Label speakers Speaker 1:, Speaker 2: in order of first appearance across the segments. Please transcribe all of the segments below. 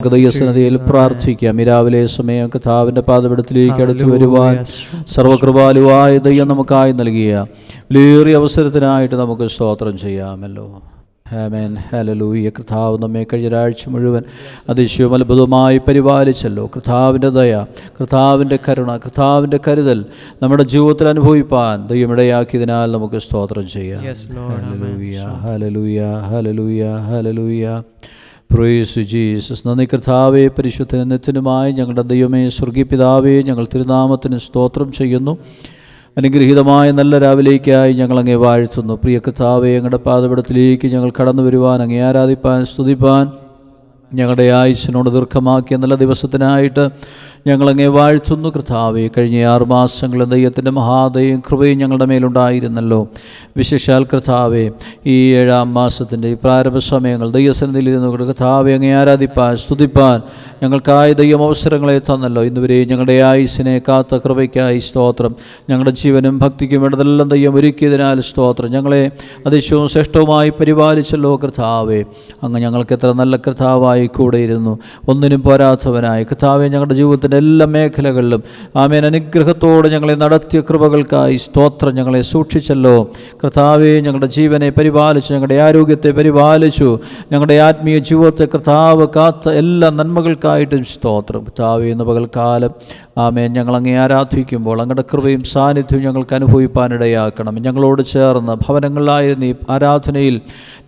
Speaker 1: ദൈവസന്നിധിയിൽ പ്രാർത്ഥിക്കാം. ഈ രാവിലെ സമയം കർത്താവിൻ്റെ പാദപീഠത്തിലേക്ക് അടുത്തു വരുവാൻ സർവകൃപാലുവായ ദൈവം നമുക്കായി നൽകിയ വലിയ അവസരത്തിനായിട്ട് നമുക്ക് സ്തോത്രം ചെയ്യാമല്ലോ. ആമേൻ, ഹല്ലേലൂയ. കർത്താവ് നമ്മെ കഴിഞ്ഞ ഒരാഴ്ച മുഴുവൻ അതിശയവും അത്ഭുതമായി പരിപാലിച്ചല്ലോ. കർത്താവിൻ്റെ ദയ, കർത്താവിൻ്റെ കരുണ, കർത്താവിൻ്റെ കരുതൽ നമ്മുടെ ജീവിതത്തിൽ അനുഭവിപ്പാൻ ദൈവം ഇടയാക്കിയതിനാൽ നമുക്ക് സ്തോത്രം ചെയ്യാം. Hallelujah, hallelujah, hallelujah, hallelujah. Price Jesus. നന്ദി കർത്താവേ, പരിശുദ്ധ നിത്യനുമായി ഞങ്ങളുടെ ദൈവമേ, സ്വർഗീയ പിതാവേ, ഞങ്ങൾ തിരുനാമത്തിന് സ്തോത്രം ചെയ്യുന്നു. അനുഗ്രഹീതമായ നല്ല രാവിലേക്കായി ഞങ്ങൾ അങ്ങേ വാഴ്ത്തുന്നു. പ്രിയ കർത്താവേ, ഞങ്ങളുടെ പാദപീഠത്തിലേക്ക് ഞങ്ങൾ കടന്നു വരുവാൻ, അങ്ങേ ആരാധിപ്പാൻ, സ്തുതിപ്പാൻ, ഞങ്ങളുടെ ആയുസ്സിനോട് ദീർഘമാക്കിയ നല്ല ദിവസത്തിനായിട്ട് ഞങ്ങളങ്ങേ വാഴ്ത്തുന്നു. കർത്താവേ, കഴിഞ്ഞ 6 മാസങ്ങൾ ദൈവത്തിൻ്റെ മഹാദയും കൃപയും ഞങ്ങളുടെ മേലുണ്ടായിരുന്നല്ലോ. വിശേഷാൽ കർത്താവേ, ഈ 7-ാം മാസത്തിൻ്റെ ഈ പ്രാരംഭ സമയങ്ങൾ ദൈവസന്നിധിയിൽ ഇരുന്നു കർത്താവേ അങ്ങേ ആരാധിപ്പാൻ, സ്തുതിപ്പാൻ ഞങ്ങൾക്കായി ദൈവം അവസരങ്ങളെ തന്നല്ലോ. ഇന്നുവരെ ഞങ്ങളുടെ ആയുസ്സിനെ കാത്ത കൃപയ്ക്കായി സ്തോത്രം. ഞങ്ങളുടെ ജീവനും ഭക്തിക്കും വേണ്ടതെല്ലാം ദൈവം ഒരുക്കിയതിനാൽ സ്തോത്രം. ഞങ്ങളെ അതിശയവും ശ്രേഷ്ഠവുമായി പരിപാലിച്ചല്ലോ കർത്താവേ. അങ്ങ് ഞങ്ങൾക്ക് എത്ര നല്ല കർത്താവായി കൂടെ ഇരുന്നു, ഒന്നിനും പോരാത്തവനായി കർത്താവേ. ഞങ്ങളുടെ ജീവിതത്തിൻ്റെ എല്ലാ മേഖലകളിലും ആമേൻ അനുഗ്രഹത്തോടെ ഞങ്ങളെ നടത്തിയ കൃപകൾക്കായി സ്തോത്രം. ഞങ്ങളെ സൂക്ഷിച്ചല്ലോ കർത്താവേ. ഞങ്ങളുടെ ജീവനെ പരിപാലിച്ചു, ഞങ്ങളുടെ ആരോഗ്യത്തെ പരിപാലിച്ചു, ഞങ്ങളുടെ ആത്മീയ ജീവിതത്തെ കർത്താവ് കാത്ത എല്ലാ നന്മകൾക്കായിട്ടും സ്തോത്രം. കർത്താവേ, ഇന്ന് പകൽക്കാലം ആമേൻ ഞങ്ങൾ അങ്ങേ ആരാധിക്കുമ്പോൾ അങ്ങയുടെ കൃപയും സാന്നിധ്യവും ഞങ്ങൾക്ക് അനുഭവിപ്പാനിടയാക്കണം. ഞങ്ങളോട് ചേർന്ന് ഭവനങ്ങളിലായിരുന്ന ഈ ആരാധനയിൽ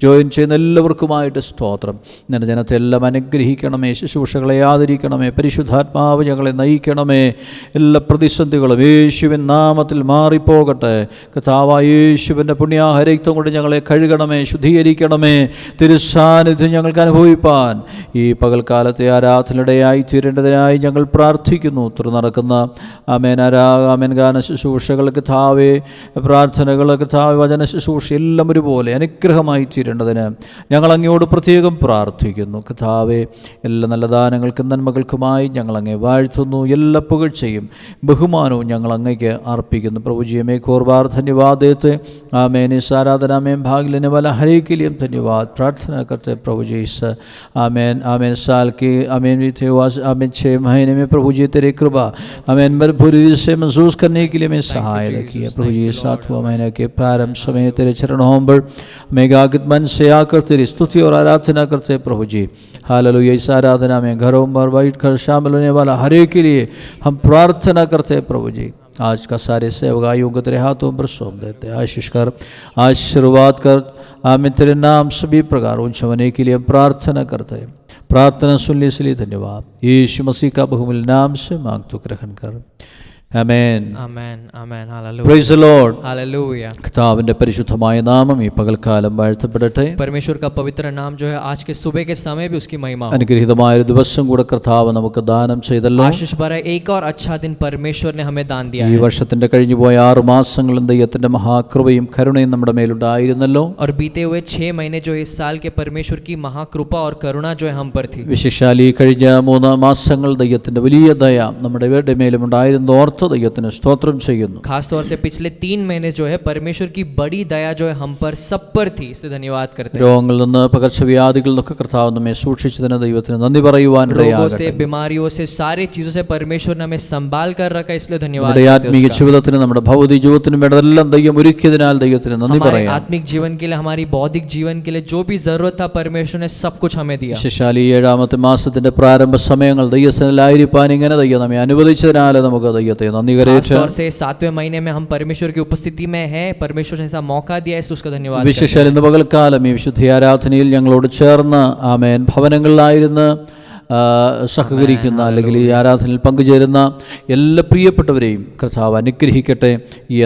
Speaker 1: ജോയിൻ ചെയ്യുന്ന എല്ലാവർക്കുമായിട്ട് സ്തോത്രം. നിന്റെ ജനത്തെ എല്ലാം അനുഗ്രഹിക്കണമേ, ശുശ്രൂഷകളെ ആദരിക്കണമേ, പരിശുദ്ധാത്മാവ് ഞങ്ങളെ നയിക്കണമേ. എല്ലാ പ്രതിസന്ധികളും യേശുവിൻ നാമത്തിൽ മാറിപ്പോകട്ടെ. കർത്താവായ യേശുവിൻ്റെ പുണ്യാഹരക്തം കൊണ്ട് ഞങ്ങളെ കഴുകണമേ, ശുദ്ധീകരിക്കണമേ. തിരുസാന്നിധ്യം ഞങ്ങൾക്ക് അനുഭവിപ്പാൻ ഈ പകൽക്കാലത്തെ ആരാധനയുടെയായി തീരേണ്ടതിനായി ഞങ്ങൾ പ്രാർത്ഥിക്കുന്നു. നടക്കുന്ന ആമേൻ ഗാന ശുശ്രൂഷകൾ കർത്താവേ, പ്രാർത്ഥനകൾ കർത്താവേ, വചന ശുശ്രൂഷ എല്ലാം ഒരുപോലെ അനുഗ്രഹമായി തീരേണ്ടതിന് ഞങ്ങൾ അങ്ങയോട് പ്രത്യേകം പ്രാർത്ഥിക്കുന്നു. കർത്താവേ, എല്ലാ നല്ല ദാനങ്ങൾക്കും നന്മകൾക്കുമായി ഞങ്ങൾ അങ്ങേ വാഴ്ത്തുന്നു. എല്ലാ പുകഴ്ചയും ബഹുമാനവും ഞങ്ങൾ അങ്ങയ്ക്ക് അർപ്പിക്കുന്നു. പ്രഭുജിയമേ കോർബാർ ധന്യവാദത്തെ ആമേൻ. इस आराधना में भाग लेने वाला हर एक के लिए हम धन्यवाद प्रार्थना करते हैं प्रभु जी. इस आमेन आमेन साल के आमेन भी थे आमेन 6 महीने में प्रभु जी तेरे कृपा आमेन पूरी से महसूस करने के लिए मैं सहायता किया प्रभु जी. 7वां महीने के प्रारंभ समय तेरे चरणों पर मेघागत मन से आकर तेरी स्तुति और आराधना करते हैं प्रभु जी. हालेलुया. इस आराधना में घरों पर बैठकर शामिल होने वाला हर एक के लिए हम प्रार्थना करते हैं प्रभु जी. आज का सारे सेवकाइयों को तेरे हाथों पर सौंप देते हैं. आशीष कर, आशीर्वाद कर आमीन. तेरे नाम सभी प्रकार ऊंचे होने के लिए प्रार्थना करते हैं. प्रार्थना सुनने इसलिए धन्यवाद. यीशु मसीह का बहुमूल्य नाम से मांग तो ग्रहण कर. ആമേൻ, ആമേൻ, ആമേൻ. ഹല്ലേലൂയ. Praise the lord. ഹല്ലേലൂയ. കർത്താവിന്റെ പരിശുദ്ധമായ നാമം ഈ പകൽക്കാലം വാഴ്ത്തപ്പെടട്ടെ. परमेश्वर का पवित्र नाम जो है आज के सुबह के समय भी उसकी महिमा हो. അനുഗ്രഹീതമായ ഒരു ദിവസം കൂടെ കർത്താവ് നമുക്ക് ദാനം ചെയ്തല്ലോ.
Speaker 2: आशीष भरा एक और अच्छा दिन परमेश्वर ने हमें दान दिया
Speaker 1: है. ഈ വർഷത്തിന്റെ കഴിഞ്ഞുപോയ 6 മാസങ്ങളും ദൈവത്തിന്റെ മഹാകൃപയും കരുണയും നമ്മുടെ മേലുണ്ടായിരുന്നല്ലോ.
Speaker 2: और बीते हुए 6 महीने जो इस साल के परमेश्वर की महाकृपा और करुणा जो है हम पर थी.
Speaker 1: വിശേഷാൽ ഈ കഴിഞ്ഞ 3 മാസങ്ങൾ ദൈവത്തിന്റെ വലിയ ദയ നമ്മുടെ മേലും ഉണ്ടായിരുന്നു. ദൈവത്തിന് സ്തോത്രം ചെയ്യുന്നു.
Speaker 2: खास तौर से पिछले 3 महीने जो है परमेश्वर की बड़ी दया जो है हम पर सब पर थी. इसलिए धन्यवाद करते हैं.
Speaker 1: രോഗങ്ങളിൽ നിന്ന് പകർച്ചവ്യാധികളിൽ നിന്നൊക്കെ കർത്താവ് നമ്മെ സൂക്ഷിച്ചതിന് ദൈവത്തിന് നന്ദി പറയുവാൻ ഇടയാകട്ടെ.
Speaker 2: रोगों से, बीमारियों से, सारी चीजों से परमेश्वर ने हमें संभाल कर रखा है. इसलिए धन्यवाद.
Speaker 1: നമ്മുടെ ആത്മീയ ജീവിതത്തിന്, നമ്മുടെ ഭൗതിക ജീവിതത്തിനും വേണ്ടതെല്ലാം ദൈവം ഒരുക്കിയതിനാൽ ദൈവത്തിന് നന്ദി പറയാം.
Speaker 2: हमारे आत्मिक जीवन के लिए, हमारी बौद्धिक जीवन के लिए जो भी जरूरत था परमेश्वर ने सब कुछ हमें दिया.
Speaker 1: വിശേഷാൽ ഈ 7ാമത്തെ മാസത്തിന്റെ പ്രാരംഭ സമയങ്ങൾ ദൈവസന്നിധിയിലായിരിക്കാൻ ഇങ്ങനെ ദൈവം നമ്മെ അനുവദിച്ചതിനാൽ നമുക്ക് ദൈവത്തെ നന്ദി കരേറ്റ്.
Speaker 2: से 7वें महीने में हम परमेश्वर की उपस्थिति में हैं. परमेश्वर ने ऐसा मौका दिया है, इसलिए उसका धन्यवाद.
Speaker 1: വിശേഷാൽ ഇന്ന് പകൽക്കാലം ഈ വിശുദ്ധ ആരാധനയിൽ ഞങ്ങളോട് ചേർന്ന് ആമേൻ ഭവനങ്ങളിലായിരുന്ന് സഹകരിക്കുന്ന അല്ലെങ്കിൽ ഈ ആരാധനയിൽ പങ്കുചേരുന്ന എല്ലാ പ്രിയപ്പെട്ടവരെയും കർത്താവ് അനുഗ്രഹിക്കട്ടെ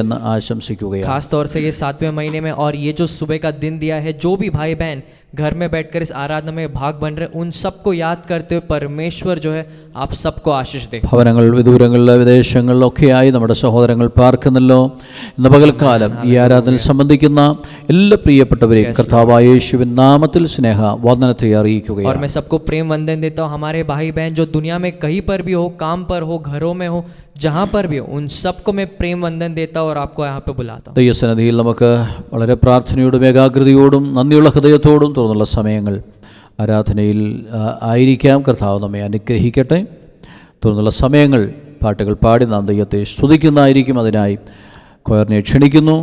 Speaker 1: എന്ന് ആശംസിക്കുകയാണ്.
Speaker 2: खास तौर से ये 7वें महीने में और ये जो सुबह का दिन दिया है, जो भी भाई बहन घर में बैठकर इस आराधना में भाग बन रहे, उन सबको याद करते हुए परमेश्वर जो है आप सबको आशीष दे.
Speaker 1: ഭവനങ്ങൾ വിദൂരങ്ങളിൽ വിദേശങ്ങളിലൊക്കെയായി നമ്മുടെ സഹോദരങ്ങൾ പാർക്കുന്നല്ലോ. ഇന്ന് പകൽക്കാലം ഈ ആരാധനയിൽ സംബന്ധിക്കുന്ന എല്ലാ പ്രിയപ്പെട്ടവരെയും കർത്താവായ യേശുവിൻ നാമത്തിൽ സ്നേഹ വന്ദനത്തെ അറിയിക്കുകയാണ്.
Speaker 2: और मैं सबको प्रेम वंदन देता हूँ. हमारे भाई बहन जो दुनिया में कहीं पर भी हो, काम पर हो, घरों में हो, जहाँ पर भी हो, उन सबको मैं प्रेम वंदन देता हूँ और आपको यहाँ पे बुलाता हूँ.
Speaker 1: ദൈവസന്നിധിയിൽ നമുക്ക് വളരെ പ്രാർത്ഥനയോടും ഏകാഗ്രതയോടും നന്ദിയുള്ള ഹൃദയത്തോടും തുറന്നുള്ള സമയങ്ങൾ ആരാധനയിൽ ആയിരിക്കാം. കർത്താവ് നമ്മെ അനുഗ്രഹിക്കട്ടെ. തുടർന്നുള്ള സമയങ്ങൾ പാട്ടുകൾ പാടി നാം ദൈവത്തെ സ്തുതിക്കുന്നതായിരിക്കും. അതിനായി കൊയറിനെ ക്ഷണിക്കുന്നു.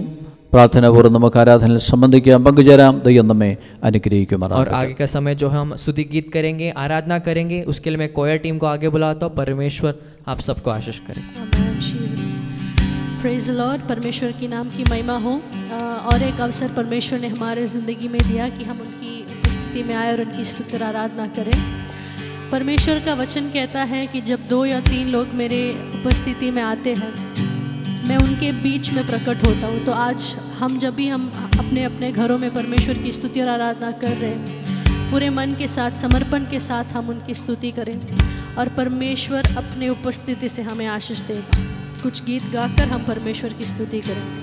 Speaker 1: പ്രാർത്ഥനാപൂർവ്വം നമുക്ക് ആരാധനയിൽ സംബന്ധിക്കാം, പങ്കുചേരാം. ദൈവം നമ്മെ അനുഗ്രഹിക്കുമാറാകട്ടെ.
Speaker 2: और आगे का समय जो है हम स्तुति गीत करेंगे, आराधना करेंगे. उसके लिए मैं कोयर टीम को आगे बुलाता हूँ. परमेश्वर आप सबको आशीष करे.
Speaker 3: Praise the Lord. परमेश्वर की नाम की महिमा हो. और एक अवसर परमेश्वर ने हमारे ज़िंदगी में दिया कि हम उनकी उपस्थिति में आए और उनकी स्तुति और आराधना करें. परमेश्वर का वचन कहता है कि जब 2 या 3 लोग मेरे उपस्थिति में आते हैं, मैं उनके बीच में प्रकट होता हूँ. तो आज हम जब भी हम अपने अपने घरों में परमेश्वर की स्तुति और आराधना कर रहे हैं, पूरे मन के साथ, समर्पण के साथ हम उनकी स्तुति करें और परमेश्वर अपने उपस्थिति से हमें आशीष देगा. कुछ गीत गाकर हम परमेश्वर की स्तुति करेंगे.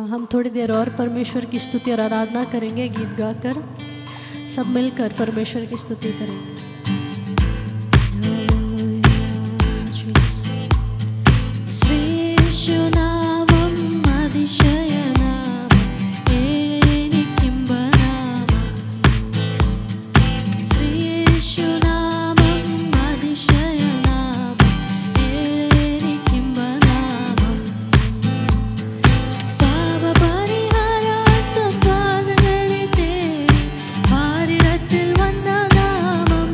Speaker 3: हम थोड़ी देर और परमेश्वर की स्तुति और आराधना करेंगे, गीत गाकर सब मिलकर परमेश्वर की स्तुति करेंगे। श्रीशुनामं അതിശയനാമം എനിക്കിമ്പനാമം ശ്രീശുനാമം അതിശയനാമം എനിക്കിമ്പനാമം പാപപരിഹാരാർത്ഥം പാദങ്ങളിൽ തേടി പാരിടത്തിൽ വന്ന നാമം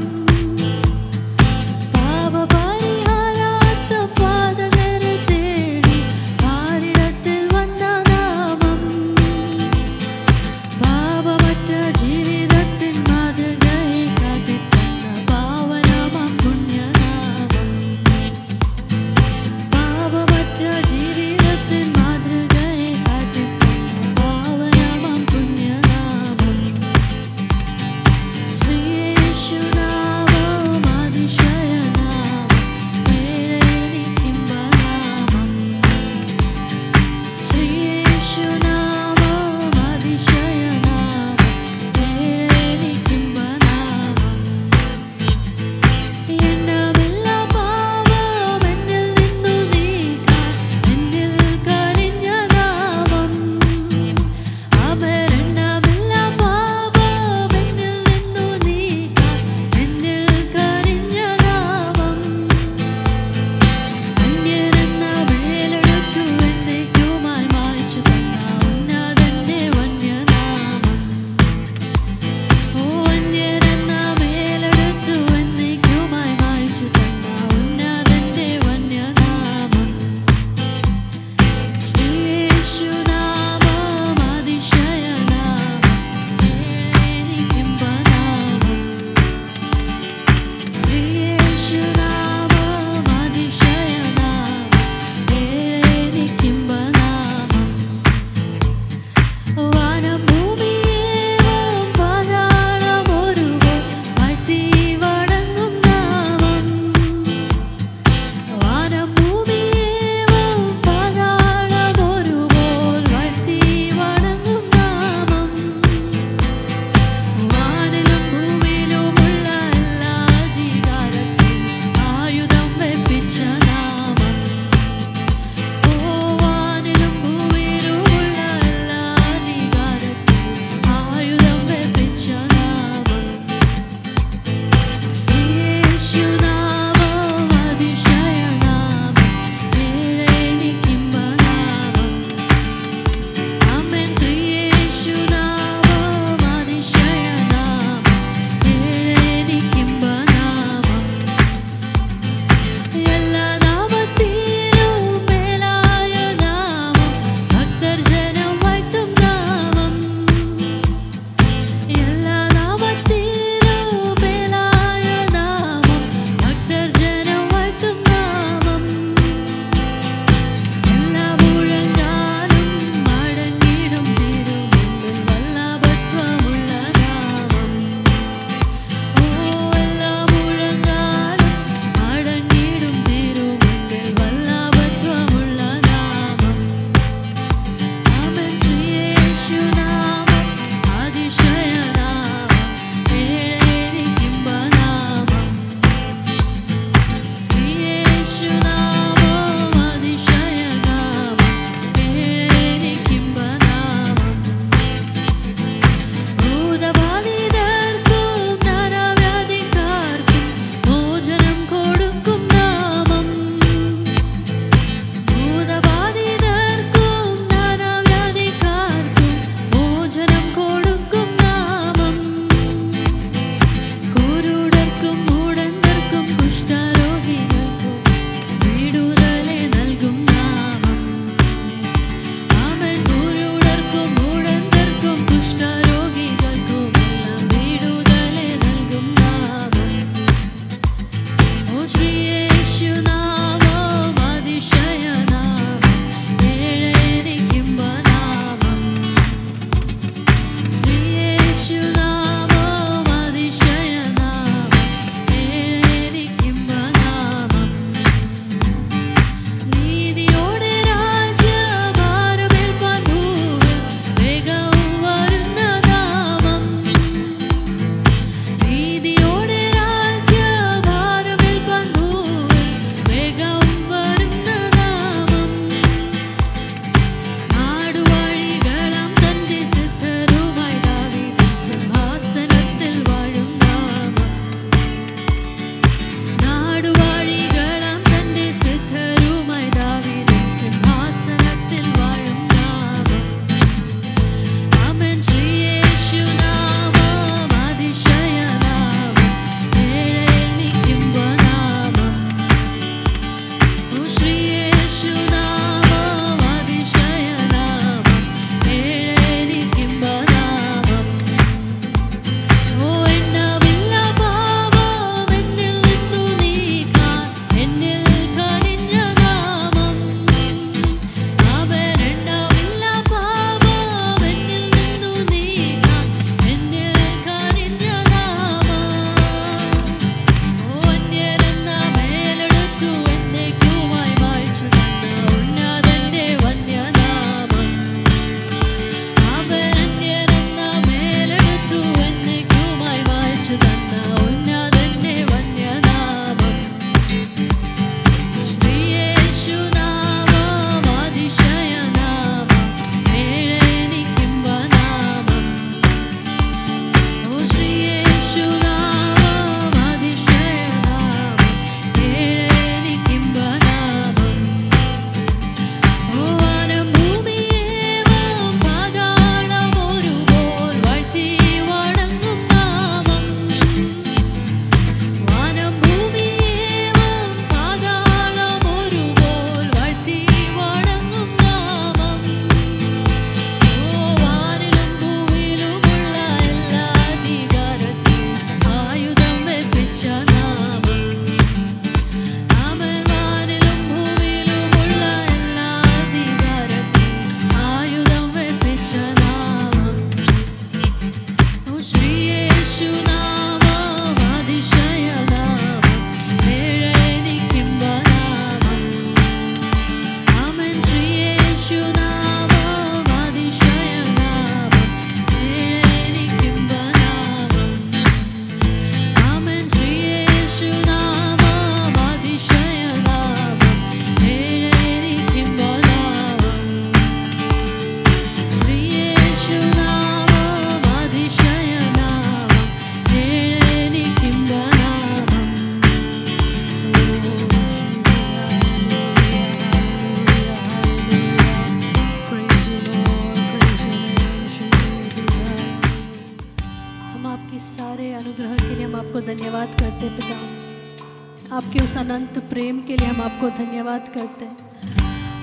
Speaker 3: धन्यवाद करते पिता। आपके उस अनंत प्रेम के लिए हम आपको धन्यवाद करते हैं।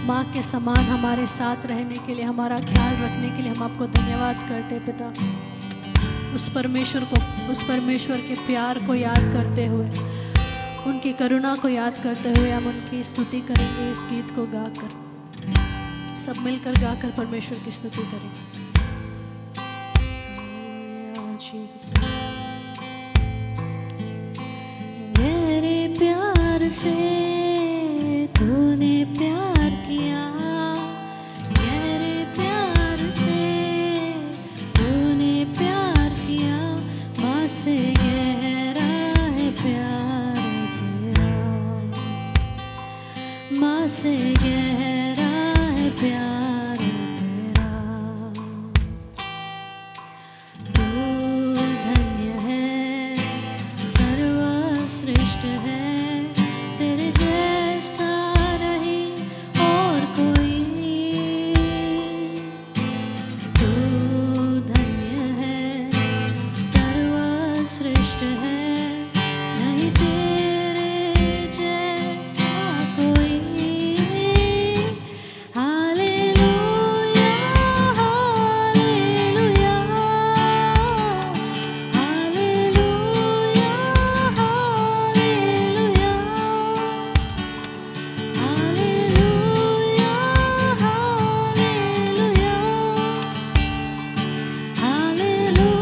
Speaker 3: माँ के समान हमारे साथ रहने के लिए, हमारा ख्याल रखने के लिए हम आपको धन्यवाद करते हैं पिता। उस परमेश्वर के प्यार को याद करते हुए, उनकी करुणा को याद करते हुए हम उनकी स्तुति करेंगे। इस गीत को गाकर, सब मिलकर गाकर परमेश्वर की स्तुति करेंगे। मेरे प्यार से तूने प्यार किया, मेरे प्यार से तूने प्यार किया। माँ से गहरा है प्यार तेरा, माँ से गहरा है प्यार तेरा। तू धन्य है, सर्वश्रेष्ठ है, तेरे जैसा नहीं और कोई। तू धन्य है, सर्वश्रेष्ठ है, नहीं तेरे जैसा कोई। Hallelujah, hallelujah, hallelujah, hallelujah, hallelujah, hallelujah, hallelujah,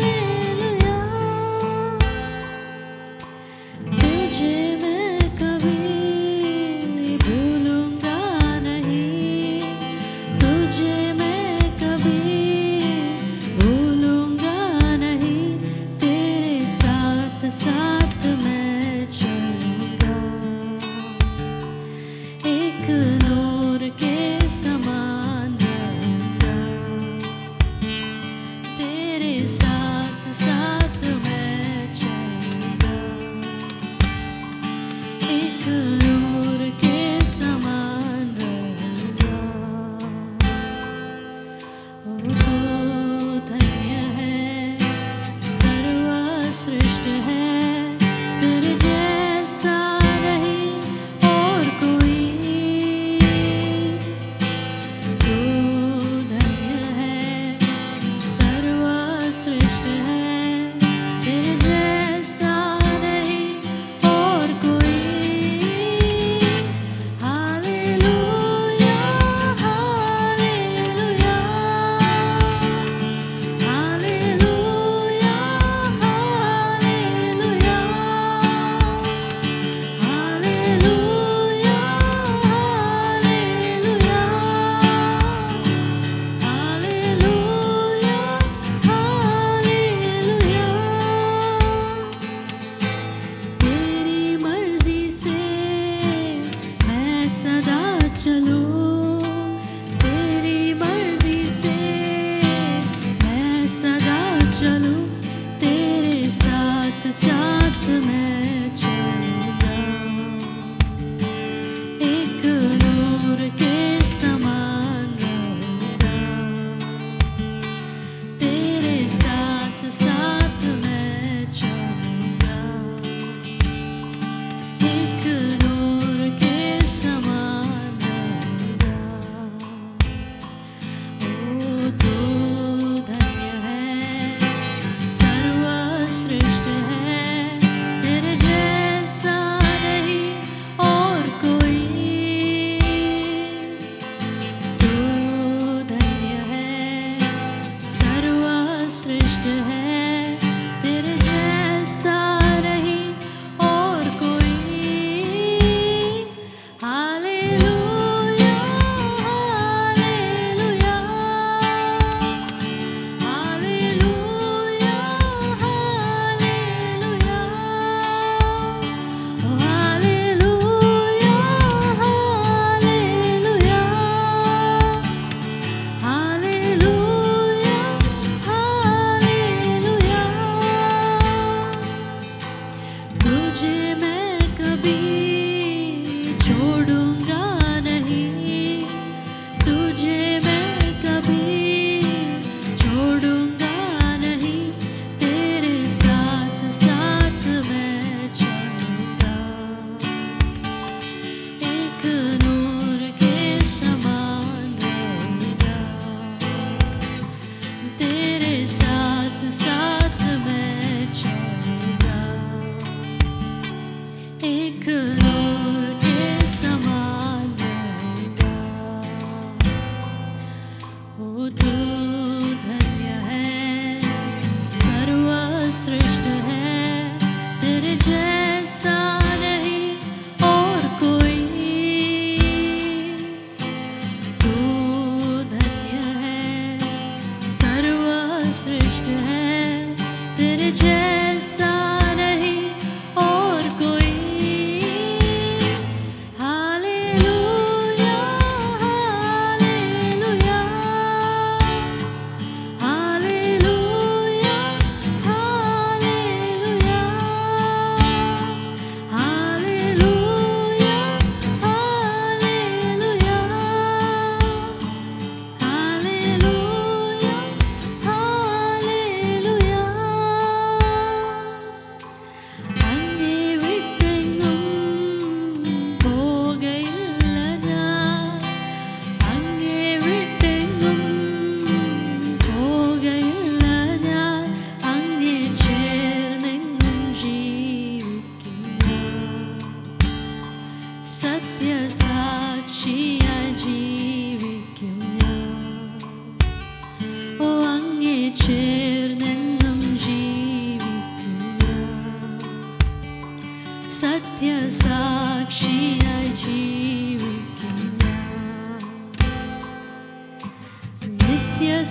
Speaker 3: hallelujah. तुझे मैं कभी भूलूंगा नहीं, तुझे मैं कभी भूलूंगा नहीं। तेरे साथ साथ मैं चलूंगा, एक नूर के समान रहूंगा। तेरे साथ साथ मैं चलूंगा, एक नूर के समान रहूंगा। ओ धन्य है, सर्वश्रेष्ठ है, तेरे जैसा नहीं और कोई। तू धन्य है, सर्वश्रेष्ठ है, तेरे जैसा नहीं और कोई। Hallelujah, hallelujah, hallelujah, hallelujah, hallelujah, hallelujah, hallelujah, hallelujah. तेरी मर्जी से मैं सदा चलूं, तेरी मर्जी से मैं सदा चलूं। तेरे साथ साथ मैं चलूंगा, एक नूर के समान रहूंगा। तेरे साथ साथ मैं चलूंगा, एक नूर के समान रहूंगा। ओ तू धन्य है, सर्वश्रेष्ठ है, तेरे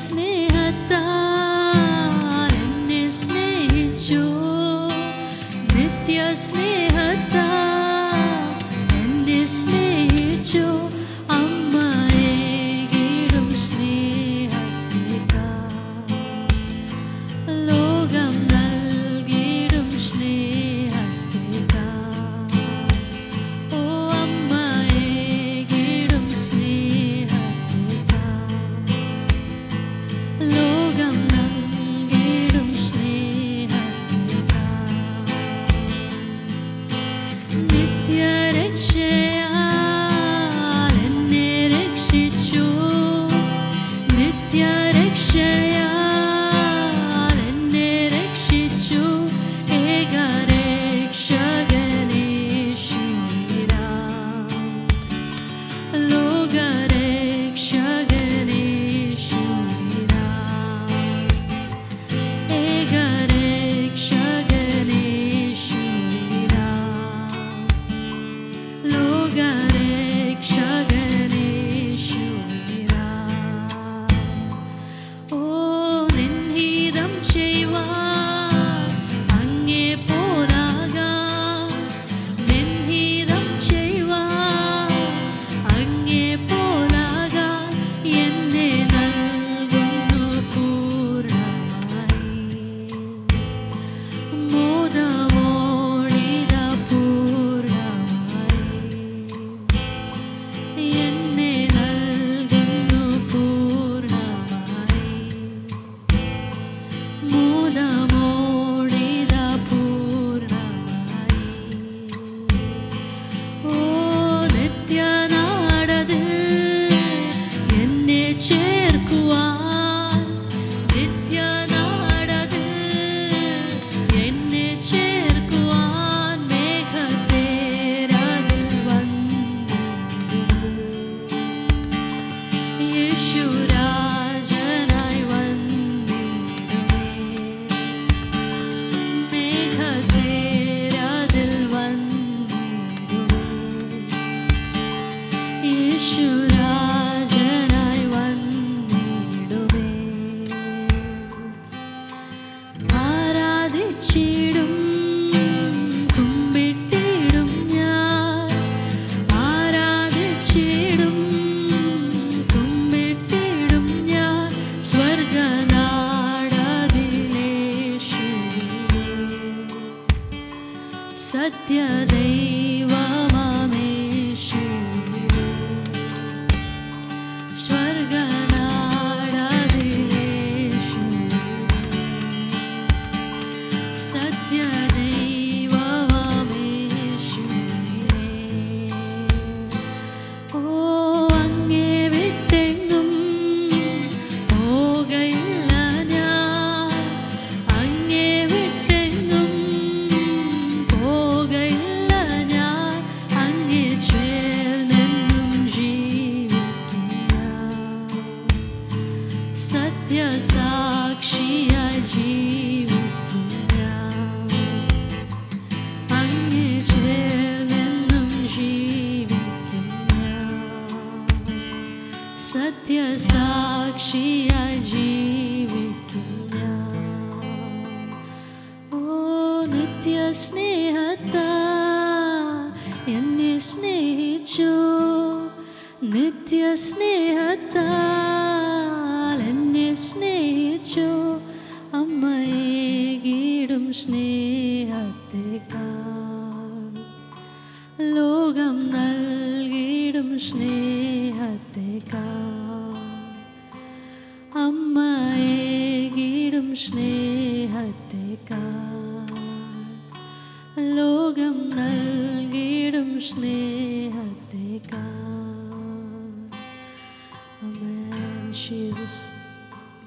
Speaker 3: സ്നേഹത്താൽ എന്നെ സ്നേഹിച്ചു, നിത്യ സ്നേഹത്താൽ എന്നെ സ്നേഹിച്ചു. അമ്മയേകിടും സ്നേഹത്തേക്കാൾ ലോകം നൽകിടും സ്നേഹത്തേക്കാൾ, ഓ അമ്മയേകിടും സ്നേഹത്തേക്കാൾ ലോകം നൽകിടും സ്നേഹത്തേക്കാൾ. നിത്യരക്ഷയാൽ എന്നെ രക്ഷിച്ചു, നിത്യരക്ഷയാൽ എന്നെ രക്ഷിച്ചു. ഏകരക്ഷകനേശുവിനാം ലോകരക്ഷകനേശുവിനാം, ഏകരക്ഷകനേശുവിനാം ലോകരക്ഷകനേശുവിനാം. ഓ നിൻഹിതം ചെയ്യുവാൻ അങ്ങേ പോലാകാം, നിൻഹിതം ചെയ്യുവാൻ അങ്ങേ പോലാകാൻ എന്നെ നൽകുന്നു പൂർണ്ണമായി. മോദമോടിതാ പൂർണ്ണമായി എന്നെ നൽകുന്നു പൂർണ്ണമായി. മോദമോടിതാ പൂർണ്ണമായി. ഓ നിത്യനാടതിൽ എന്നെ ചേർക്കുവാൻ, നിത്യനാടതിൽ എന്നെ ചേർക്കുവാൻ മേഘത്തേരതിൽ വന്നിടുന്നു. യേശുരാജനായി വന്നിടുമേ, മേഘത്തേരതിൽ വന്നിടുമേ. യേശുരാജനായി വന്നിടുമേ. ആരാധിച്ചിടും കുമ്പിട്ടിടും ഞാൻ, ആരാധിച്ചിടും കുമ്പിട്ടിടും ഞാൻ സ്വർഗനാടതിലേശുവിനെ. സത്യദൈവമാമേശുവിനെ, സ്വർഗനാടതിലേശുവിനെ, സത്യദൈവമാമേശുവിനെ. ഓ അങ്ങേ വിട്ടെങ്ങും പോകയില്ല ഞാൻ, അങ്ങേ വിട്ടെങ്ങും പോകയില്ല ഞാൻ, അങ്ങേ ചേർന്നെന്നും ജീവിക്കും ഞാൻ. സത്യസാക്ഷിയായി ജീവിക്കും ഞാൻ, അങ്ങേ ചേർന്നെന്നും ജീവിക്കും ഞാൻ. സത്യസാക്ഷിയായി ജീവിക്കും ഞാൻ. ഓ നിത്യസ്നേഹത്താൽ എന്നെ സ്നേഹിച്ചു, നിത്യസ്നേഹത്താൽ എന്നെ സ്നേഹിച്ചു. അമ്മയേകിടും സ്നേഹത്തേക്കാൾ ലോകം നൽകിടും സ്നേഹത്തേക്കാൾ, അമ്മയേകിടും സ്നേഹത്തേക്കാൾ ലോകം നൽകിടും സ്നേഹത്തേക്കാൾ. Amen. Jesus.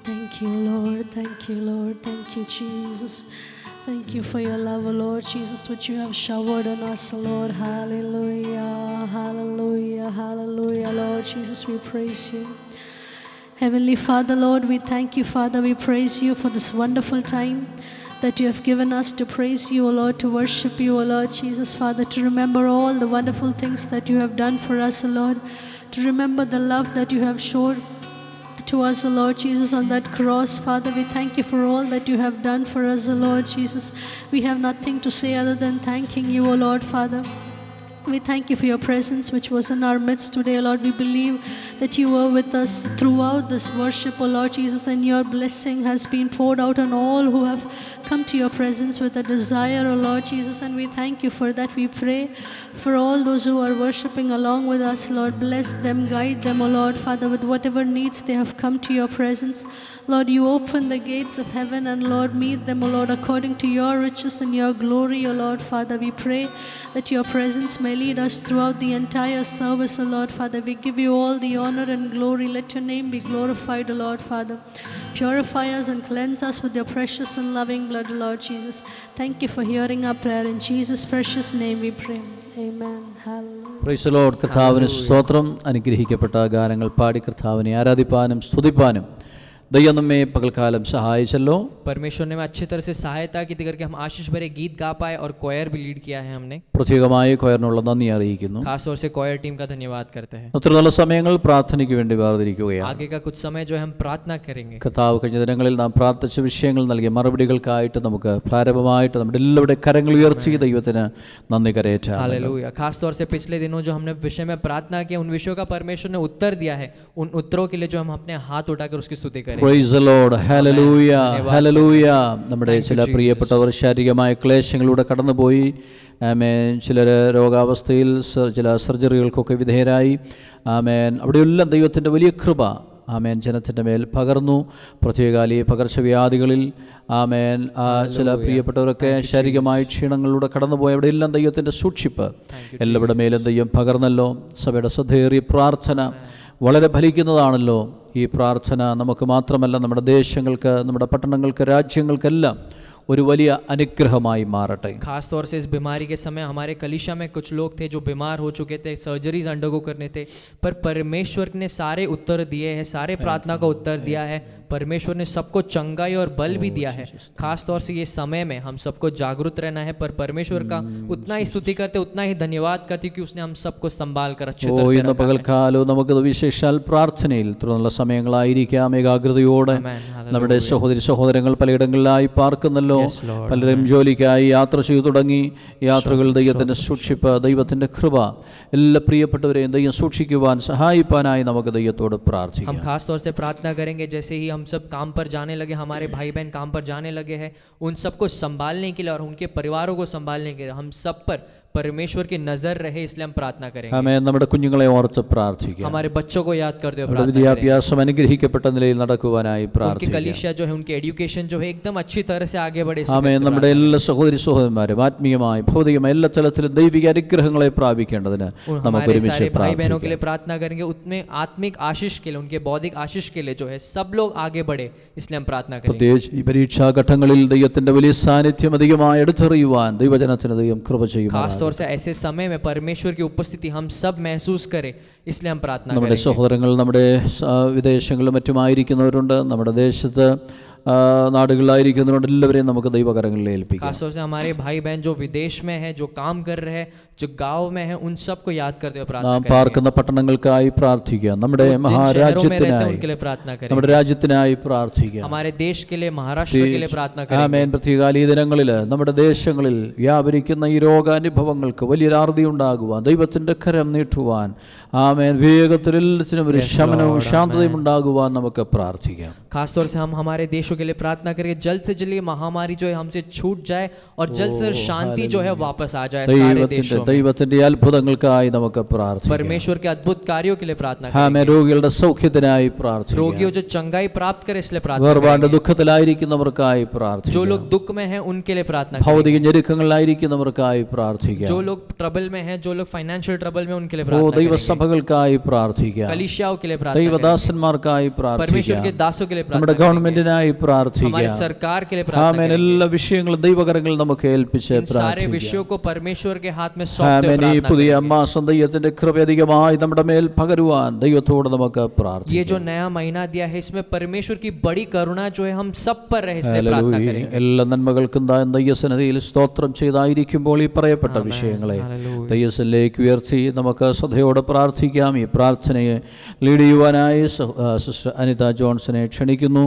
Speaker 3: Thank you, Lord. Thank you, Lord. Thank you, Jesus. Thank you for your love, O Lord Jesus, which you have showered on us, O Lord. Hallelujah. Hallelujah. Hallelujah. Lord Jesus, we praise you. Heavenly Father, Lord, we thank you, Father. We praise you for this wonderful time that you have given us to praise you, O Lord, to worship you, O Lord Jesus, Father, to remember all the wonderful things that you have done for us, O Lord, to remember the love that you have showed to us, O Lord Jesus, on that cross. Father, we thank you for all that you have done for us, O Lord Jesus. We have nothing to say other than thanking you, O Lord Father. We thank you for your presence which was in our midst today, Lord. We believe that you were with us throughout this worship, O Lord Jesus, and your blessing has been poured out on all who have come to your presence with a desire, O Lord Jesus, and we thank you for that. We pray for all those who are worshiping along with us, Lord. Bless them, guide them, O Lord Father, with whatever needs they have come to your presence. Lord, you open the gates of heaven and Lord, meet them, O Lord, according to your riches and your glory, O Lord Father. We pray that your presence may lead us throughout the entire service, O Lord Father. We give you all the honor and glory. Let your name be glorified, O Lord Father. Purify us and cleanse us with your precious and loving blood, O Lord Jesus. Thank you for hearing our prayer. In Jesus' precious name we pray. Amen. Hallelujah.
Speaker 1: Price the lord. കർത്താവിന് സ്തോത്രം. അനുഗ്രഹിക്കപ്പെട്ട ഗാനങ്ങൾ പാടി കർത്താവിനെ ആരാധിപ്പാനും സ്തുതിപ്പാനും ദൈവം നമ്മെ പകൽക്കാലം സഹായിച്ചല്ലോ.
Speaker 2: परमेश्वर ने हमें अच्छी तरह से सहायता की थी करके हम आशीष भरे गीत गा पाए और कोयर भी लीड किया है हमने.
Speaker 1: പ്രത്യേകമായി കൊയറിനുള്ള നന്ദി അറിയിക്കുന്നു.
Speaker 2: खास तौर से कोयर टीम का धन्यवाद करते हैं.
Speaker 1: ഒത്തിരി നല്ല സമയങ്ങൾ പ്രാർത്ഥനയ്ക്ക് വേണ്ടി വേർതിരിക്കുകയാണ്.
Speaker 2: आगे का कुछ समय जो है हम प्रार्थना करेंगे.
Speaker 1: കർത്താവ് കഴിഞ്ഞ ദിനങ്ങളിൽ നാം പ്രാർത്ഥിച്ച വിഷയങ്ങൾ നൽകിയ മറുപടികൾക്കായിട്ട് നമുക്ക് പ്രാരംഭമായിട്ട് നമ്മുടെ എല്ലാവരുടെ കരങ്ങൾ ഉയർത്തി ദൈവത്തിന് നന്ദി കരയേറ്റാം.
Speaker 2: हालेलुया. खास तौर से पिछले दिनों जो हमने विषय में प्रार्थना किया उन विषयों का परमेश्वर ने उत्तर दिया है. उन उत्तरों के लिए जो हम अपने हाथ उठाकर उसकी स्तुति करें.
Speaker 1: Price the lord. Hallelujah, hallelujah. നമ്മുടെ ചില പ്രിയപ്പെട്ടവർ ശാരീരികമായ ക്ലേശങ്ങളിലൂടെ കടന്നുപോയി. ആമേൻ. ചിലർ രോഗാവസ്ഥയിൽ ചില സർജറികൾക്കൊക്കെ വിധേയരായി. ആമേൻ. അവിടെയെല്ലാം ദൈവത്തിൻ്റെ വലിയ കൃപ ആമേൻ ജനത്തിൻ്റെ മേൽ പകർന്നു. പ്രത്യേകാലി പകർച്ചവ്യാധികളിൽ ആമേൻ ചില പ്രിയപ്പെട്ടവരൊക്കെ ശാരീരികമായ ക്ഷീണങ്ങളിലൂടെ കടന്നുപോയി. അവിടെയെല്ലാം ദൈവത്തിൻ്റെ സൂക്ഷിപ്പ് എല്ലാവരുടെ മേലും ദൈവം പകർന്നല്ലോ. സഭയുടെ ശ്രദ്ധയേറിയ പ്രാർത്ഥന വളരെ ഫലിക്കുന്നതാണല്ലോ. ഈ പ്രാർത്ഥന നമുക്ക് മാത്രമല്ല, നമ്മുടെ ദേശങ്ങൾക്ക്, നമ്മുടെ പട്ടണങ്ങൾക്ക്, രാജ്യങ്ങൾക്കെല്ലാം ഒരു വലിയ അനുഗ്രഹമായി മാറട്ടെ.
Speaker 2: खास तौर से इस बीमारी के समय हमारे कलीसिया में कुछ लोग थे जो बीमार हो चुके थे, सर्जरीज अंडरगो करने थे, पर परमेश्वर ने सारे उत्तर दिए हैं, सारे प्रार्थना का उत्तर दिया है. परमेश्वर ने सबको चंगाई और बल भी दिया है. खास तौर से ये समय में हम सबको जागरूक रहना है, पर परमेश्वर का उतना ही स्तुति करते, उतना ही धन्यवाद करते कि उसने हम सबको संभाल कर अच्छे तरह से
Speaker 1: ഇന്ന് പകൽക്കാലവും നമുക്ക് വിശേഷാൽ പ്രാർത്ഥനയിൽ തുടർന്നുള്ള സമയങ്ങളായിരിക്കാം. ഏകാഗ്രതയോടെ നമ്മുടെ സഹോദരി സഹോദരങ്ങൾ പലയിടങ്ങളിലായി പാർക്കുന്നല്ലോ. പലരും ജോലിക്കായി യാത്ര ചെയ്തു തുടങ്ങി. യാത്രകൾ ദൈവത്തിൻ്റെ സൂക്ഷിപ്പ്, ദൈവത്തിൻ്റെ കൃപ എല്ലാ പ്രിയപ്പെട്ടവരെയും ദൈവം സൂക്ഷിക്കുവാൻ സഹായിപ്പാനായി നമുക്ക് ദൈവത്തോട് പ്രാർത്ഥിക്കാം.
Speaker 2: हम खास तौर से प्रार्थना करेंगे जैसे ही हम सब काम पर जाने लगे, हमारे भाई बहन काम पर जाने लगे हैं, उन सबको संभालने के लिए और उनके परिवारों को संभालने के लिए हम सब पर परमेश्वर की नजर रहे, इसलिए हम प्रार्थना करेंगे.
Speaker 1: ആമേൻ. നമ്മുടെ കുഞ്ഞുങ്ങളെ ഓർത്ത് പ്രാർത്ഥിക്കാം.
Speaker 2: हमारे बच्चों को याद करते हुए प्रार्थना करें.
Speaker 1: വിദ്യാഭ്യാസം അനുഗ്രഹിക്കപ്പെട്ട നിലയിൽ നടക്കുവാനായി
Speaker 2: उनकी
Speaker 1: പ്രാർത്ഥിക്കാം.
Speaker 2: कलीसिया जो है, उनके एजुकेशन जो है एकदम अच्छी तरह से आगे बढ़े.
Speaker 1: ആമേൻ. നമ്മുടെ എല്ലാ സഹോദരി സഹോദരന്മാരും ആത്മീയമായി ഭൗതികമായി എല്ലാ തലത്തിലും ദൈവിക അനുഗ്രഹങ്ങളെ പ്രാപിക്കേണ്ടതിന് നമുക്ക് ഒരുമിച്ച്
Speaker 2: भाई बहनों के लिए
Speaker 1: പ്രാർത്ഥിക്കാം.
Speaker 2: प्रार्थना करेंगे, उतने आत्मिक आशीष के लिए, उनके बौद्धिक आशीष के लिए जो है सब लोग आगे बढ़े, इसलिए हम प्रार्थना करेंगे.
Speaker 1: പ്രത്യേകിച്ച് ഈ പരീക്ഷാഘട്ടങ്ങളിൽ ദൈവത്തിന്റെ വലിയ സാന്നിധ്യം അധികമായി എടുത്തെറിയുവാൻ ദൈവജനത്തിന് ദൈവം കൃപ ചെയ്യും.
Speaker 2: खास तौर से ऐसे समय में परमेश्वर की उपस्थिति हम सब महसूस करें, इसलिए हम प्रार्थना
Speaker 1: നമ്മുടെ
Speaker 2: करेंगे.
Speaker 1: സഹോദരങ്ങൾ നമ്മുടെ വിദേശങ്ങളിലും മറ്റുമായിരിക്കുന്നവരുണ്ട്. നമ്മുടെ ദേശത്ത് നാടുകളിലായിരിക്കുന്നവരുണ്ട്. എല്ലാവരെയും നമുക്ക് ദൈവകരങ്ങളിൽ ഏൽപ്പിക്കാം.
Speaker 2: खास तौर से हमारे भाई बहन जो विदेश में हैं, जो काम कर रहे हैं, जो गांव में हैं, उन सबको याद करते हुए प्रार्थना
Speaker 1: നാം
Speaker 2: करेंगे.
Speaker 1: പാർക്കുന്ന പട്ടണങ്ങൾക്കായി പ്രാർത്ഥിക്കാം. നമ്മുടെ
Speaker 2: जिन शहरों में रहते हैं
Speaker 1: മഹാരാജ്യത്തിനായി,
Speaker 2: उनके लिए प्रार्थना करेंगे.
Speaker 1: നമ്മുടെ രാജ്യത്തിനായി പ്രാർത്ഥിക്കാം.
Speaker 2: हमारे देश के लिए, महाराष्ट्र के लिए प्रार्थना करेंगे.
Speaker 1: ആമേൻ. പ്രത്യേകാലി ദിനങ്ങളിൽ നമ്മുടെ ദേശങ്ങളിൽ വ്യാപരിക്കുന്ന ഈ രോഗാനുഭവങ്ങൾക്ക് വലിയൊരു ആർത്തി ഉണ്ടാകുവാൻ, ദൈവത്തിന്റെ കരം നീട്ടുവാൻ, ആമേൻ, വേഗത്തിൽ എല്ലാത്തിനും ഒരു ശമനവും ശാന്തതയും ഉണ്ടാകുവാൻ നമുക്ക് പ്രാർത്ഥിക്കാം.
Speaker 2: खास तौर से हम हमारे देशों के लिए प्रार्थना करेंगे, जल्द से जल्द ये महामारी जो है हमसे छूट जाए और जल्द से जल्द शांति जो है वापस आ जाए सारे देशों में.
Speaker 1: ദൈവത്തിന്റെ അത്ഭുതങ്ങൾക്കായി നമുക്ക് പ്രാർത്ഥിക്കാം.
Speaker 2: परमेश्वर के अद्भुत कार्यों के लिए प्रार्थना
Speaker 1: ആമേൻ.
Speaker 2: करेंगे.
Speaker 1: രോഗികളുടെ സൗഖ്യത്തിനായി പ്രാർത്ഥിക്കാം.
Speaker 2: रोगियों जो चंगाई प्राप्त करे इसलिए प्रार्थना
Speaker 1: വേർപാട്
Speaker 2: करेंगे.
Speaker 1: ദുഃഖത്തിലായിരിക്കുന്നവർക്കായി
Speaker 2: जो
Speaker 1: പ്രാർത്ഥിക്കാം.
Speaker 2: लोग दुख में हैं उनके लिए प्रार्थना
Speaker 1: ഭൗതിക
Speaker 2: करेंगे.
Speaker 1: ഞെരുക്കങ്ങളിലായിരിക്കുന്നവർക്കായി പ്രാർത്ഥിക്കാം.
Speaker 2: जो लोग ट्रबल में हैं, जो लोग फाइनेंशियल ट्रबल में, उनके लिए
Speaker 1: ഓ
Speaker 2: प्रार्थना करेंगे.
Speaker 1: ദൈവസഭകൾക്കായി പ്രാർത്ഥിക്കാം.
Speaker 2: कलीसियाओं के लिए प्रार्थना करेंगे.
Speaker 1: ദൈവദാസന്മാർക്കായി
Speaker 2: परमेश्वर
Speaker 1: പ്രാർത്ഥിക്കാം.
Speaker 2: के दासों के लिए लिए
Speaker 1: നമ്മുടെ
Speaker 2: प्रार्थना करेंगे,
Speaker 1: ഗവൺമെന്റിനായി
Speaker 2: हमारे
Speaker 1: പ്രാർത്ഥിക്കാം.
Speaker 2: सरकार के लिए प्रार्थना
Speaker 1: ആമേൻ.
Speaker 2: करेंगे.
Speaker 1: എല്ലാ വിഷയങ്ങളും ദൈവകരങ്ങളിൽ നമുക്ക് ഏൽപ്പിച്ച്
Speaker 2: इन सारे
Speaker 1: പ്രാർത്ഥിക്കാം.
Speaker 2: विषयों को परमेश्वर के हाथ में सौंपते हुए
Speaker 1: ആമേൻ. ഈ
Speaker 2: प्रार्थना
Speaker 1: പുതിയ
Speaker 2: करेंगे.
Speaker 1: മാസം ദൈവത്തിന്റെ കൃപയധികമായി നമ്മുടെ മേൽ പകരുവാൻ ദൈവത്തോട് നമുക്ക്
Speaker 2: ये
Speaker 1: പ്രാർത്ഥിക്കാം.
Speaker 2: जो नया महीना दिया है इसमें परमेश्वर की बड़ी करुणा जो है हम सब पर रहे, इसलिए प्रार्थना
Speaker 1: ഹല്ലേലൂയ.
Speaker 2: करेंगे.
Speaker 1: എല്ലാ നന്മകൾക്കും ദൈവസന്നിധിയിൽ സ്തോത്രം ചെയ്തായിരിക്കുമ്പോൾ ഈ പറയപ്പെട്ട വിഷയങ്ങളെ
Speaker 2: ഹല്ലേലൂയ.
Speaker 1: ദൈവത്തിലേക്ക് ഉയർത്തി നമുക്ക് ശ്രദ്ധയോടെ പ്രാർത്ഥിക്കാം. ഈ പ്രാർത്ഥനയെ ലീഡ് ചെയ്യുവാനായി സിസ്റ്റർ അനിത ജോൺസനെ ക്ഷണിക്കുന്നു.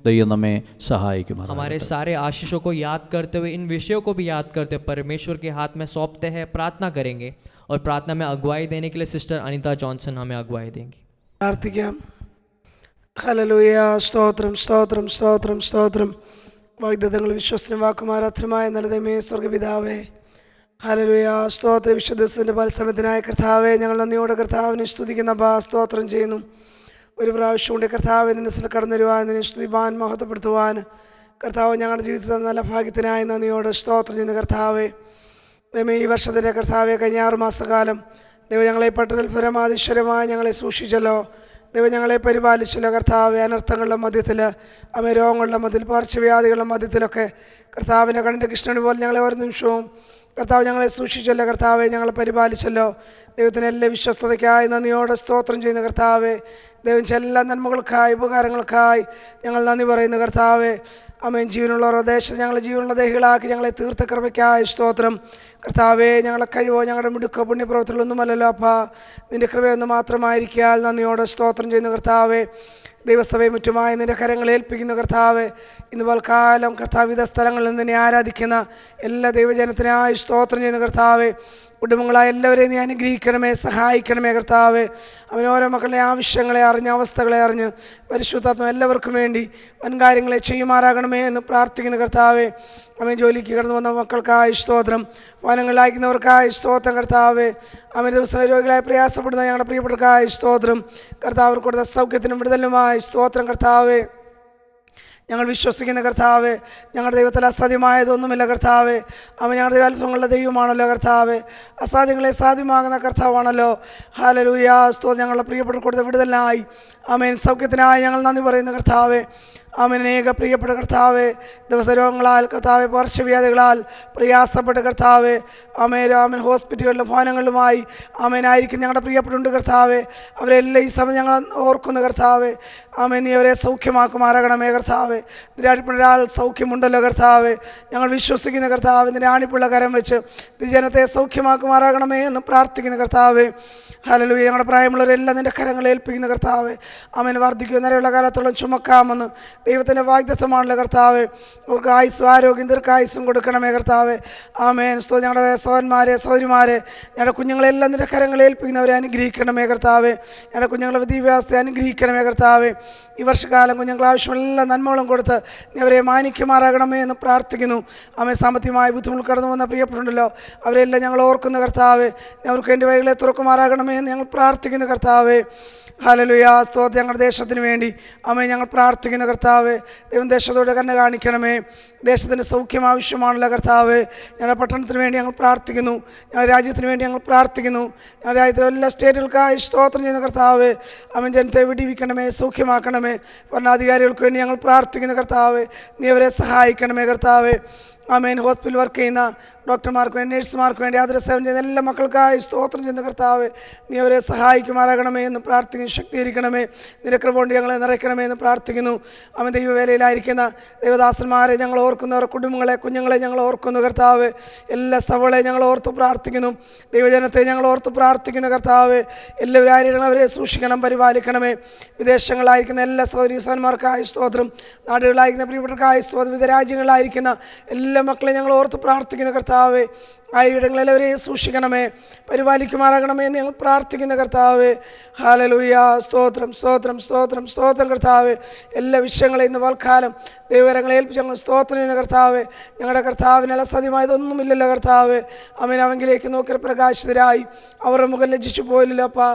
Speaker 1: ദൈവം നമ്മെ സഹായിക്കുമാറാകട്ടെ.
Speaker 2: हमारे सारे आशीषों को याद करते हुए इन विषयों को भी याद करते हुए परमेश्वर के हाथ में सौंपते हैं, प्रार्थना करेंगे. और प्रार्थना में अगुवाई देने के लिए सिस्टर अनीता जॉनसन हमें अगुवाई देंगी.
Speaker 4: പ്രാർത്ഥിക്കാം. ഹല്ലേലൂയ. സ്തോത്രം സ്തോത്രം സ്തോത്രം സ്തോത്രം. വാഗ്ദത്തങ്ങൾ വിശ്വസ്തനും വാക്കുമാരാത്രമായ നല്ലതമേ സ്വർഗപിതാവേ, ഹല്ലേലൂയ. സ്തോത്ര വിശുദ്ധ ദിവസത്തിൻ്റെ പരസമയത്തിനായ കർത്താവെ ഞങ്ങൾ നന്ദിയോടെ കർത്താവിനെ സ്തുതിക്കുന്ന സ്തോത്രം ചെയ്യുന്നു. ഒരു പ്രാവശ്യം കൊണ്ട് കർത്താവ് നിന്റെ സ്ഥലം കടന്നു വരുവാൻ, നിന്നെ സ്തുതിപ്പാൻ മഹത്വപ്പെടുത്തുവാൻ കർത്താവ് ഞങ്ങളുടെ ജീവിതത്തിൽ നല്ല ഭാഗ്യത്തിനായി നന്ദിയോടെ സ്തോത്രം ചെയ്യുന്ന കർത്താവെ, ദൈവമേ ഈ വർഷത്തിൻ്റെ കർത്താവെ കഴിഞ്ഞ 6 മാസക്കാലം ദൈവം ഞങ്ങളെ പട്ടണപരമാതിശ്വരമായി ഞങ്ങളെ സൂക്ഷിച്ചല്ലോ. ദൈവം ഞങ്ങളെ പരിപാലിച്ചല്ലോ കർത്താവെ. അനർത്ഥങ്ങളുടെ മധ്യത്തിൽ, രോഗങ്ങളുടെ മധ്യത്തിൽ, പാർശ്വവ്യാധികളുടെ മധ്യത്തിലൊക്കെ കർത്താവിൻ്റെ കണ്ണിൻ്റെ കൃഷ്ണന് പോലെ ഞങ്ങളെ ഓരോ നിമിഷവും കർത്താവ് ഞങ്ങളെ സൂക്ഷിച്ചല്ലോ കർത്താവെ, ഞങ്ങളെ പരിപാലിച്ചല്ലോ. ദൈവത്തിന് എല്ലാ വിശ്വസ്തതയ്ക്കായി നന്ദിയോടെ സ്തോത്രം ചെയ്യുന്ന കർത്താവെ, ദൈവം എല്ലാ നന്മകൾക്കായി ഉപകാരങ്ങൾക്കായി ഞങ്ങൾ നന്ദി പറയുന്ന കർത്താവെ. ആമേൻ. ജീവനുള്ളവരുടെ ദേശത്ത് ഞങ്ങളെ ജീവനുള്ള ദേഹികളാക്കി ഞങ്ങളെ തീർത്ത കൃപയ്ക്കായി സ്തോത്രം കർത്താവെ. ഞങ്ങളെ കഴിവോ ഞങ്ങളുടെ മിടുക്കോ പുണ്യപ്രവൃത്തികളൊന്നുമല്ലല്ലോ അപ്പാ, നിൻ്റെ കൃപയൊന്ന് മാത്രമായിരിക്കാൽ നന്ദിയോടെ സ്തോത്രം ചെയ്യുന്ന കർത്താവെ. ദൈവസഭയെ മുറ്റുമായി നിൻ്റെ കരങ്ങളെ ഏൽപ്പിക്കുന്ന കർത്താവെ. ഇന്ന് പോൽക്കാലം കർത്താവ് വിവിധ സ്ഥലങ്ങളിൽ നിന്നെ ആരാധിക്കുന്ന എല്ലാ ദൈവജനത്തിനായി സ്തോത്രം ചെയ്യുന്ന കർത്താവെ. കുടുംബങ്ങളായ എല്ലാവരെയും നീ അനുഗ്രഹിക്കണമേ, സഹായിക്കണമേ കർത്താവെ. അവനോരോ മക്കളുടെ ആവശ്യങ്ങളെ അറിഞ്ഞ്, അവസ്ഥകളെ അറിഞ്ഞ് പരിശുദ്ധാത്മ എല്ലാവർക്കും വേണ്ടി വൻകാര്യങ്ങളെ ചെയ്യുമാറാകണമേ എന്ന് പ്രാർത്ഥിക്കുന്ന കർത്താവെ. അവൻ ജോലിക്ക് കടന്നു വന്ന മക്കൾക്കായി സ്തോത്രം, ഭവനങ്ങളിലായിരിക്കുന്നവർക്കായി സ്തോത്രം കർത്താവെ. അവൻ ദിവസം രോഗികളായി പ്രയാസപ്പെടുന്ന ഞങ്ങളുടെ പ്രിയപ്പെട്ടവർക്കായി സ്തോത്രം കർത്താവ്. കൊടുത്ത സൗഖ്യത്തിനും വിടുതലുമായി സ്തോത്രം കർത്താവെ. ഞങ്ങൾ വിശ്വസിക്കുന്ന കർത്താവെ, ഞങ്ങളുടെ ദൈവത്തിൽ അസാധ്യമായതൊന്നുമില്ല കർത്താവെ. അവൻ ഞങ്ങളുടെ ദൈവാത്ഭവങ്ങളുടെ ദൈവമാണല്ലോ കർത്താവെ. അസാധ്യങ്ങളെ സാധ്യമാകുന്ന കർത്താവാണല്ലോ. ഹല്ലേലൂയ. സ്തോത്രം. ഞങ്ങളുടെ പ്രിയപ്പെട്ട കൊടുത്ത വിടുതലിനായി, ആമേൻ, സൗഖ്യത്തിനായി ഞങ്ങൾ നന്ദി പറയുന്ന കർത്താവെ. ആമേൻ. അനേക പ്രിയപ്പെട്ട കർത്താവെ, ദിവസരോഗങ്ങളാൽ കർത്താവെ, പാർശ്വവ്യാധികളാൽ പ്രയാസപ്പെട്ട കർത്താവെ, ആമേൻ ഹോസ്പിറ്റലുകളിലും ഭവനങ്ങളിലുമായി ആമേനായിരിക്കും ഞങ്ങളുടെ പ്രിയപ്പെട്ടുണ്ട് കർത്താവെ. അവരെല്ലാം ഈ സമയം ഞങ്ങൾ ഓർക്കുന്ന കർത്താവെ. ആമേൻ. നീ അവരെ സൗഖ്യമാക്കുമാറാകണമേ കർത്താവെ. നിന്റെ അടിപ്പിണരാൽ സൗഖ്യമുണ്ടല്ലോ കർത്താവെ. ഞങ്ങൾ വിശ്വസിക്കുന്ന കർത്താവ് നിന്റെ ആണിപ്പുള്ള കരം വെച്ച് ജനത്തെ സൗഖ്യമാക്കുമാറാകണമേ എന്ന് പ്രാർത്ഥിക്കുന്ന കർത്താവെ. ഹല്ലേലൂയ. ഞങ്ങളുടെ പ്രായമുള്ളവരെല്ലാം നിന്റെ കരങ്ങൾ ഏൽപ്പിക്കുന്ന കർത്താവെ. ആമേൻ. വർദ്ധിക്കുക നിലയുള്ള കാലത്തോളം ചുമക്കാമെന്ന് ദൈവത്തിൻ്റെ വാഗ്ദത്തമാണല്ലോ കർത്താവെ. അവർക്ക് ആയുസ്സും ആരോഗ്യം ദീർഘായുസ്സും കൊടുക്കണമേ കർത്താവെ. ആമേൻ. സ്തോത്രം. ഞങ്ങളുടെ സഹോദരന്മാരെ സഹോദരിമാരെ ഞങ്ങളുടെ കുഞ്ഞുങ്ങളെല്ലാം നിന്റെ കരങ്ങൾ ഏൽപ്പിക്കുന്നവരെ അനുഗ്രഹിക്കണമേ കർത്താവെ. ഞങ്ങളുടെ കുഞ്ഞുങ്ങളുടെ വിദ്യാഭ്യാസത്തെ അനുഗ്രഹിക്കണമേ കർത്താവെ. ഈ വർഷകാലം കുഞ്ഞുങ്ങൾ ആവശ്യമുള്ള നന്മകളും കൊടുത്ത് നീ അവരെ മാനിക്കുമാറാകണമേ എന്ന് പ്രാർത്ഥിക്കുന്നു. ആമേൻ. സാമ്പത്തികമായി ബുദ്ധിമുട്ട് കടന്നു വന്ന പ്രിയപ്പെട്ടുണ്ടല്ലോ, അവരെല്ലാം ഞങ്ങൾ ഓർക്കുന്ന കർത്താവെ. അവർക്ക് വേണ്ടി വഴികളെ തുറക്കുമാറാകണമേ എന്ന് ഞങ്ങൾ പ്രാർത്ഥിക്കുന്ന കർത്താവെ. ഹല്ലേലൂയ. സ്തോത്രം. ഞങ്ങളുടെ ദേശത്തിന് വേണ്ടി ആമേൻ ഞങ്ങൾ പ്രാർത്ഥിക്കുന്ന കർത്താവെ. ദൈവം ദേശത്തോട് കരുണ കാണിക്കണമേ. ദേശത്തിൻ്റെ സൗഖ്യം ആവശ്യമാണല്ലോ കർത്താവെ. ഞങ്ങളുടെ പട്ടണത്തിന് വേണ്ടി ഞങ്ങൾ പ്രാർത്ഥിക്കുന്നു. ഞങ്ങളുടെ രാജ്യത്തിന് വേണ്ടി ഞങ്ങൾ പ്രാർത്ഥിക്കുന്നു. ഞങ്ങളുടെ രാജ്യത്തിലെ എല്ലാ സ്റ്റേറ്റുകൾക്കായി സ്തോത്രം ചെയ്യുന്ന കർത്താവെ. ആമേൻ. ജനത്തെ വിടിവിക്കണമേ, സൗഖ്യമാക്കണമേ. ഭരണാധികാരികൾക്ക് വേണ്ടി ഞങ്ങൾ പ്രാർത്ഥിക്കുന്ന കർത്താവെ. നീ അവരെ സഹായിക്കണമേ കർത്താവെ. ആമേൻ. ഹോസ്പിറ്റൽ വർക്ക് ചെയ്യുന്ന ഡോക്ടർമാർക്ക് വേണ്ടി, നേഴ്സുമാർക്ക് വേണ്ടി, ആതുര സേവനം ചെയ്യുന്ന എല്ലാ മക്കൾക്കായി സ്തോത്രം ചെയ്യുന്ന കർത്താവെ. നീ അവരെ സഹായിക്കുമാറാകണമേ എന്ന് പ്രാർത്ഥിക്കുന്നു. ശക്തീകരിക്കണമേ. നിന്റെ കൃപ കൊണ്ട് ഞങ്ങളെ നിറയ്ക്കണമേ എന്ന് പ്രാർത്ഥിക്കുന്നു. അവൻ ദൈവവേലയിലായിരിക്കുന്ന ദൈവദാസന്മാരെ ഞങ്ങൾ ഓർക്കുന്നവർ, കുടുംബങ്ങളെ, കുഞ്ഞുങ്ങളെ ഞങ്ങൾ ഓർക്കുന്നു കർത്താവെ. എല്ലാ സഭകളെ ഞങ്ങൾ ഓർത്ത് പ്രാർത്ഥിക്കുന്നു. ദൈവജനത്തെ ഞങ്ങൾ ഓർത്ത് പ്രാർത്ഥിക്കുന്ന കർത്താവെ. എല്ലാവരും ആരും അവരെ സൂക്ഷിക്കണം, പരിപാലിക്കണമേ. വിദേശങ്ങളായിരിക്കുന്ന എല്ലാ സഹോദരീസന്മാർക്കായി സ്തോത്രം. നാടുകളായിരിക്കുന്ന പ്രിയപ്പെട്ടവർക്കായി സ്തോത്രം. വിവിധ രാജ്യങ്ങളിലായിരിക്കുന്ന എല്ലാ മക്കളെ ഞങ്ങൾ ഓർത്ത് പ്രാർത്ഥിക്കുന്ന കർത്താവെ. ആയിടങ്ങളെല്ലാവരെയും സൂക്ഷിക്കണമേ, പരിപാലിക്കുമാറാകണമേ എന്ന് ഞങ്ങൾ പ്രാർത്ഥിക്കുന്ന കർത്താവെ. ഹല്ലേലൂയ. സ്തോത്രം സ്തോത്രം സ്തോത്രം സ്തോത്രം കർത്താവെ. എല്ലാ വിഷയങ്ങളെയും ഇന്ന് വാൽക്കാലം ദൈവകരങ്ങളെ ഏൽപ്പിച്ച് ഞങ്ങൾ സ്തോത്രം ചെയ്യുന്ന കർത്താവെ. ഞങ്ങളുടെ കർത്താവിന് അസാധ്യമായതൊന്നുമില്ലല്ലോ കർത്താവെ. അവൻ അവങ്കിലേക്ക് നോക്കി പ്രകാശിതരായി അവരുടെ മുഖം ലജ്ജിച്ചു പോയില്ലല്ലോ അപ്പാ.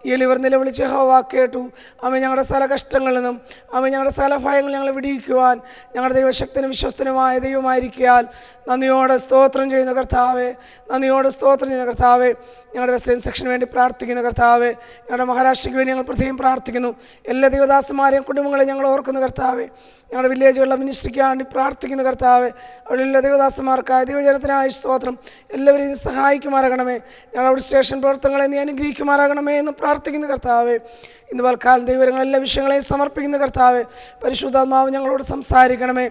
Speaker 4: ഇവർ നിലവിളിച്ച് യഹോവ കേട്ടു. അവൻ ഞങ്ങളുടെ സ്ഥല കഷ്ടങ്ങളിൽ നിന്നും, അവൻ ഞങ്ങളുടെ സ്ഥല ഭയങ്ങൾ ഞങ്ങളെ വിടിയിക്കുവാൻ ഞങ്ങളുടെ ദൈവശക്തനും വിശ്വസ്തനുമായ ദൈവമായിരിക്കാൻ നന്ദിയോടെ സ്തോത്രം ചെയ്യുന്ന കർത്താവെ. നന്ദിയോട് സ്തോത്രം ചെയ്യുന്ന കർത്താവെ. ഞങ്ങളുടെ വെസ്റ്റേൺ സെക്ഷന് വേണ്ടി പ്രാർത്ഥിക്കുന്ന കർത്താവെ. ഞങ്ങളുടെ മഹാരാഷ്ട്രയ്ക്ക് വേണ്ടി ഞങ്ങൾ പ്രത്യേകം പ്രാർത്ഥിക്കുന്നു. എല്ലാ ദൈവദാസന്മാരെയും കുടുംബങ്ങളെയും ഞങ്ങൾ ഓർക്കുന്ന കർത്താവെ. ഞങ്ങളുടെ വില്ലേജുകളിലെ മിനിസ്ട്രിക്ക് വേണ്ടി പ്രാർത്ഥിക്കുന്ന കർത്താവെ. അവിടെ എല്ലാ ദൈവദാസന്മാർക്കായി ദൈവജനത്തിനായി സ്തോത്രം. എല്ലാവരെയും സഹായിക്കുമാറാകണമേ. ഞങ്ങളുടെ സ്റ്റേഷൻ പ്രവർത്തനങ്ങളെ നീ അനുഗ്രഹിക്കുമാറാകണമേ എന്ന് പ്രാർത്ഥിക്കുന്ന കർത്താവെ. ഇന്ന് പൽക്കാലം ദൈവങ്ങൾ എല്ലാ വിഷയങ്ങളെയും സമർപ്പിക്കുന്ന കർത്താവെ. പരിശുദ്ധാത്മാവ് ഞങ്ങളോട് സംസാരിക്കണമേ.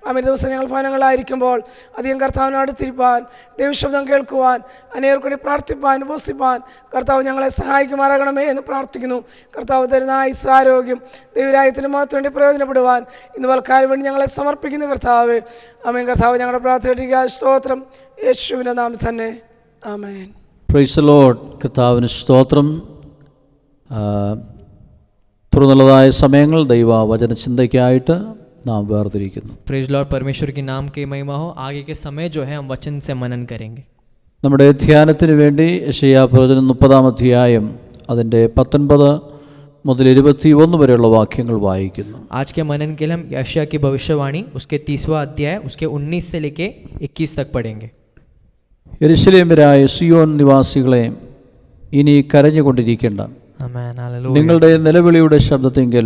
Speaker 4: അമിത ദിവസം ഞങ്ങൾ ഭവനങ്ങളായിരിക്കുമ്പോൾ അധികം കർത്താവിനെ അടുത്തിരിപ്പാൻ, ദൈവശബ്ദം കേൾക്കുവാൻ, അനേർക്കൂടി പ്രാർത്ഥിപ്പാൻ, ഉപസിപ്പാൻ കർത്താവ് ഞങ്ങളെ സഹായിക്കുമാറാകണമേ എന്ന് പ്രാർത്ഥിക്കുന്നു. കർത്താവ് തരുന്ന ആയുസ്സ്, ആരോഗ്യം ദൈവരാജ്യത്തിന് മാത്രം വേണ്ടി പ്രയോജനപ്പെടുവാൻ ഇന്ന് പൽക്കാലം വേണ്ടി ഞങ്ങളെ സമർപ്പിക്കുന്ന കർത്താവ്. ആമേൻ. കർത്താവ് ഞങ്ങളുടെ പ്രാർത്ഥന സ്തോത്രം യേശുവിൻ്റെ നാമത്തിൽ തന്നെ. ആമേൻ.
Speaker 1: Praise the lord. കർത്താവിന് സ്തോത്രം. തുറന്നുള്ളതായ സമയങ്ങൾ ദൈവവചന ചിന്തയ്ക്കായിട്ട് നാം വേർതിരിക്കുന്നു.
Speaker 2: प्रेज लॉर्ड, परमेश्वर के नाम की महिमा हो. आगे के समय जो है हम वचन से मनन करेंगे.
Speaker 1: നമ്മുടെ ധ്യാനത്തിന് വേണ്ടി യെശയ്യാ പ്രവചനം 30-ാം അധ്യായം അതിൻ്റെ 19 മുതൽ 21 വരെയുള്ള വാക്യങ്ങൾ വായിക്കുന്നു.
Speaker 2: आज के मनन के लिए हम यशायाह की भविष्यवाणी उसके 30वां अध्याय उसके 19 से लेके 21 तक पढ़ेंगे.
Speaker 1: യെരൂശലേമ്യരായ സിയോൻ നിവാസികളെ, ഇനി കരഞ്ഞുകൊണ്ടിരിക്കേണ്ട.
Speaker 2: आमेन. हालेलुया.
Speaker 1: നിങ്ങളുടെ നിലവിളിയുടെ ശബ്ദത്തെങ്കിൽ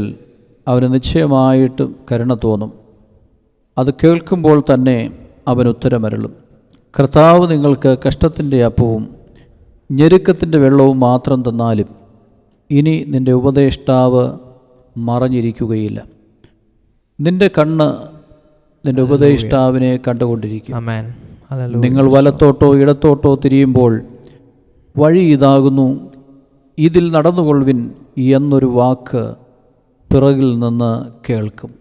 Speaker 1: അവന് നിശ്ചയമായിട്ട് കരുണ തോന്നും. അത് കേൾക്കുമ്പോൾ തന്നെ അവൻ ഉത്തരമരുളും. കർത്താവ് നിങ്ങൾക്ക് കഷ്ടത്തിൻ്റെ അപ്പവും ഞെരുക്കത്തിൻ്റെ വെള്ളവും മാത്രം തന്നാലും ഇനി നിൻ്റെ ഉപദേഷ്ടാവ് മറഞ്ഞിരിക്കുകയില്ല. നിൻ്റെ കണ്ണ് നിൻ്റെ ഉപദേഷ്ടാവിനെ കണ്ടുകൊണ്ടിരിക്കും.
Speaker 2: आमेन. हालेलुया.
Speaker 1: നിങ്ങൾ വലത്തോട്ടോ ഇടത്തോട്ടോ തിരിയുമ്പോൾ വഴി ഇതാകുന്നു, ഇതിൽ നടന്നുകൊള്ളുവിൻ എന്നൊരു വാക്ക് പിറകിൽ നിന്ന് കേൾക്കും.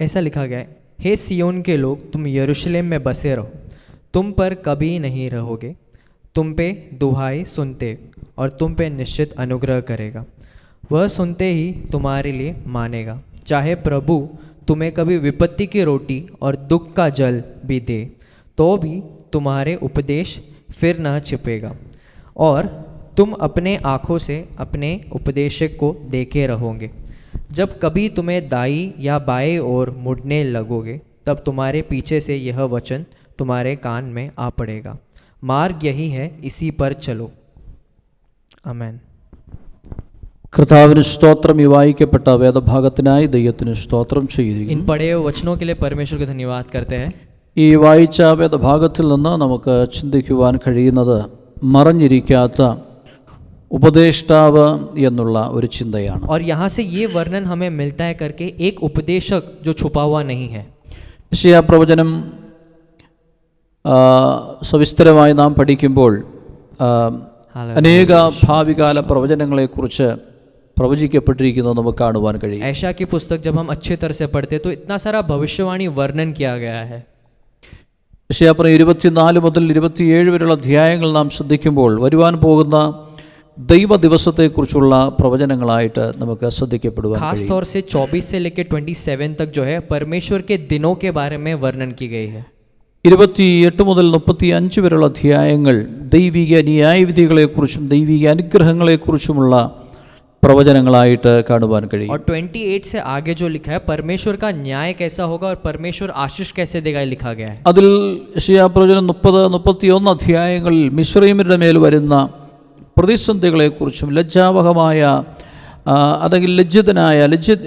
Speaker 2: ऐसा लिखा गया है, हे सियोन के लोग, तुम यरूशलेम में बसे रहो, तुम पर कभी नहीं रहोगे. तुम पे दुहाई सुनते और तुम पे निश्चित अनुग्रह करेगा. वह सुनते ही तुम्हारे लिए मानेगा. चाहे प्रभु तुम्हें कभी विपत्ति की रोटी और दुख का जल भी दे, तो भी तुम्हारे उपदेश फिर न छिपेगा और तुम अपने आँखों से अपने उपदेशक को देखे रहोगे. जब कभी तुम्हें दाई या बाएं ओर मुड़ने लगोगे, तब तुम्हारे पीछे से यह वचन तुम्हारे कान में आ पड़ेगा. मार्ग यही है, इसी पर चलो. आमेन.
Speaker 1: കർത്താവിന് സ്തോത്രം. ഈ വായിക്കപ്പെട്ട വേദഭാഗത്തിനായി ദൈവത്തിന് സ്തോത്രം ചെയ്യുന്നു.
Speaker 2: इन पढ़े हुए वचनों के लिए परमेश्वर को धन्यवाद करते हैं.
Speaker 1: ഈ വായിച്ച വേദഭാഗത്തിൽ നിന്ന് നമുക്ക് ചിന്തിക്കുവാൻ കഴിയുന്നത് മറഞ്ഞിരിക്കാത്ത ഉപദേഷ്ടാവ് എന്നുള്ള ഒരു ചിന്തയാണ്.
Speaker 2: और यहाँ से ये वर्णन हमें मिलता है करके एक उपदेशक जो छुपा हुआ नहीं है.
Speaker 1: യെശയ്യാ പ്രവചനം സവിസ്തരമായി നാം പഠിക്കുമ്പോൾ അനേക ഭാവികാല പ്രവചനങ്ങളെക്കുറിച്ച് പ്രവചിക്കപ്പെട്ടിരിക്കുന്നത് നമുക്ക് കാണുവാൻ കഴിയും.
Speaker 2: यशायाह की पुस्तक जब हम अच्छे तरह से पढ़ते तो इतना सारा भविष्यवाणी वर्णन किया गया है.
Speaker 1: യെശയ്യാ 24 മുതൽ 27 വരെയുള്ള അധ്യായങ്ങൾ നാം ശ്രദ്ധിക്കുമ്പോൾ വരുവാൻ പോകുന്ന ദൈവ ദിവസത്തെക്കുറിച്ചുള്ള പ്രവചനങ്ങളായിട്ട് നമുക്ക് ശ്രദ്ധിക്കപ്പെടുവാൻ
Speaker 2: खास
Speaker 1: കഴിയും.
Speaker 2: तौर से 24 से लेकर 27 तक जो है परमेश्वर के दिनों के बारे में वर्णन की गई है.
Speaker 1: 28 മുതൽ 35 വരെയുള്ള അധ്യായങ്ങൾ ദൈവിക ന്യായവിധികളെക്കുറിച്ചും ദൈവിക അനുഗ്രഹങ്ങളെക്കുറിച്ചുമുള്ള പ്രവചനങ്ങളായിട്ട് കാണുവാൻ കഴിയും.
Speaker 2: और 28 से आगे जो लिखा है परमेश्वर का न्याय कैसा होगा और परमेश्वर आशीष कैसे देगा लिखा गया है.
Speaker 1: അതിൽ യെശയ്യാ പ്രവചനം 30-31 അധ്യായങ്ങളിൽ മിസ്രയീമ്യരുടെ മേൽ വരുന്ന പ്രതിസന്ധികളെക്കുറിച്ചും ലജ്ജാവഹമായ അല്ലെങ്കിൽ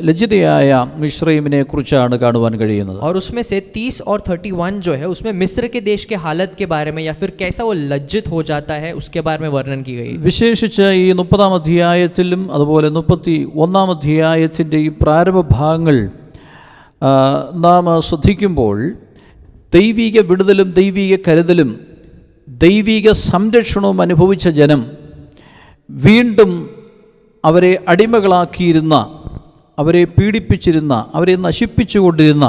Speaker 1: ലജ്ജിതയായ മിസ്രയീമിനെ കുറിച്ചാണ് കാണുവാൻ കഴിയുന്നത്.
Speaker 2: और उसमें से 30 और 31 जो है उसमें मिस्र के देश के हालत के बारे में या फिर कैसा वो लज्जित हो जाता है उसके बारे में वर्णन की गई.
Speaker 1: വിശേഷിച്ച് ഈ 30-ാം അധ്യായത്തിലും അതുപോലെ 31-ാം അധ്യായത്തിൻ്റെ ഈ പ്രാരംഭ ഭാഗങ്ങൾ നാം ശ്രദ്ധിക്കുമ്പോൾ ദൈവിക വിടുതലും ദൈവിക കരുതലും ദൈവിക സംരക്ഷണവും അനുഭവിച്ച ജനം വീണ്ടും അവരെ അടിമകളാക്കിയിരുന്ന, അവരെ പീഡിപ്പിച്ചിരുന്ന, അവരെ നശിപ്പിച്ചുകൊണ്ടിരുന്ന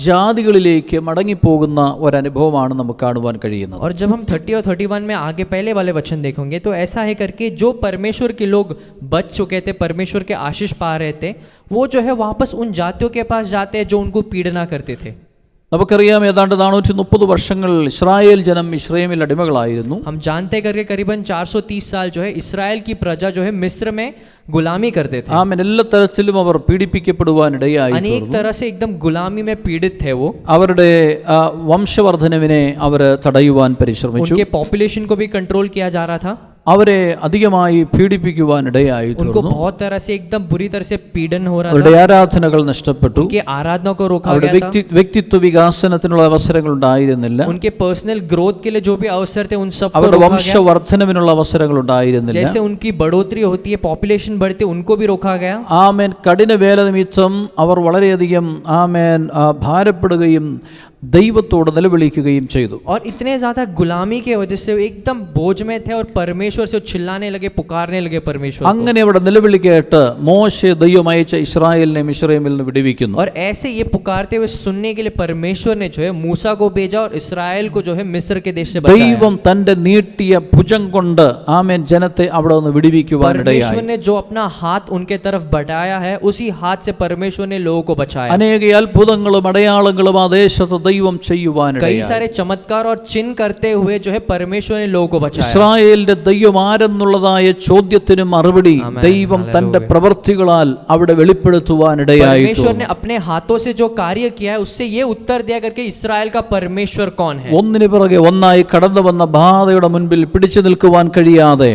Speaker 1: ജാതികളിലേക്ക് മടങ്ങിപ്പോകുന്ന ഒരനുഭവമാണ് നമുക്ക് കാണുവാൻ കഴിയുന്നത്.
Speaker 2: और जब हम 30 और 31 में आगे पहले वाले वचन देखेंगे तो ऐसा है करके जो परमेश्वर के लोग बच चुके थे, परमेश्वर के आशीष पा रहे थे, वो जो है वापस उन जातियों के पास जाते हैं जो उनको पीड़ना करते थे.
Speaker 1: നമുക്കറിയാം ഏതാണ്ട് 430 വർഷങ്ങൾ ഇസ്രായേൽ ജനം മിസ്രൈമിൽ അടിമകളായിരുന്നു.
Speaker 2: हम जानते करके करीबन 430 साल जो है इस्राएल की प्रजा जो है मिस्र में गुलामी करते थे.
Speaker 1: ആമേൻ. എല്ലാ തരത്തിലും അവർ പീഡിപ്പിക്കപ്പെടുവാനിടയായി.
Speaker 2: अनेक तरह से एकदम गुलामी में पीड़ित थे वो.
Speaker 1: അവരുടെ വംശവർദ്ധനവിനെ അവർ തടയുവാൻ പരിശ്രമിച്ചു.
Speaker 2: उनके पॉपुलेशन को भी कंट्रोल किया जा रहा था.
Speaker 1: അവരെ അധികമായി പീഡിപ്പിക്കുവാനിടയായി.
Speaker 2: उनको बहुत तरह से एकदम बुरी तरह से पीड़न हो रहा
Speaker 1: അവരുടെ
Speaker 2: था.
Speaker 1: ആരാധനകൾ നഷ്ടപ്പെട്ടു.
Speaker 2: उनकी आराधना को रोका
Speaker 1: അവരുടെ
Speaker 2: गया था.
Speaker 1: വ്യക്തിത്വ വികാസനത്തിനുള്ള അവസരങ്ങൾ ഉണ്ടായിരുന്നില്ല.
Speaker 2: उनके पर्सनल ग्रोथ के लिए जो भी अवसर थे उन सब को
Speaker 1: അവരുടെ
Speaker 2: रोका गया.
Speaker 1: വംശവർദ്ധനവിനുള്ള അവസരങ്ങൾ ഉണ്ടായിരുന്നില്ല.
Speaker 2: जैसे उनकी बढ़ोतरी होती है, पॉपुलेशन बढ़ती है, उनको भी रोका गया.
Speaker 1: ആമേൻ. കഠിന വേല നിമിത്തം അവർ വളരെയധികം ആമേൻ ഭാരപ്പെടുകയും ദൈവത്തോട് നിലവിളിക്കുകയും ചെയ്തു.
Speaker 2: और इतने ज्यादा गुलामी के वजह से वो एकदम बोझ में थे और परमेश्वर से चिल्लाने लगे, पुकारने लगे परमेश्वर को.
Speaker 1: അങ്ങനെ അവിടെ നിലവിളി കേട്ട് മോശെ ദൈവം അയച്ച ഇസ്രായേലിനെ മിസ്രൈമിൽ നിന്ന് വിടുവിക്കുന്നു.
Speaker 2: और ऐसे ये पुकारते हुए सुनने के लिए परमेश्वर ने जो है मूसा को भेजा और इस्राएल को जो है मिस्र के देश से बचाया.
Speaker 1: ദൈവം തന്റെ നീട്ടിയ ഭുജം കൊണ്ട് ആമേൻ ജനത്തെ അവിടെ നിന്ന് വിടുവിക്കുവാനിടയായി.
Speaker 2: परमेश्वर ने जो अपना हाथ उनके तरफ बढ़ाया है, उसी हाथ से परमेश्वर ने लोगों को बचाया.
Speaker 1: അനേക അത്ഭുതങ്ങളും അടയാളങ്ങളും ആ ദേശത്ത് ദൈവം
Speaker 2: कई
Speaker 1: ചെയ്യുവാനിടയായി.
Speaker 2: सारे चमत्कार और चिन्ह करते हुए जो है परमेश्वर ने लोगों को बचाया.
Speaker 1: ഇസ്രായേലിന്റെ ദൈവം ആരെന്നുള്ളതായ ചോദ്യത്തിന് മറുപടി ദൈവം തന്റെ പ്രവൃത്തികളാൽ അവിടെ വെളിപ്പെടുത്തുവാനിടയായി.
Speaker 2: परमेश्वर ने अपने हाथों से जो कार्य किया है उससे ये उत्तर दिया करके इस्राएल का परमेश्वर कौन है.
Speaker 1: ഒന്നിനു പിറകെ ഒന്നായി കടന്നു വന്ന ബാധയുടെ മുൻപിൽ പിടിച്ചു നിൽക്കുവാൻ കഴിയാതെ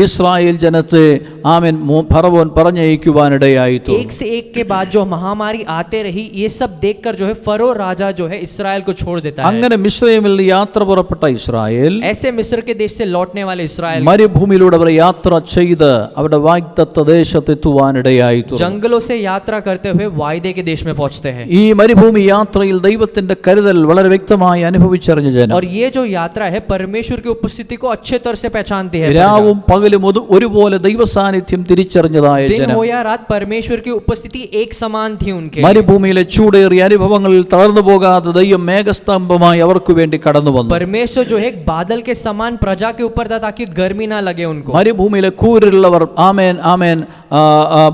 Speaker 1: ഇസ്രായേൽ ജനത്തെ ആമേൻ ഫറവോൻ പറഞ്ഞയക്കുവാനിടയായി.
Speaker 2: एक से एक के बाद जो महामारी आते रही, ये सब देखकर जो है फरो राजा जो है इस्राएल को छोड़ देता है.
Speaker 1: അങ്ങനെ മിസ്രൈമിൽ നിന്ന് യാത്ര പുറപ്പെട്ട ഇസ്രായേൽ
Speaker 2: ऐसे मिस्र के देश से लौटने वाले इस्राएल
Speaker 1: മരുഭൂമിയിലൂടെ അവർ യാത്ര ചെയ്ത് അവരുടെ വാഗ്ദത്ത ദേശത്തെത്തുവാനിടയായി.
Speaker 2: जंगलों से यात्रा करते हुए वायदे के देश में पहुंचते हैं.
Speaker 1: ഈ മരുഭൂമി യാത്രയിൽ ദൈവത്തിന്റെ കരുതൽ വളരെ വ്യക്തമായി അനുഭവിച്ചറിഞ്ഞ ജനം
Speaker 2: और ये जो यात्रा है परमेश्वर की उपस्थिति को अच्छे तरह से पहचानती है.
Speaker 1: രാവും പകലും ഒരുപോലെ ദൈവ സാന്നിധ്യം തിരിച്ചറിഞ്ഞതായ
Speaker 2: दिन
Speaker 1: ജനം
Speaker 2: हो या रात परमेश्वर की उपस्थिति एक समान थी उनके.
Speaker 1: മരുഭൂമിയിലെ ചൂടേറിയ അനുഭവങ്ങളിൽ തളർന്നു പോകാതെ ദൈവം മേഘസ്തംഭമായി അവർക്ക് വേണ്ടി കടന്നു വന്നു.
Speaker 2: परमेश्वर जो है एक बादल के समान प्रजा के ऊपर था ताकि गर्मी ना लगे उनको.
Speaker 1: മരുഭൂമിയിലെ കൂരിലുള്ളവർ ആമേൻ ആമേൻ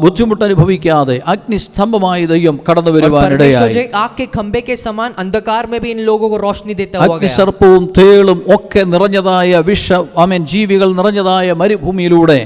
Speaker 1: ബുദ്ധിമുട്ട് അനുഭവിക്കാതെ അഗ്നിസ്തംഭമായി ദൈവം കടന്നു വരുവാനിടയായി.
Speaker 2: आग के खंबे के समान अंधकार में भी इन लोगों को रोशनी देता हुआ गया.
Speaker 1: അഗ്നിസർപ്പവും തേളും ഒക്കെ നിറഞ്ഞതായ ആമേൻ ജീവികൾ നിറഞ്ഞതായ മരുഭൂമിയിലൂടെ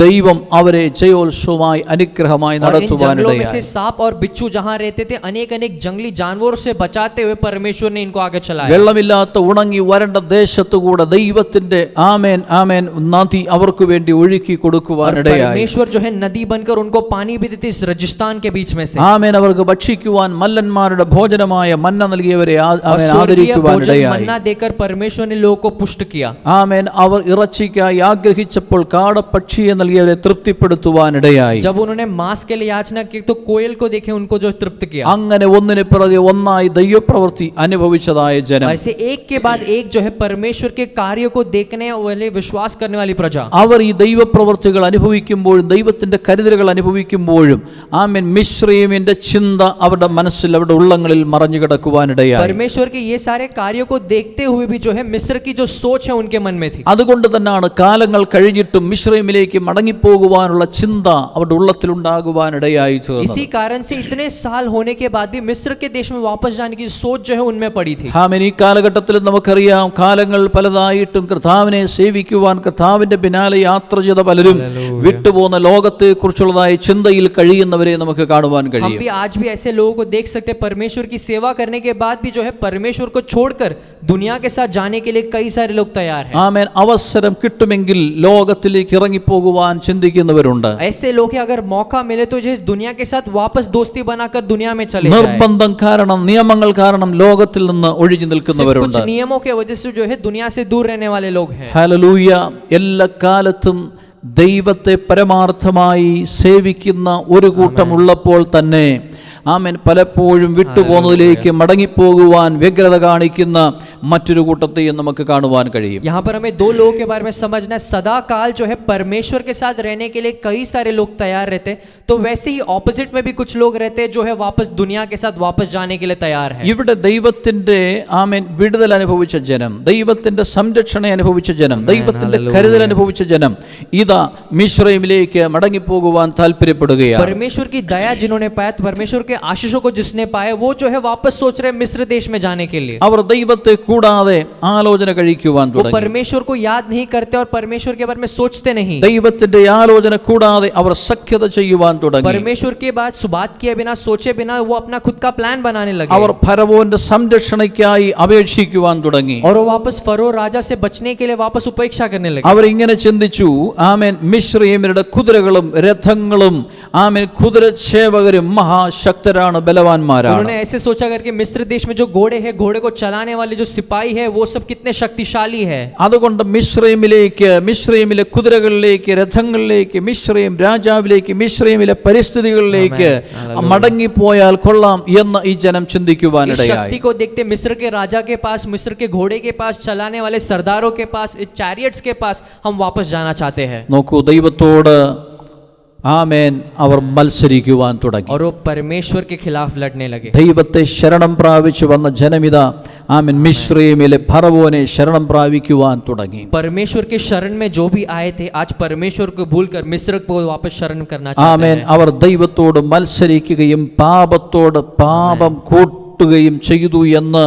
Speaker 1: ദൈവം അവരെ ജയോത്സവമായി അനുഗ്രഹമായി നടത്തുവാനിടയായി.
Speaker 2: सांप और बिच्छू जहां रहते थे, अनेक अनेक जंगली जानवरों से बचाते हुए परमेश्वर ने इनको आगे चलाया.
Speaker 1: വെള്ളമില്ലാത്ത ഉണങ്ങി വരണ്ട ദേശത്തുകൂടെ ദൈവത്തിന്റെ ആമേൻ ആമേൻ നദി അവർക്ക് വേണ്ടി ഒഴുക്കി കൊടുക്കുവാനിടയായി.
Speaker 2: परमेश्वर जो है नदी बनकर उनको पानी भी देते इस राजस्थान के बीच में से.
Speaker 1: ആമേൻ അവർക്ക് ഭക്ഷിക്കുവാൻ മല്ലന്മാരുടെ ഭോജനമായ മന്ന നൽകിയവരെ ആമേൻ ആദരിക്കുവാനിടയായി.
Speaker 2: मन्ना देकर परमेश्वर ने लोगों को पुष्ट किया.
Speaker 1: ആമേൻ അവർ ഇറച്ചിക്കായി ആഗ്രഹിച്ചപ്പോൾ കാടപ്പക്ഷിയെ നൽകിയവരെ തൃപ്തിപ്പെടുത്തുവാനിടയായി.
Speaker 2: जब उन्होंने मांस के लिए याचना की तो कोयल को देखे उनको जो तृप्त किया.
Speaker 1: അങ്ങനെ ഒന്നിനു പിറകെ ഒന്നായി ദൈവപ്രവൃത്തി അനുഭവിച്ചതായ ജനം.
Speaker 2: ऐसे एक के बाद एक जो है परमेश्वर के कार्य को देखने वाले, विश्वास करने वाली प्रजा.
Speaker 1: അവർ ഈ ദൈവപ്രവൃത്തികൾ അനുഭവിക്കുമ്പോഴും ദൈവത്തിന്റെ കരുതലുകൾ അനുഭവിക്കുമ്പോഴും ആമേൻ മിസ്രയീമിന്റെ ചിന്ത അവരുടെ മനസ്സിൽ അവരുടെ ഉള്ളങ്ങളിൽ മറഞ്ഞു കിടക്കുവാനിടയായി.
Speaker 2: परमेश्वर के ये सारे कार्यों को देखते हुए भी जो है मिस्र की जो सोच है उनके मन में थी.
Speaker 1: അതുകൊണ്ട് തന്നെയാണ് കാലങ്ങൾ കഴിഞ്ഞിട്ടും മിസ്രയീമിലേക്ക് മടങ്ങിപ്പോകുവാനുള്ള ചിന്ത അവരുടെ ഉള്ളത്തിൽ ഉണ്ടാകുവാനിടയായി.
Speaker 2: इसी कारण से इतने साल होने के बाद भी मिस्र के देश में वापस जाने की सोच जो है उनमें पड़ी थी.
Speaker 1: ആമേൻ. ഈ കാലഘട്ടത്തിൽ നമുക്കറിയാം കാലങ്ങൾ പലതായിട്ടും കർത്താവിനെ സേവിക്കുവാൻ കർത്താവിന്റെ പിന്നാലെ യാത്ര ചെയ്ത പലരും വിട്ടുപോകുന്ന ലോകത്തെ കുറിച്ചുള്ളതായ ചിന്തയിൽ കഴിയുന്നവരെ നമുക്ക് കാണുവാൻ
Speaker 2: हम
Speaker 1: കഴിയും.
Speaker 2: भी आज भी ऐसे लोगों को देख सकते हैं परमेश्वर की सेवा करने के बाद भी जो है परमेश्वर को छोड़कर दुनिया के साथ जाने के लिए कई सारे लोग तैयार हैं.
Speaker 1: ആമേൻ. അവസരം കിട്ടുമെങ്കിൽ ലോകത്തിലേക്ക് ഇറങ്ങിപ്പോകുവാൻ ചിന്തിക്കുന്നവരുണ്ട്.
Speaker 2: ऐसे लोग हैं, अगर मौका मिले तो जो दुनिया के साथ वापस दोस्ती बनाकर दुनिया में चले जाएं.
Speaker 1: നിർബന്ധം കാരണം നിയമങ്ങൾ കാരണം ലോകത്തിൽ നിന്ന് ഒഴിഞ്ഞു നിൽക്കുന്നവരുണ്ട്.
Speaker 2: कुछ नियमों के वजह से जो है दुनिया से दूर रहने वाले लोग हैं.
Speaker 1: ഹല്ലേലൂയ. എല്ലാ കാലത്തും ദൈവത്തെ പരമാർത്ഥമായി സേവിക്കുന്ന ഒരു കൂട്ടം ഉള്ളപ്പോൾ തന്നെ ആമേൻ പലപ്പോഴും വിട്ടുപോകുന്നതിലേക്ക് മടങ്ങിപ്പോകുവാൻ വ്യഗ്രത കാണിക്കുന്ന മറ്റൊരു കൂട്ടത്തെയും നമുക്ക് കാണുവാൻ കഴിയും.
Speaker 2: यहाँ पर हमें दो लोगों के बारे में समझना है. सदा काल जो है परमेश्वर के साथ रहने के लिए कई सारे लोग तैयार रहते, तो वैसे ही ऑपोजिट में भी कुछ लोग रहते जो है वापस दुनिया के साथ वापस जाने के लिए तैयार है.
Speaker 1: ഇവിടെ ദൈവത്തിന്റെ ആമേൻ വിടുതൽ അനുഭവിച്ച ജനം, ദൈവത്തിന്റെ സംരക്ഷണ അനുഭവിച്ച ജനം, ദൈവത്തിന്റെ കരുതൽ അനുഭവിച്ച ജനം ഇതാ മിസ്രയീമിലേക്ക് മടങ്ങിപ്പോകുവാൻ താല്പര്യപ്പെടുകയാണ്.
Speaker 2: परमेश्वर की दया जिन्होंने पाया, परमेश्वर के के आशीषों को जिसने पाए वो जो है वापस सोच रहे मिस्र देश में जाने के लिए।
Speaker 1: അവർ ദൈവത്തെ കൂടാതെ ആലോചന കഴിക്കുവാൻ
Speaker 2: वो
Speaker 1: തുടങ്ങി.
Speaker 2: परमेश्वर को याद नहीं करते और परमेश्वर के बारे में सोचते नहीं।
Speaker 1: ദൈവത്തിന്റെ ആലോചന കൂടാതെ അവർ സഖ്യത ചെയ്യുവാൻ തുടങ്ങി.
Speaker 2: परमेश्वर के बात किए बिना सोचे बिना वो अपना खुद का प्लान बनाने लगे
Speaker 1: അവർ ഫറവോന്റെ സംരക്ഷണയ്ക്കായി അപേക്ഷിക്കുവാൻ തുടങ്ങി.
Speaker 2: और वो वापस फरो राजा से बचने के लिए वापस उपेक्षा करने लगे।
Speaker 1: അവർ ഇങ്ങനെ ചിന്തിച്ചു, ആമേൻ, മിശ്രയീമ്യരുടെ കുതിരകളും രഥങ്ങളും ആമേൻ കുതിരസേവകരും മഹാശക്തരാണ്, ബലവാന്മാരാണ്.
Speaker 2: उन्होंने ऐसे सोचा करके मिस्र देश में जो घोड़े हैं, घोड़े को चलाने वाले जो सिपाही है वो सब कितने शक्तिशाली है।
Speaker 1: അതുകൊണ്ട് മിശ്രയീമിലെ കുതിരകളിലേക്ക്, രഥങ്ങളിലേക്ക്, മിശ്രയീം രാജാവിലേക്ക്, മിശ്രയീമിലെ പരിസ്ഥിതികളിലേക്ക് മടങ്ങിപ്പോയാൽ കൊള്ളാം എന്ന് ഈ ജനം
Speaker 2: इस
Speaker 1: ചിന്തിക്കുവാനിടയായി.
Speaker 2: शक्ति को देखते मिस्र के राजा के पास, मिस्र के घोड़े के पास, चलाने वाले सरदारों के पास, चैरियट्स के पास हम वापस जाना चाहते हैं।
Speaker 1: നോക്കൂ, ദൈവത്തോട് ആമേൻ അവർ മത്സരിക്കുവാൻ തുടങ്ങി.
Speaker 2: और वो परमेश्वर के खिलाफ लड़ने लगे।
Speaker 1: ദൈവത്തെ ശരണം പ്രാപിച്ചു വന്ന ജനമിത ആമേൻ മിശ്രയീമിലെ ഫറവോനെ ശരണം പ്രാപിക്കുവാൻ തുടങ്ങി.
Speaker 2: परमेश्वर के शरण में जो भी आए थे आज परमेश्वर को भूलकर मिस्र को वापस शरण करना चाहते
Speaker 1: ആമേൻ
Speaker 2: हैं।
Speaker 1: അവർ ദൈവത്തോട് മത്സരിക്കുകയും പാപത്തോട് പാപം കൂട്ടുകയും ചെയ്തു എന്ന്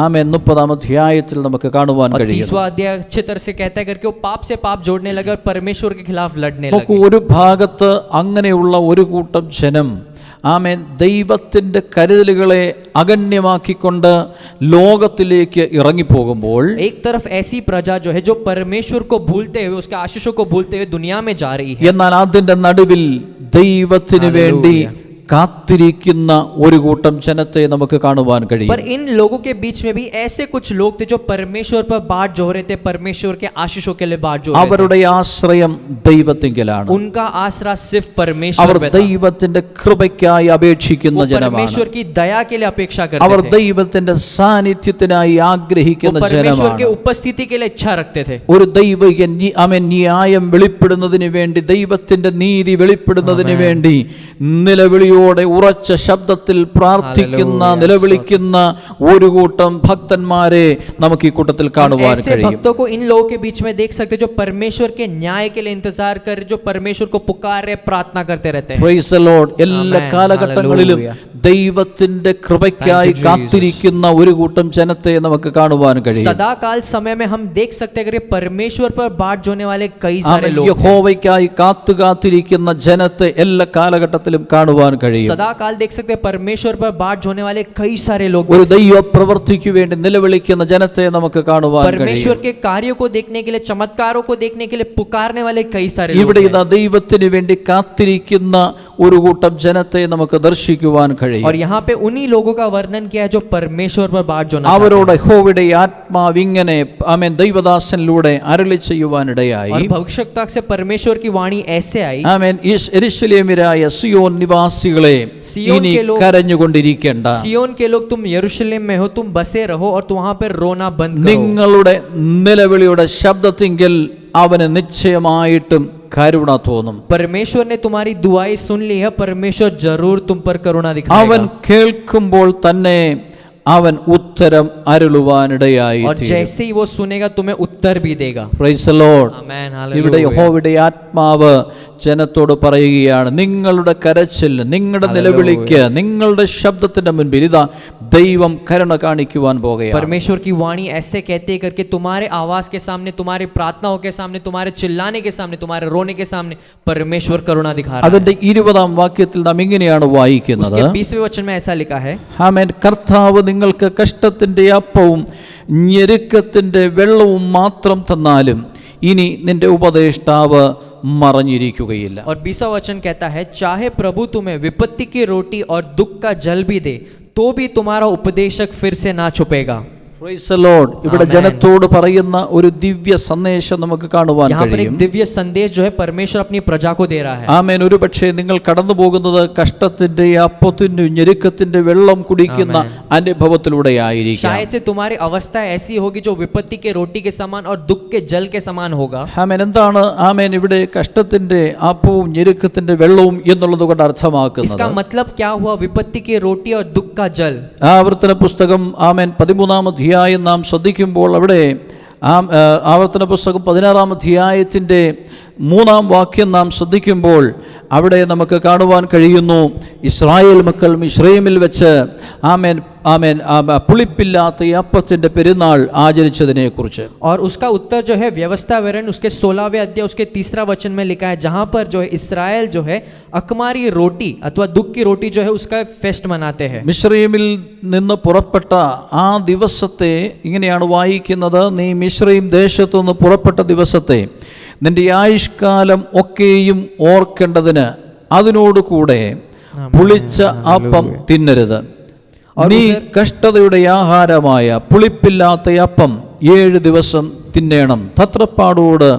Speaker 1: ആമേൻ 30-ാം അധ്യായത്തിൽ നമുക്ക് കാണുവാൻ
Speaker 2: और
Speaker 1: കഴിയും.
Speaker 2: 30वां अध्याय अच्छे तरह से कहता है करके वो पाप से पाप जोड़ने लगे और परमेश्वर के खिलाफ लड़ने
Speaker 1: നോക്കൂ,
Speaker 2: लगे।
Speaker 1: ഒരു ഭാഗത്ത് അങ്ങനെയുള്ള ഒരു കൂട്ടം ജനം ആമേൻ ദൈവത്തിൻ്റെ കരുതലുകളെ അഗണ്യമാക്കിക്കൊണ്ട് ലോകത്തിലേക്ക് ഇറങ്ങിപ്പോകുമ്പോൾ,
Speaker 2: एक तरफ ऐसी प्रजा जो है जो परमेश्वर को भूलते हुए, उसके आशीषों को भूलते हुए दुनिया में जा रही है।
Speaker 1: എന്നാൽ അതിൻ്റെ നടുവിൽ ദൈവത്തിന് വേണ്ടി കാത്തിരിക്കുന്ന ഒരു കൂട്ടം ജനത്തെ നമുക്ക് കാണുവാൻ കഴിയും.
Speaker 2: पर इन लोगों के बीच में भी ऐसे कुछ लोग थे जो परमेश्वर पर बाट जो रहे थे, परमेश्वर के आशीषों के लिए बाट जो रहे थे।
Speaker 1: അവരുടെ ആശ്രയം ദൈവത്തിങ്കലാണ്.
Speaker 2: उनका आसरा सिर्फ
Speaker 1: അവർ
Speaker 2: परमेश्वर पे था।
Speaker 1: ദൈവത്തിന്റെ കൃപയ്ക്കായി അപേക്ഷിക്കുന്ന
Speaker 2: वो
Speaker 1: ജനമാണ്.
Speaker 2: परमेश्वर की दया के लिए अपेक्षा
Speaker 1: അവർ
Speaker 2: करते थे।
Speaker 1: ദൈവത്തിന്റെ സാന്നിധ്യത്തിനായി
Speaker 2: वो
Speaker 1: ആഗ്രഹിക്കുന്ന
Speaker 2: परमेश्वर के
Speaker 1: ജനമാണ്.
Speaker 2: उपस्थिति के लिए इच्छा रखते थे।
Speaker 1: ഒരു ദൈവിക ന്യായം വെളിപ്പെടുന്നതിന് വേണ്ടി, ദൈവത്തിന്റെ നീതി വെളിപ്പെടുന്നതിന് വേണ്ടി നിലവിളിയോടെ ഉറച്ച ശബ്ദത്തിൽ പ്രാർത്ഥിക്കുന്ന, നിലവിളിക്കുന്ന ഒരു കൂട്ടം ഭക്തന്മാരെ നമുക്ക് ഈ കൂട്ടത്തിൽ കാണുവാൻ
Speaker 2: ऐसे
Speaker 1: കഴിയും.
Speaker 2: भक्तों को इन लोगों के बीच में देख सकते जो परमेश्वर के न्याय के लिए इंतजार कर, जो परमेश्वर को पुकार रहे, प्रार्थना करते रहते हैं।
Speaker 1: Praise the Lord. എല്ലാ
Speaker 2: Amen.
Speaker 1: കാലഘട്ടങ്ങളിലും
Speaker 2: Hallelujah.
Speaker 1: ദൈവത്തിന്റെ കൃപയ്ക്കായി
Speaker 2: Thank you, Jesus.
Speaker 1: കാത്തിരിക്കുന്ന ഒരു കൂട്ടം ജനത്തെ നമുക്ക് കാണുവാൻ കഴിയും.
Speaker 2: सदा काल समय में हम देख सकते हैं कि परमेश्वर पर बाट जोने वाले कई सारे लोग हैं।
Speaker 1: യഹോവയ്ക്കായി കാത്തിരിക്കുന്ന ജനത്തെ എല്ലാ കാലഘട്ടത്തിലും കാണുവാൻ കഴിയും.
Speaker 2: सदा काल देख सकते हैं परमेश्वर पर बाट जोने वाले कई सारे लोग।
Speaker 1: ഒരു ദൈവ പ്രവൃത്തിക്ക് വേണ്ടി നിലവിളിക്കുന്ന ജനത്തെ നമുക്ക് കാണുവാൻ
Speaker 2: परमेश्वर
Speaker 1: കഴിയും.
Speaker 2: के कार्यों को देखने के लिए, चमत्कारों को देखने के लिए पुकारने वाले कई सारे लोग
Speaker 1: ഇവിടെ
Speaker 2: हैं।
Speaker 1: ഇതാ ദൈവത്തിന് വേണ്ടി കാത്തിരിക്കുന്ന ഒരു കൂട്ടം ജനത്തെ നമുക്ക് ദർശിക്കുവാൻ കഴിയും.
Speaker 2: और यहाँ पे उन्हीं लोगों का वर्णन किया है जो परमेश्वर पर बाट जोना चाहते हैं।
Speaker 1: അവരോട് യഹോവയുടെ ആത്മാവ് ഇങ്ങനെ ആമേൻ ദൈവദാസനിലൂടെ അരുളി ചെയ്യുവാനിടയായി.
Speaker 2: और भविष्यवक्ता से परमेश्वर की वाणी ऐसे आई,
Speaker 1: ആമേൻ യെരൂശലേമ്യരായ സിയോൻ നിവാസികളെ
Speaker 2: സിയോൻ
Speaker 1: ഇനി
Speaker 2: के लोग-
Speaker 1: കരഞ്ഞുകൊണ്ടിരിക്കേണ്ട.
Speaker 2: सियोन के लोग तुम यरूशलेम में हो, तुम बसे रहो और तुम वहां पर रोना बंद करो।
Speaker 1: നിങ്ങളുടെ നിലവിളിയുടെ ശബ്ദത്തിങ്കിൽ അവന് നിശ്ചയമായിട്ടും കരുണ തോന്നും.
Speaker 2: परमेश्वर ने तुम्हारी दुआएं सुन ली है, परमेश्वर जरूर तुम पर करुणा
Speaker 1: അവൻ
Speaker 2: दिखाएगा।
Speaker 1: കേൾക്കുമ്പോൾ തന്നെ അവൻ ഉത്തരം അരുളുവാനിടയായി.
Speaker 2: और जैसे ही वो सुनेगा तुम्हें उत्तर भी देगा।
Speaker 1: Praise the Lord.
Speaker 2: आमेन,
Speaker 1: ഇവിടെ
Speaker 2: हालेलुया।
Speaker 1: യഹോവയുടെ ആത്മാവ് ജനത്തോട് പറയുകയാണ്, നിങ്ങളുടെ കരച്ചിൽ, നിങ്ങളുടെ നിലവിളിക്ക്, നിങ്ങളുടെ ശബ്ദത്തിന്റെ മുൻപിൽ ഇതാ ദൈവം കരുണ കാണിക്കുവാൻ പോകുകയാണ്.
Speaker 2: परमेश्वर की वाणी ऐसे कहते करके तुम्हारे आवाज के सामने, तुम्हारी प्रार्थनाओं के सामने, तुम्हारे चिल्लाने के सामने, तुम्हारे रोने के सामने परमेश्वर करुणा दिखा रहा है।
Speaker 1: അതിന്റെ 20-ാം വാക്യത്തിൽ നാം ഇങ്ങനെയാണ് വായിക്കുന്നത്.
Speaker 2: उसके 20वें वचन में ऐसा लिखा है,
Speaker 1: ആമേൻ. കർത്താവ് നിങ്ങൾക്ക് കഷ്ടത്തിന്റെ അപ്പവും ഞെരുക്കത്തിന്റെ വെള്ളവും മാത്രം തന്നാലും ഇനി നിന്റെ ഉപദേഷ്ടാവ് മറഞ്ഞിരിക്കുകയില്ല.
Speaker 2: और 20वां वचन कहता है, चाहे प्रभु तुम्हें विपत्ति की रोटी और दुख का जल भी दे तो भी तुम्हारा उपदेशक फिर से ना छुपेगा।
Speaker 1: Praise the Lord. ഇവിടെ
Speaker 2: Amen.
Speaker 1: ജനത്തോട് പറയുന്ന ഒരു ദിവ്യ സന്ദേശം നമുക്ക് കാണുവാൻ
Speaker 2: यहाँ पर
Speaker 1: കഴിയും.
Speaker 2: एक दिव्य संदेश जो है परमेश्वर अपनी प्रजा को दे रहा है।
Speaker 1: ആമേൻ. ഒരു പക്ഷേ നിങ്ങൾ കടന്നു പോകുന്നത് കഷ്ടത്തിന്റെ അപ്പത്തിന്റെ ഞെരുക്കത്തിന്റെ വെള്ളം കുടിക്കുന്ന അനുഭവത്തിലൂടെ ആയിരിക്കാം.
Speaker 2: शायद से तुम्हारी अवस्था ऐसी होगी जो विपत्ति के रोटी के समान और दुख के जल के समान होगा।
Speaker 1: ആമേൻ. എന്താണ് ആമേൻ ഇവിടെ കഷ്ടത്തിന്റെ അപ്പവും ഞെരുക്കത്തിന്റെ വെള്ളവും എന്നുള്ളത് കൊണ്ട് അർത്ഥമാക്കുന്നത്?
Speaker 2: इसका मतलब क्या हुआ, विपत्ति की रोटी और दुख का जल?
Speaker 1: ആവർത്തന പുസ്തകം ആമേൻ 13-ാം അധ്യായം നാം ശ്രദ്ധിക്കുമ്പോൾ അവിടെ ആവർത്തന പുസ്തകം 16-ാം അധ്യായത്തിൻ്റെ മൂന്നാം വാക്യം നാം ശ്രദ്ധിക്കുമ്പോൾ അവിടെ നമുക്ക് കാണുവാൻ കഴിയുന്നു, ഇസ്രായേൽ മക്കൾ മിസ്രയീമിൽ വെച്ച് ആമേൻ ആമേൻ പുളിപ്പില്ലാത്ത ഈ അപ്പത്തിൻ്റെ പെരുന്നാൾ ആചരിച്ചതിനെക്കുറിച്ച്.
Speaker 2: और उसका उत्तर जो है व्यवस्था विवरण उसके 16वें अध्याय उसके 3रा वचन में लिखा है, जहाँ पर जो है इसराइल जो है अकमारी रोटी अथवा दुख की रोटी जो है उसका फेस्ट मनाते हैं.
Speaker 1: മിസ്രയീമിൽ നിന്ന് പുറപ്പെട്ട ആ ദിവസത്തെ ഇങ്ങനെയാണ് വായിക്കുന്നത്, നീ മിസ്രയീം ദേശത്തു നിന്ന് പുറപ്പെട്ട ദിവസത്തെ നിന്റെ ആയുഷ്കാലം ഒക്കെയും ഓർക്കേണ്ടതിന് അതിനോടുകൂടെ പുളിച്ച അപ്പം തിന്നരുത്. നീ കഷ്ടതയുടെ ആഹാരമായ പുളിപ്പില്ലാത്ത അപ്പം 7 ദിവസം തിന്നേണം. തത്രപ്പാടോട്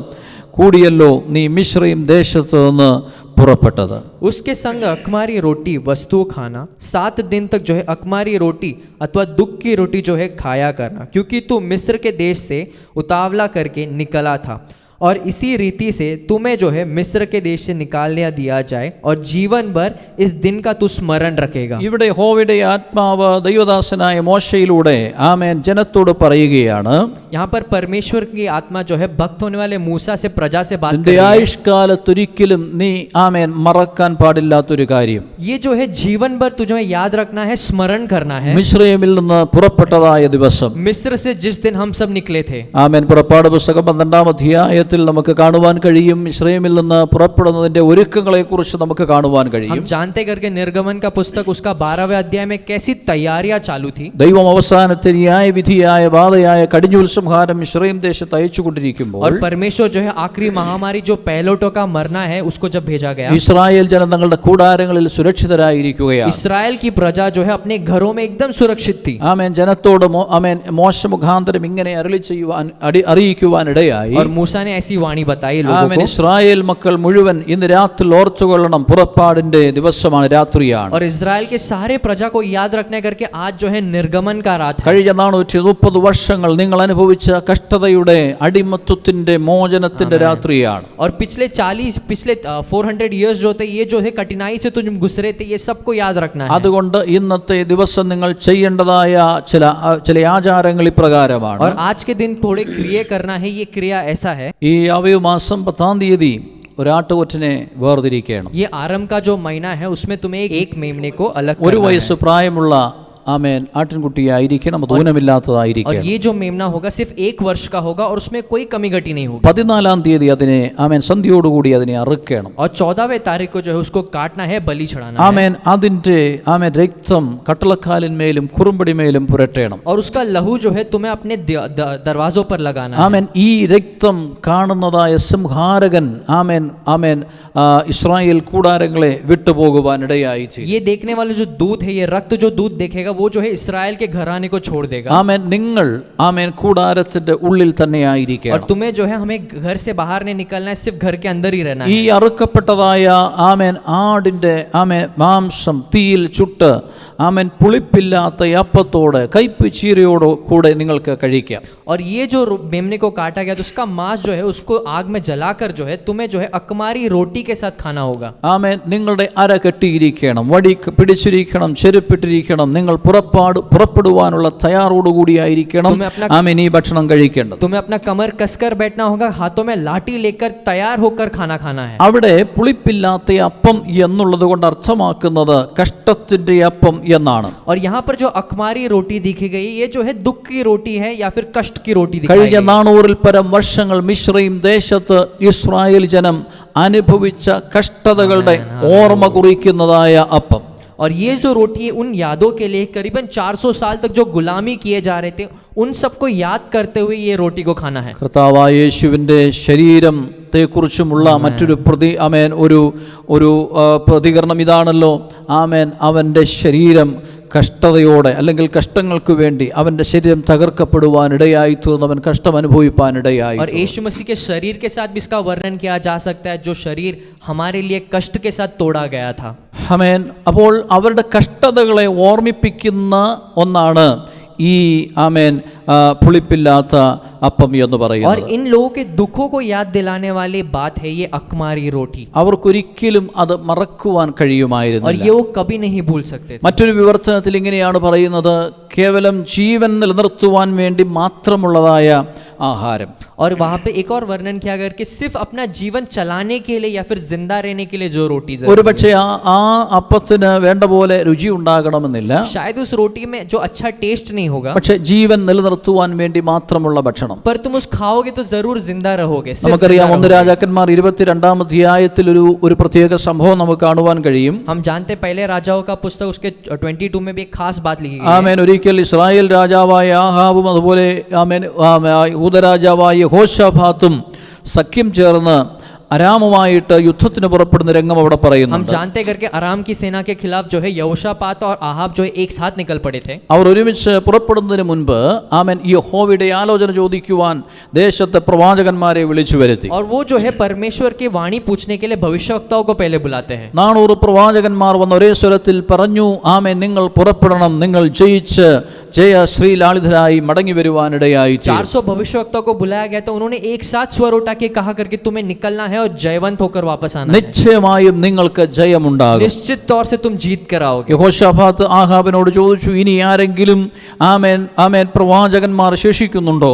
Speaker 1: കൂടിയല്ലോ നീ മിസ്രയീം ദേശത്തു നിന്ന് പുറപ്പെട്ടത്.
Speaker 2: उसके संग अकमारी रोटी वस्तु खाना, 7 दिन तक जो है अकमारी रोटी अथवा दुख की रोटी जो है खाया करना, क्योंकि तू मिस्र के देश से उतावला करके निकला था, और इसी रीति से तुम्हें जो है मिस्र के देश से निकालने दिया जाए, और जीवन भर इस दिन का तू स्मरण रखेगा.
Speaker 1: ഇവിടെ യഹോവയുടെ ആത്മാവ് ദൈവദാസനായ മോശയിലൂടെ ആമേൻ ജനത്തോട് പറയുകയാണ്,
Speaker 2: यहाँ पर परमेश्वर की आत्मा जो है भक्त होने वाले मूसा से प्रजा से बात कर
Speaker 1: നിന്റെ
Speaker 2: रही है.
Speaker 1: ആയുഷ്കാലത്തൊരിക്കലും നീ ആമേൻ മറക്കാൻ പാടില്ലാത്തൊരു കാര്യം,
Speaker 2: ये जो है जीवन भर तुझे याद रखना है, स्मरण करना है.
Speaker 1: മിസ്രയീമിൽ നിന്ന് പുറപ്പെട്ടതായ ദിവസം.
Speaker 2: मिस्र से जिस दिन हम सब निकले थे.
Speaker 1: ആമേൻ. പുറപ്പാട് പുസ്തകം 12-ാം അധ്യായത്തിൽ നമുക്ക് കാണുവാൻ കഴിയും, ഇസ്രായേലിൽ നിന്ന് പുറപ്പെടുന്നതിന്റെ ഒരുക്കങ്ങളെ കുറിച്ച് നമുക്ക് കാണുവാൻ കഴിയും.
Speaker 2: हम जानते करके निर्गमन का पुस्तक उसका 12वें अध्याय में कैसी तैयारियां चालू थी.
Speaker 1: ദൈവം അവസാനത്തെ ന്യായവിധിയായ ബാധയായ കടിഞ്ഞൂൽ സംഹാരം ഇസ്രായേൽ ദേശത്ത് അയച്ചുകൊണ്ടിരിക്കുമ്പോൾ
Speaker 2: और परमेश्वर जो है आखिरी महामारी जो पहलोटों का मरना है उसको जब भेजा गया,
Speaker 1: ഇസ്രായേൽ ജനം തങ്ങളുടെ കൂടാരങ്ങളിൽ സുരക്ഷിതരായിരിക്കുകയാണ്.
Speaker 2: इस्राएल की प्रजा जो है अपने घरों में एकदम सुरक्षित थी.
Speaker 1: ആമേൻ. ജനത്തോട് ആമേൻ മോശ മുഖാന്തരം ഇങ്ങനെ അരുളി ചെയ്യുവാൻ അറിയിക്കുവാൻ ഇടയായി.
Speaker 2: और मूसा ने ऐसी वाणी बताई लोगों
Speaker 1: ആമേൻ.
Speaker 2: को.
Speaker 1: ഇസ്രായേൽ മക്കൾ മുഴുവൻ ഇന്ന് രാത്രി ഓർത്തുകൊള്ളണം, പുറപ്പാടിന്റെ ദിവസമാണ്, രാത്രിയാണ്.
Speaker 2: और इस्राएल के सारे प्रजा को याद रखने करके आज जो है निर्गमन का रात है.
Speaker 1: കഴിഞ്ഞ 430 വർഷങ്ങൾ നിങ്ങൾ അനുഭവിച്ച കഷ്ടതയുടെ അടിമത്വത്തിന്റെ മോചനത്തിന്റെ രാത്രിയാണ്.
Speaker 2: और पिछले 400 इयर्स जो थे, ये जो है कठिनाई से तुम गुजरे थे, ये सबको याद रखना है.
Speaker 1: അതുകൊണ്ട് ഇന്നത്തെ ദിവസം നിങ്ങൾ ചെയ്യേണ്ടതായ ചില ആചാരങ്ങൾ ഇപ്രകാരമാണ്.
Speaker 2: और आज के दिन थोड़े क्रिया करना है. ये क्रिया ऐसा है,
Speaker 1: ഈ അവയവ് മാസം 10-ാം തീയതി ഒരാട്ടുകൊറ്റനെ വേർതിരിക്കണം.
Speaker 2: ये आरंभ का जो महीना है उसमें तुम्हें एक मेमने को अलग
Speaker 1: 1
Speaker 2: करना
Speaker 1: വയസ്സ്
Speaker 2: है.
Speaker 1: പ്രായമുള്ള ആമേൻ ആട്ടിൻകുട്ടിയായിരിക്കണം, അത്
Speaker 2: और
Speaker 1: ഊനമില്ലാത്തതായിരിക്കണം.
Speaker 2: ये जो मेमना होगा सिर्फ 1 वर्ष का होगा और उसमें कोई कमी घटी नहीं होगी.
Speaker 1: 14-ാം തീയതി അതിനെ ആമേൻ സന്ധ്യയോടുകൂടി അതിനെ അറുക്കണം.
Speaker 2: और 14वें तारीख को जो है उसको काटना है, बलि चढ़ाना है.
Speaker 1: ആമേൻ. അതിന്റെ ആമേൻ രക്തം കട്ടളക്കാലിന്മേലും കുറുമ്പടിമേലും പുരട്ടണം.
Speaker 2: और उसका लहू जो है तुम्हें अपने दरवाजों पर लगाना है.
Speaker 1: ആമേൻ. ഈ രക്തം കാണുന്നതായ സംഹാരകൻ ആമേൻ ആമേൻ ഇസ്രായേൽ കൂടാരങ്ങളെ വിട്ടുപോകുവാൻ ഇടയായി ചെയ്തു.
Speaker 2: ये देखने वाले जो दूत है, ये रक्त जो दूत देखेगा वो जो है इस्राएल के घराने को छोड़ देगा.
Speaker 1: ആമേൻ. നിങ്ങൾ ആമേൻ കൂടാരത്തിന്റെ ഉള്ളിൽ തന്നെ
Speaker 2: और
Speaker 1: ആയിരിക്കണം.
Speaker 2: तुम्हें जो है हमें घर से बाहर नहीं निकलना है, सिर्फ घर के अंदर ही रहना
Speaker 1: ഈ
Speaker 2: है.
Speaker 1: അറുക്കപ്പെട്ടതായ ആമേൻ ആടിന്റെ ആമേൻ മാംസം തീയിൽ ചുട്ട് ആമേൻ പുളിപ്പില്ലാത്ത അപ്പത്തോട് കയ്പ് ചീരയോട് കൂടെ നിങ്ങൾക്ക് കഴിക്കാം.
Speaker 2: और ये जो मेमने को काटा गया तो उसका मांस जो है उसको आग में जलाकर जो है तुम्हें जो है अकमारी रोटी के साथ खाना होगा.
Speaker 1: ആമേൻ. നിങ്ങളുടെ അര കെട്ടിയിരിക്കണം, വടി പിടിച്ചിരിക്കണം, ചെരുപ്പിട്ടിരിക്കണം. നിങ്ങൾ പുറപ്പെടുവാനുള്ള തയ്യാറോടുകൂടിയായിരിക്കണം ആമേൻ ഈ ഭക്ഷണം കഴിക്കേണ്ടത്.
Speaker 2: तुम्हें अपना कमर कसकर बैठना होगा, हाथों में लाठी लेकर तैयार होकर खाना खाना है.
Speaker 1: അവിടെ പുളിപ്പില്ലാത്ത അപ്പം എന്നുള്ളത് കൊണ്ട് അർത്ഥമാക്കുന്നത് കഷ്ടത്തിന്റെ അപ്പം എന്നാണ്.
Speaker 2: और यहाँ पर जो अकमारी रोटी दिखी गई, ये जो है दुख की रोटी है या फिर कष्ट की रोटी दिखाई
Speaker 1: കഴിഞ്ഞ
Speaker 2: गई.
Speaker 1: 400-ൽ പരം വർഷങ്ങൾ മിസ്രയീം ദേശത്ത് ഇസ്രായേൽ ജനം അനുഭവിച്ച കഷ്ടതകളുടെ ഓർമ്മ കുറിക്കുന്നതായ അപ്പം.
Speaker 2: और ये जो रोटी है उन यादों के लिए करीबन 400 साल तक जो गुलामी किए जा रहे थे उन सबको याद करते हुए ये रोटी को खाना है.
Speaker 1: കർത്താവായ യേശുവിൻ്റെ ശരീരത്തെക്കുറിച്ചുമുള്ള മറ്റൊരു ഒരു പ്രതികരണം ഇതാണല്ലോ. ആമേൻ. അവൻ്റെ ശരീരം കഷ്ടതയോടെ അല്ലെങ്കിൽ കഷ്ടങ്ങൾക്ക് വേണ്ടി അവൻ്റെ ശരീരം തകർക്കപ്പെടുവാൻ ഇടയായി തീർന്നു, അവൻ കഷ്ടം അനുഭവിപ്പാൻ ഇടയായി.
Speaker 2: और यीशु मसीह के शरीर के साथ भी इसका वर्णन किया जा सकता है, जो शरीर हमारे लिए कष्ट के साथ तोड़ा गया था.
Speaker 1: ആമേൻ. അപ്പോൾ അവരുടെ കഷ്ടതകളെ ഓർമ്മിപ്പിക്കുന്ന ഒന്നാണ് ഈ ആമേൻ പുളിപ്പില്ലാത്ത അപ്പം എന്ന്
Speaker 2: और
Speaker 1: പറയുന്നത്.
Speaker 2: इन लोगों के दुखों को याद दिलाने वाली बात है ये अकमारी रोटी,
Speaker 1: അവർക്കൊരിക്കലും അത് മറക്കുവാൻ
Speaker 2: और
Speaker 1: കഴിയുമായിരുന്നില്ല.
Speaker 2: ये वो कभी नहीं भूल सकते थे।
Speaker 1: മറ്റൊരു വിവർത്തനത്തിൽ ഇങ്ങനെയാണ് പറയുന്നത്, കേവലം ജീവൻ നിലനിർത്തുവാൻ വേണ്ടി മാത്രമുള്ളതായ ആഹാരം.
Speaker 2: और वहाँ पे एक और वर्णन किया गया कि सिर्फ अपना जीवन चलाने के लिए या फिर जिंदा रहने के लिए जो रोटी जरूरी
Speaker 1: ഒരു പക്ഷേ ആ അപ്പത്തിന് വേണ്ട പോലെ രുചി ഉണ്ടാകണമെന്നില്ല,
Speaker 2: है, शायद उस रोटी में जो अच्छा टेस्ट नहीं होगा,
Speaker 1: പക്ഷെ ജീവൻ നിലനിർത്തുവാൻ വേണ്ടി മാത്രമുള്ള ഭക്ഷണം.
Speaker 2: पर तुम उस खाओगे तो जरूर जिंदा रहोगे, सिर्फ
Speaker 1: നമുക്കറിയാം,
Speaker 2: जिंदा
Speaker 1: 1
Speaker 2: रहोगे।
Speaker 1: രാജാക്കന്മാർ 22 അധ്യായത്തിൽ ഒരു പ്രത്യേക സംഭവം നമുക്ക് കാണുവാൻ കഴിയും.
Speaker 2: हम जानते हैं पहले राजाओं का पुस्तक उसके 22 में भी एक खास बात लिखी गई है।
Speaker 1: ആമേൻ. ഒരിക്കൽ ഇസ്രായേൽ രാജാവായ ആഹാബും അതുപോലെ ആമേൻ യൂദരാജാവായ യഹോശാഫാത്തും സഖ്യം ചേർന്ന് അരാമുമായിട്ട് യുദ്ധത്തിന് പുറപ്പെടുന്ന രംഗം അവിടെ
Speaker 2: हम
Speaker 1: പറയുന്നുണ്ട്.
Speaker 2: जानते करके अराम की सेना के खिलाफ जो है यहोशापात और आहाब जो है एक साथ निकल पड़े थे।
Speaker 1: അവർ ഒരുമിച്ച് പുറപ്പെടുന്നതിന് മുൻപ് ആമേൻ യഹോവയുടെ ആലോചന ചോദിക്കുവാൻ ദേശത്തെ പ്രവാചകന്മാരെ വിളിച്ചു വരുത്തി.
Speaker 2: और वो जो है परमेश्वर की वाणी पूछने के लिए भविष्यवक्ताओं को पहले बुलाते हैं।
Speaker 1: 400 പ്രവാചകന്മാർ വന്ന് ഒരേ സ്വരത്തിൽ പറഞ്ഞു, ആമേൻ, നിങ്ങൾ പുറപ്പെടണം, നിങ്ങൾ ജയിച്ച് ജയശ്രീലാളിതരായി മടങ്ങി വരുവാനിടയായി.
Speaker 2: 400 भविष्यवक्ताओं को बुलाया गया तो उन्होंने एक साथ स्वर उठा के कहा करके तुम्हें निकलना है और जयवंत होकर वापस आना है,
Speaker 1: നിശ്ചയമായും നിങ്ങൾക്ക് ജയമുണ്ടാകും.
Speaker 2: निश्चित तौर से तुम जीत कर आओगे।
Speaker 1: യഹോശാഫാത്ത് ആഹാബിനോട് ചോദിച്ചു, ഇനി ആരെങ്കിലും ആമേൻ ആമേൻ പ്രവാചകന്മാർ ശേഷിക്കുന്നുണ്ടോ?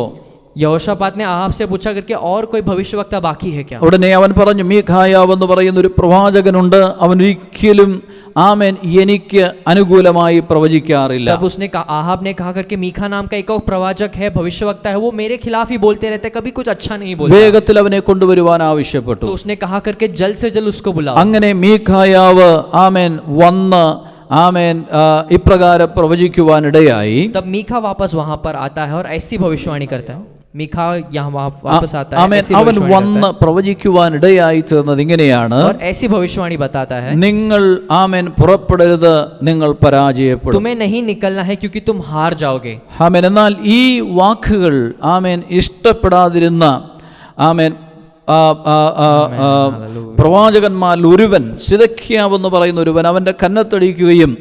Speaker 2: यहोशापात ने आहाब से पूछा करके और कोई भविष्यवक्ता बाकी है क्या?
Speaker 1: ഉടനെ അവൻ പറഞ്ഞു, മീഖായാവ് എന്ന് പറയുന്ന ഒരു പ്രവാചകനുണ്ട്, അവൻ ഒരിക്കലും ആമേൻ എനിക്ക് അനുകൂലമായി പ്രവചിക്കാറില്ല.
Speaker 2: तब उसने कहा, आहाब ने कहा करके मीखा नाम का एक और प्रवाचक है, भविष्यवक्ता है, वो मेरे खिलाफ ही बोलते रहते, कभी कुछ अच्छा नहीं बोलता।
Speaker 1: വേഗത്തിൽ അവനെ കൊണ്ടുവരുവാൻ ആവശ്യപ്പെട്ടു.
Speaker 2: तो उसने कहा करके जल्द से जल्द उसको बुलाओ।
Speaker 1: അങ്ങനെ മീഖായാവ് ആമേൻ വന്ന് ആമേൻ ഇപ്രകാരം പ്രവചിക്കുവാനിടയായി.
Speaker 2: तब मीखा वापस वहां पर आता है और ऐसी भविष्यवाणी करता है। मीखा यहाँ वापस आता है,
Speaker 1: ആമേൻ
Speaker 2: ऐसी
Speaker 1: അവൻ
Speaker 2: भविष्यवाणी
Speaker 1: വന്ന്
Speaker 2: करता
Speaker 1: പ്രവചിക്കുവാനിടയായി തീർന്നത് ഇങ്ങനെയാണ്,
Speaker 2: है और ऐसी भविष्यवाणी बताता है,
Speaker 1: നിങ്ങൾ ആമേൻ പുറപ്പെടരുത്, നിങ്ങൾ പരാജയപ്പെടും.
Speaker 2: तुम्हें नहीं निकलना है क्योंकि तुम हार जाओगे।
Speaker 1: ആമേൻ. എന്നാൽ ഈ വാക്കുകൾ ആമേൻ ഇഷ്ടപ്പെടാതിരുന്ന ആമേൻ പ്രവാചകന്മാരിൽ ഒരുവൻ, സിദക്കിയാവ് എന്ന് പറയുന്ന ഒരുവൻ, അവൻ്റെ കന്നത്തടിക്കുകയും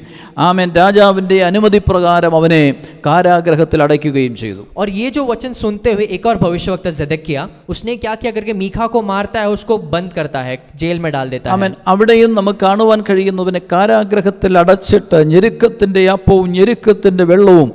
Speaker 1: ആമേൻ രാജാവിൻ്റെ അനുമതി പ്രകാരം അവനെ കാരാഗ്രഹത്തിൽ അടയ്ക്കുകയും ചെയ്തു.
Speaker 2: और ये जो वचन सुनते हुए एक और भविष्यवक्ता ज़ेदेकिया, उसने क्या किया करके मीखा को मारता है, उसको बंद करता है, जेल में डाल देता है।
Speaker 1: ആമേൻ. അവിടെയും നമുക്ക് കാണുവാൻ കഴിയുന്നവനെ കാരാഗ്രഹത്തിൽ അടച്ചിട്ട് ഞെരുക്കത്തിൻ്റെ അപ്പവും ഞെരുക്കത്തിൻ്റെ വെള്ളവും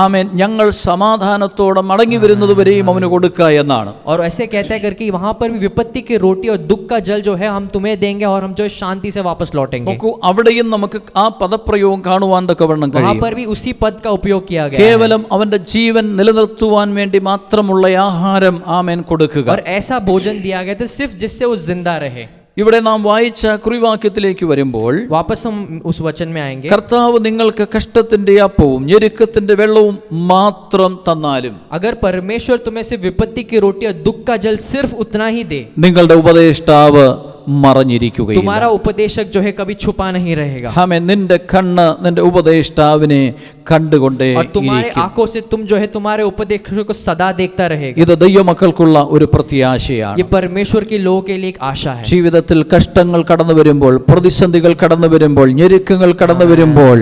Speaker 1: ആമേൻ ഞങ്ങൾ സമാധാനത്തോടെ മടങ്ങി വരുന്നത് വരെയും അവന് കൊടുക്കുക എന്നാണ്.
Speaker 2: और ऐसे कहता है करके वहां पर भी विपत्ति की रोटी और दुख का जल जो है हम तुम्हें देंगे और हम जो है शांति से वापस लौटेंगे।
Speaker 1: നോക്കൂ, അവിടെയും നമുക്ക് ആ പദപ്രയോഗം കാണുവാൻ തക്കവണ്ണം
Speaker 2: वहां
Speaker 1: കഴിയും.
Speaker 2: पर भी उसी पद का उपयोग किया गया है।
Speaker 1: കേവലം അവന്റെ ജീവൻ നിലനിർത്തുവാൻ വേണ്ടി മാത്രമുള്ള ആഹാരം ആമേൻ കൊടുക്കുക.
Speaker 2: और ऐसा भोजन दिया गया था सिर्फ जिससे वो जिंदा रहे।
Speaker 1: ഇവിടെ നാം വായിച്ച കുറിവാക്യത്തിലേക്ക് വരുമ്പോൾ
Speaker 2: वापस हम उस वचन में आएंगे।
Speaker 1: കർത്താവ് നിങ്ങൾക്ക് കഷ്ടത്തിന്റെ അപ്പവും ഞെരുക്കത്തിന്റെ വെള്ളവും മാത്രം തന്നാലും,
Speaker 2: अगर परमेश्वर तुम्हें से विपत्ति की रोटी और दुख का जल सिर्फ उतना ही दे,
Speaker 1: നിങ്ങളുടെ ഉപദേഷ്ടാവ് മറഞ്ഞിരിക്കുകയില്ല.
Speaker 2: तुम्हारा उपदेशक जो है कभी छुपा नहीं रहेगा।
Speaker 1: ആമേൻ. നിന്റെ കണ്ണ് നിന്റെ ഉപദേഷ്ടാവിനെ കണ്ടുകൊണ്ടേ
Speaker 2: और तुम्हारे
Speaker 1: ഇരിക്കും.
Speaker 2: आंखों से तुम जो है तुम्हारे उपदेशक को सदा देखता रहेगा।
Speaker 1: ഇത് ദൈവമക്കൾക്കുള്ള ഒരു പ്രത്യാശയാണ്.
Speaker 2: ये परमेश्वर के लोगों के लिए एक आशा है।
Speaker 1: ജീവിതത്തിൽ കഷ്ടങ്ങൾ കടന്നു വരുമ്പോൾ, പ്രതിസന്ധികൾ കടന്നു വരുമ്പോൾ, ഞെരുക്കങ്ങൾ കടന്നു വരുമ്പോൾ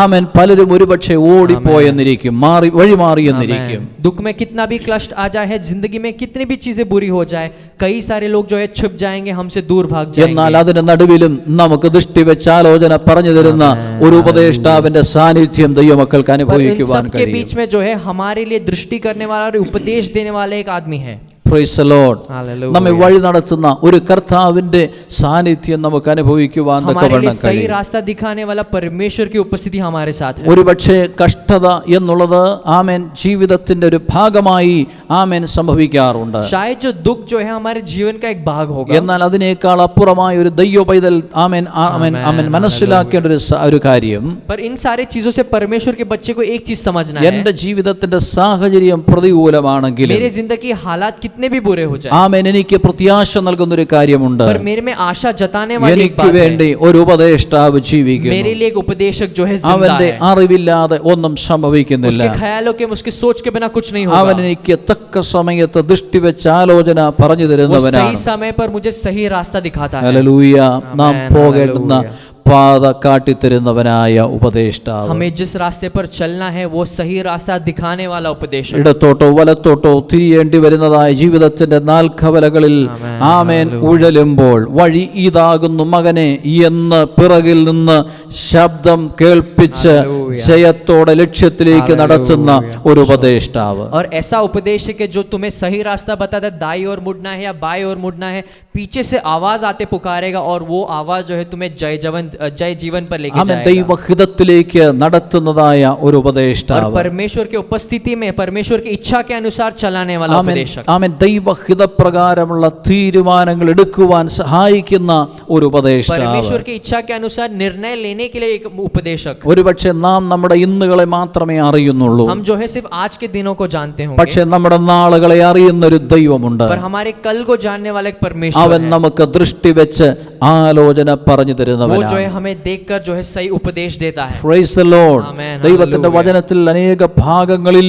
Speaker 1: ആമേൻ പലരും ഒരുപക്ഷെ ഓടിപ്പോയെന്നിരിക്കും, വഴിമാറിയെന്നിരിക്കും.
Speaker 2: दुख में कितना भी क्लिष्ट आ जाए, जिंदगी में कितनी भी चीजें बुरी हो जाए, कई सारे लोग जो है छुप जाएंगे, हमसे दूर भाग
Speaker 1: എന്നാൽ
Speaker 2: जाएंगे।
Speaker 1: അതിന് നടുവിലും നമുക്ക് ദൃഷ്ടി വെച്ച് ആലോചന പറഞ്ഞു തരുന്ന ഒരു ഉപദേഷ്ടാവിന്റെ സാന്നിധ്യം ദൈവമക്കൾക്ക്
Speaker 2: पर इन
Speaker 1: അനുഭവിക്കുവാൻ
Speaker 2: सब के
Speaker 1: കഴിയും.
Speaker 2: बीच में जो है हमारे लिए दृष्टि करने वाला और उपदेश देने वाला एक आदमी है।
Speaker 1: Praise the Lord.
Speaker 2: Hallelujah.
Speaker 1: നമ്മെ വഴി നടത്തുന്ന ഒരു കർത്താവിന്റെ സാന്നിധ്യം നമുക്ക് അനുഭവിക്കുവാൻ
Speaker 2: हमारे लिए
Speaker 1: തക്കവണ്ണം
Speaker 2: सही
Speaker 1: കഴിയും.
Speaker 2: रास्ता दिखाने वाला परमेश्वर की उपस्थिति हमारे साथ है।
Speaker 1: ഒരുപക്ഷെ കഷ്ടത എന്നുള്ളത് ആമേൻ ജീവിതത്തിന്റെ ഒരു ഭാഗമായി ആമേൻ സംഭവിക്കാറുണ്ട്.
Speaker 2: शायद जो दुख जो है हमारे जीवन का एक भाग होगा,
Speaker 1: എന്നാൽ അതിനേക്കാൾ അപ്പുറമായ ഒരു ദൈവ പൈതൽ ആമേൻ ആമേൻ ആമേൻ മനസ്സിലാക്കേണ്ട ഒരു കാര്യം,
Speaker 2: पर इन सारी चीजों से परमेश्वर के बच्चे को एक चीज समझना है,
Speaker 1: എന്റെ ജീവിതത്തിന്റെ സാഹചര്യം പ്രതികൂലമാണെങ്കിലും
Speaker 2: मेरे जिंदगी हालात कितने भी बुरे हो जाए,
Speaker 1: ആമേൻ എനിക്ക് പ്രത്യാശ നൽകുന്ന ഒരു കാര്യമുണ്ട്.
Speaker 2: पर मेरे में आशा जताने वाली एक
Speaker 1: എനിക്ക്
Speaker 2: बात
Speaker 1: വേണ്ടി
Speaker 2: है,
Speaker 1: ഒരു ഉപദേഷ്ടാവ്
Speaker 2: मेरे
Speaker 1: ജീവിക്കുന്നു.
Speaker 2: लिए एक उपदेशक जो है जिंदा
Speaker 1: അവന്റെ
Speaker 2: है,
Speaker 1: അറിവില്ലാതെ ഒന്നും സംഭവിക്കുന്നില്ല.
Speaker 2: उसके ख्यालों के उसके सोच के बिना कुछ नहीं
Speaker 1: അവൻ
Speaker 2: होगा।
Speaker 1: എനിക്ക് തക്ക സമയത്ത് ദൃഷ്ടി വെച്ച് ആലോചന പറഞ്ഞു
Speaker 2: वो
Speaker 1: തരുന്നവനാണ്.
Speaker 2: सही समय पर मुझे सही रास्ता दिखाता है।
Speaker 1: ഹല്ലേലൂയ. നാം
Speaker 2: ആമേൻ,
Speaker 1: പോകേണ്ടുന്ന
Speaker 2: ഹല്ലേലൂയ.
Speaker 1: പാത കാട്ടിത്തരുന്നവനായ ഉപദേഷ്ടാവ്.
Speaker 2: हमें जिस रास्ते पर चलना है वो सही रास्ता दिखाने वाला उपदेशक.
Speaker 1: ഇടത്തോട്ടോ വലത്തോട്ടോ തിരിയേണ്ടി വരുന്നതായ ജീവിതത്തിന്റെ നാൽക്കവലകളിൽ ആമേൻ ഉഴലുമ്പോൾ വഴി ഇതാകുന്നു മകനെ എന്ന് പിറകിൽ നിന്ന് ശബ്ദം കേൾപ്പിച്ച് ജയത്തോടെ ലക്ഷ്യത്തിലേക്ക് നടത്തുന്ന ഒരു ഉപദേഷ്ടാവ്.
Speaker 2: और ऐसा उपदेशक है जो तुम्हें सही रास्ता बताता है, दाई ओर मुड़ना है या बाई ओर मुड़ना है, पीछे से आवाज आते पुकारेगा और वो आवाज जो है तुम्हें जय जीवन पर लेके
Speaker 1: ആമേൻ
Speaker 2: जाएगा.
Speaker 1: ദൈവഹിതത്തിലേക്ക് നടത്തുന്നതായ ഒരു
Speaker 2: और
Speaker 1: ഉപദേഷ്ടാവ്.
Speaker 2: परमेश्वर के उपस्थिति में परमेश्वर की इच्छा के अनुसार चलाने वाला उपदेशक.
Speaker 1: ആമേൻ ദൈവഹിതപ്രകാരമുള്ള തീരുമാനങ്ങൾ എടുക്കുവാൻ സഹായിക്കുന്ന ഒരു ഉപദേഷ്ടാവ്.
Speaker 2: परमेश्वर की इच्छा के अनुसार निर्णय लेने के लिए एक उपदेशक.
Speaker 1: ഒരുപക്ഷെ നാം നമ്മുടെ ഇന്നുകളെ മാത്രമേ അറിയുന്നുള്ളൂ,
Speaker 2: हम जो है सिर्फ आज के दिनों को जानते होंगे,
Speaker 1: പക്ഷെ നമ്മുടെ നാളുകളെ അറിയുന്ന ഒരു ദൈവമുണ്ട്.
Speaker 2: पर हमारे कल को जानने वाला एक परमेश्वर
Speaker 1: അവൻ
Speaker 2: है.
Speaker 1: നമുക്ക് ദൃഷ്ടി വെച്ച് ആലോചന പറഞ്ഞു
Speaker 2: वो जो
Speaker 1: തരുന്നവനാണ്.
Speaker 2: है हमें देखकर जो है सही उपदेश देता है.
Speaker 1: Praise the Lord.
Speaker 2: Amen.
Speaker 1: ദൈവത്തിന്റെ
Speaker 2: Hallelujah.
Speaker 1: വചനത്തിൽ അനേക ഭാഗങ്ങളിൽ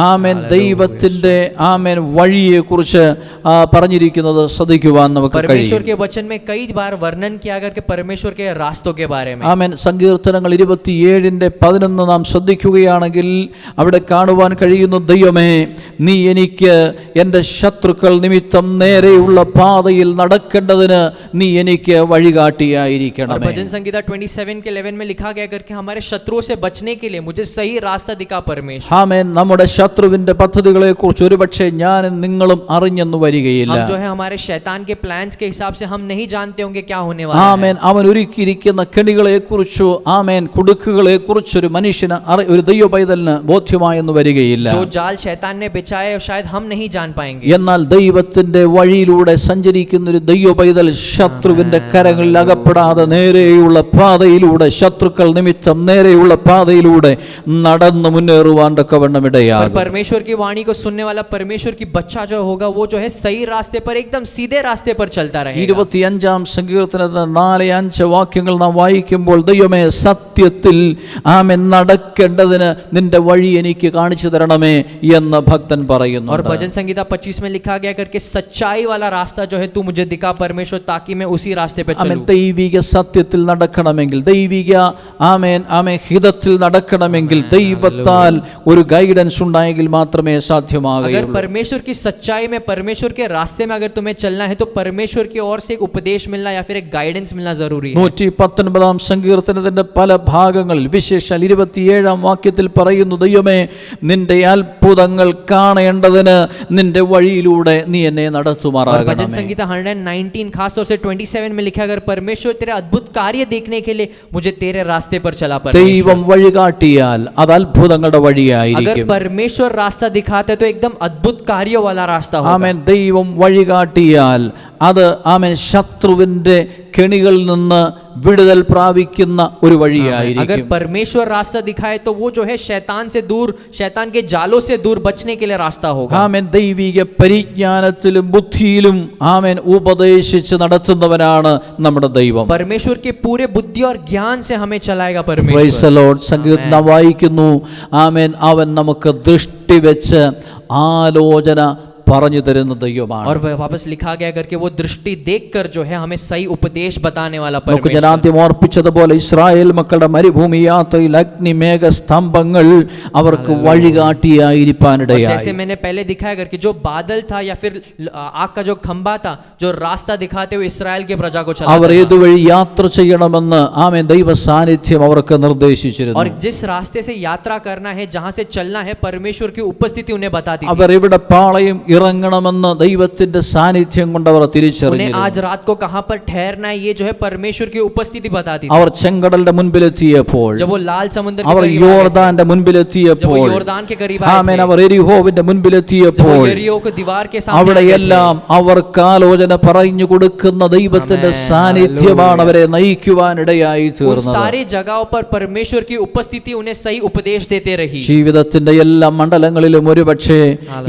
Speaker 1: ആമേൻ ദൈവത്തിന്റെ ആമേൻ വഴിയെ കുറിച്ച് പറഞ്ഞിരിക്കുന്നത് ശ്രദ്ധിക്കുവാൻ നമുക്ക്
Speaker 2: परमेश्वर
Speaker 1: കഴിയും.
Speaker 2: के वचन में कई बार वर्णन किया गया कि परमेश्वर के रास्तों के बारे में.
Speaker 1: ആമേൻ സങ്കീർത്തനങ്ങൾ 27:11 നാം ശ്രദ്ധിക്കുകയാണെങ്കിൽ അവിടെ കാണുവാൻ കഴിയുന്നു, ദൈവമേ നീ എനിക്ക് എൻ്റെ ശത്രുക്കൾ നിമിത്തം നേരെയുള്ള പാതയിൽ നടക്കേണ്ടതിന് നീ എനിക്ക്
Speaker 2: और
Speaker 1: വഴികാട്ടിയായിരിക്കണമേ.
Speaker 2: भजन संगीता 27 के 11 में लिखा गया करके हमारे शत्रुओं से बचने के लिए मुझे सही रास्ता दिखा परमेश्वर.
Speaker 1: ആമേൻ നമ്മുടെ ശത്രുവിന്റെ പദ്ധതികളെ കുറിച്ച് ഒരുപക്ഷെ ഞാനും നിങ്ങളും അറിഞ്ഞെന്ന് വരികയില്ല.
Speaker 2: हम जो है हमारे शैतान के प्लान्स के हिसाब से हम नहीं जानते होंगे क्या होने वाला
Speaker 1: ആമേൻ അവൻ ഒരുക്കിയിരിക്കുന്ന കെണികളെ കുറിച്ചോ ആമേൻ കുടുക്കുകളെ കുറിച്ചൊരു മനുഷ്യന് ഒരു ദൈവ പൈതലിന് ബോധ്യമായെന്ന് വരികയില്ല.
Speaker 2: है. जो जाल शैतान ने बिछाया है शायद हम नहीं जान पाएंगे.
Speaker 1: എന്നാൽ ദൈവത്തിന്റെ വഴിയിലൂടെ സഞ്ചരിക്കുന്ന ഒരു ദൈവ പൈതൽ ശത്രുവിന്റെ കരങ്ങളിൽ അകപ്പെടാതെ നേരെയുള്ള പാതയിലൂടെ, ശത്രുക്കൾ നിമിത്തം നേരെയുള്ള പാതയിലൂടെ നടന്നു മുന്നേറുവാൻ തക്കവണ്ണം
Speaker 2: पर
Speaker 1: ഇടയാകും.
Speaker 2: परमेश्वर की वाणी को सुनने वाला परमेश्वर की बच्चा जो होगा वो जो है सही रास्ते पर एकदम सीधे रास्ते पर चलता रहेगा.
Speaker 1: 25-ാം സങ്കീർത്തനത്തിന്റെ 4-5 വാക്യങ്ങൾ നാം വായിക്കുമ്പോൾ, ദൈവമേ സത്യത്തിൽ ആമേൻ നടക്കേണ്ടതിന് നിന്റെ വഴി എനിക്ക് കാണിച്ചു തരണമേ എന്ന് ഭക്തൻ പറയുന്നു.
Speaker 2: और भजन संगीता 25 में लिखा गया करके सच्चाई वाला रास्ता जो है तू मुझे दिखा परमेश्वर, ताकि मैं उसी रास्ते पे
Speaker 1: ആമേൻ
Speaker 2: चलूं.
Speaker 1: ദൈവിക സത്യത്തിൽ നടക്കണമെങ്കിൽ, ദൈവിക ആമേൻ ആമേൻ ഹിതത്തിൽ നടക്കണമെങ്കിൽ ദൈവത്താൽ ഒരു ഗൈഡൻസ് ഉണ്ടായെങ്കിൽ മാത്രമേ
Speaker 2: अगर
Speaker 1: സാധ്യമാകുകയുള്ളൂ.
Speaker 2: परमेश्वर की सच्चाई में, परमेश्वर के रास्ते में अगर तुम्हें चलना है तो परमेश्वर की ओर से एक उपदेश मिलना या फिर एक गाइडेंस मिलना जरूरी है.
Speaker 1: 119-ാം സങ്കീർത്തനത്തിന്റെ പല ഭാഗങ്ങളിൽ വിശേഷാൽ 27-ാം വാക്യത്തിൽ പറയുന്നു, ദൈവമേ നിന്റെ അത്ഭുതങ്ങൾ കാണേണ്ടതിന് നിന്റെ വഴിയിലൂടെ നീ എന്നെ
Speaker 2: और भजन
Speaker 1: നടത്തുമാറാകണമേ.
Speaker 2: संगीता 119 खास तौर से 27 में लिखा, अगर परमेश्वर तेरे अद्भुत कार्य देखने के लिए मुझे तेरे रास्ते पर चला
Speaker 1: ദൈവം
Speaker 2: परमेश्वर.
Speaker 1: വഴികാട്ടിയാൽ അത് അത്ഭുതങ്ങളുടെ
Speaker 2: अगर
Speaker 1: വഴിയായിരിക്കും.
Speaker 2: परमेश्वर रास्ता दिखाते तो एकदम अद्भुत कार्यों वाला रास्ता होगा.
Speaker 1: ആമേൻ ദൈവം വഴികാട്ടിയാൽ അത് ആമേൻ ശത്രുവിന്റെ കെണികളിൽ നിന്ന് വിടുതൽ പ്രാപിക്കുന്ന ഒരു
Speaker 2: अगर
Speaker 1: വഴിയായിരിക്കും.
Speaker 2: परमेश्वर रास्ता दिखाए तो वो जो है शैतान से दूर, शैतान के जालों से दूर बचने के लिए रास्ता होगा.
Speaker 1: ആമേൻ ദൈവിക പരിജ്ഞാനത്തിലും ബുദ്ധിയിലും ആമേൻ ഉപദേശിച്ച് നടത്തുന്നവനാണ് നമ്മുടെ ദൈവം.
Speaker 2: परमेश्वर के पूरे बुद्धि और ज्ञान से हमें चलाएगा
Speaker 1: പ്രൈസ്
Speaker 2: परमेश्वर.
Speaker 1: The Lord. സങ്കീർത്തനം വായിക്കുന്നു, ആമേൻ അവൻ നമുക്ക് ദൃഷ്ടി വെച്ച് ആലോചന പറഞ്ഞു തരുന്ന ദൈവമാണ്.
Speaker 2: और वापस लिखा गया करके वो दृष्टि देखकर जो है हमें सही उपदेश बताने वाला
Speaker 1: നമുക്ക്
Speaker 2: परमेश्वर.
Speaker 1: ജനാദ്യം ഓർപ്പിച്ചതുപോലെ ഇസ്രായേൽ മക്കളുടെ മരുഭൂമി യാത്രയിൽ അഗ്നി മേഘ സ്തംഭങ്ങൾ അവർക്ക് വഴികാട്ടിയായിരിക്കാനിടയായി.
Speaker 2: जैसे मैंने पहले दिखाया करके जो बादल था या फिर आग का जो खंबा था जो रास्ता दिखाते हुए इस्राएल के प्रजा को
Speaker 1: അവർ
Speaker 2: चलाता था.
Speaker 1: ഏതുവഴി യാത്ര ചെയ്യണമെന്ന് ആമേൻ ദൈവ സാന്നിധ്യം അവർക്ക് നിർദ്ദേശിച്ചിരുന്നു.
Speaker 2: और जिस रास्ते से यात्रा करना है, जहां से चलना है, परमेश्वर की उपस्थिति उन्हें बताती थी.
Speaker 1: അവർ ഇവിടെ പാളയം ഇറങ്ങണമെന്ന് ദൈവത്തിന്റെ സാന്നിധ്യം കൊണ്ട് അവർ
Speaker 2: उन्हें
Speaker 1: തിരിച്ചറിഞ്ഞിരുന്നു.
Speaker 2: आज रात को कहां पर ठहरना है ये जो है परमेश्वर की उपस्थिति बताती थी.
Speaker 1: അവർ ചെങ്കടലിന്റെ മുൻപിലെത്തിയപ്പോൾ,
Speaker 2: जब वो लाल समुद्र के
Speaker 1: അവർ
Speaker 2: करीब आ गए थे,
Speaker 1: യോർദാന്റെ
Speaker 2: जब वो
Speaker 1: മുൻപിലെത്തിയപ്പോൾ,
Speaker 2: योर्दान के करीब
Speaker 1: ആമേൻ
Speaker 2: आए थे,
Speaker 1: അവർ എരിഹോവിന്റെ
Speaker 2: जब वो
Speaker 1: മുൻപിലെത്തിയപ്പോൾ,
Speaker 2: यरीहो को दीवार के सामने
Speaker 1: അവിടെയെല്ലാം അവർക്ക് ആലോചന പറഞ്ഞു കൊടുക്കുന്ന ദൈവത്തിന്റെ സാന്നിധ്യമാണ് അവരെ നയിക്കുവാൻ ഇടയായി
Speaker 2: उन
Speaker 1: തീർന്നത്.
Speaker 2: सारी जगहों पर परमेश्वर की उपस्थिति उन्हें सही उपदेश देते रही.
Speaker 1: ജീവിതത്തിന്റെ എല്ലാ മണ്ഡലങ്ങളിലും ഒരുപക്ഷെ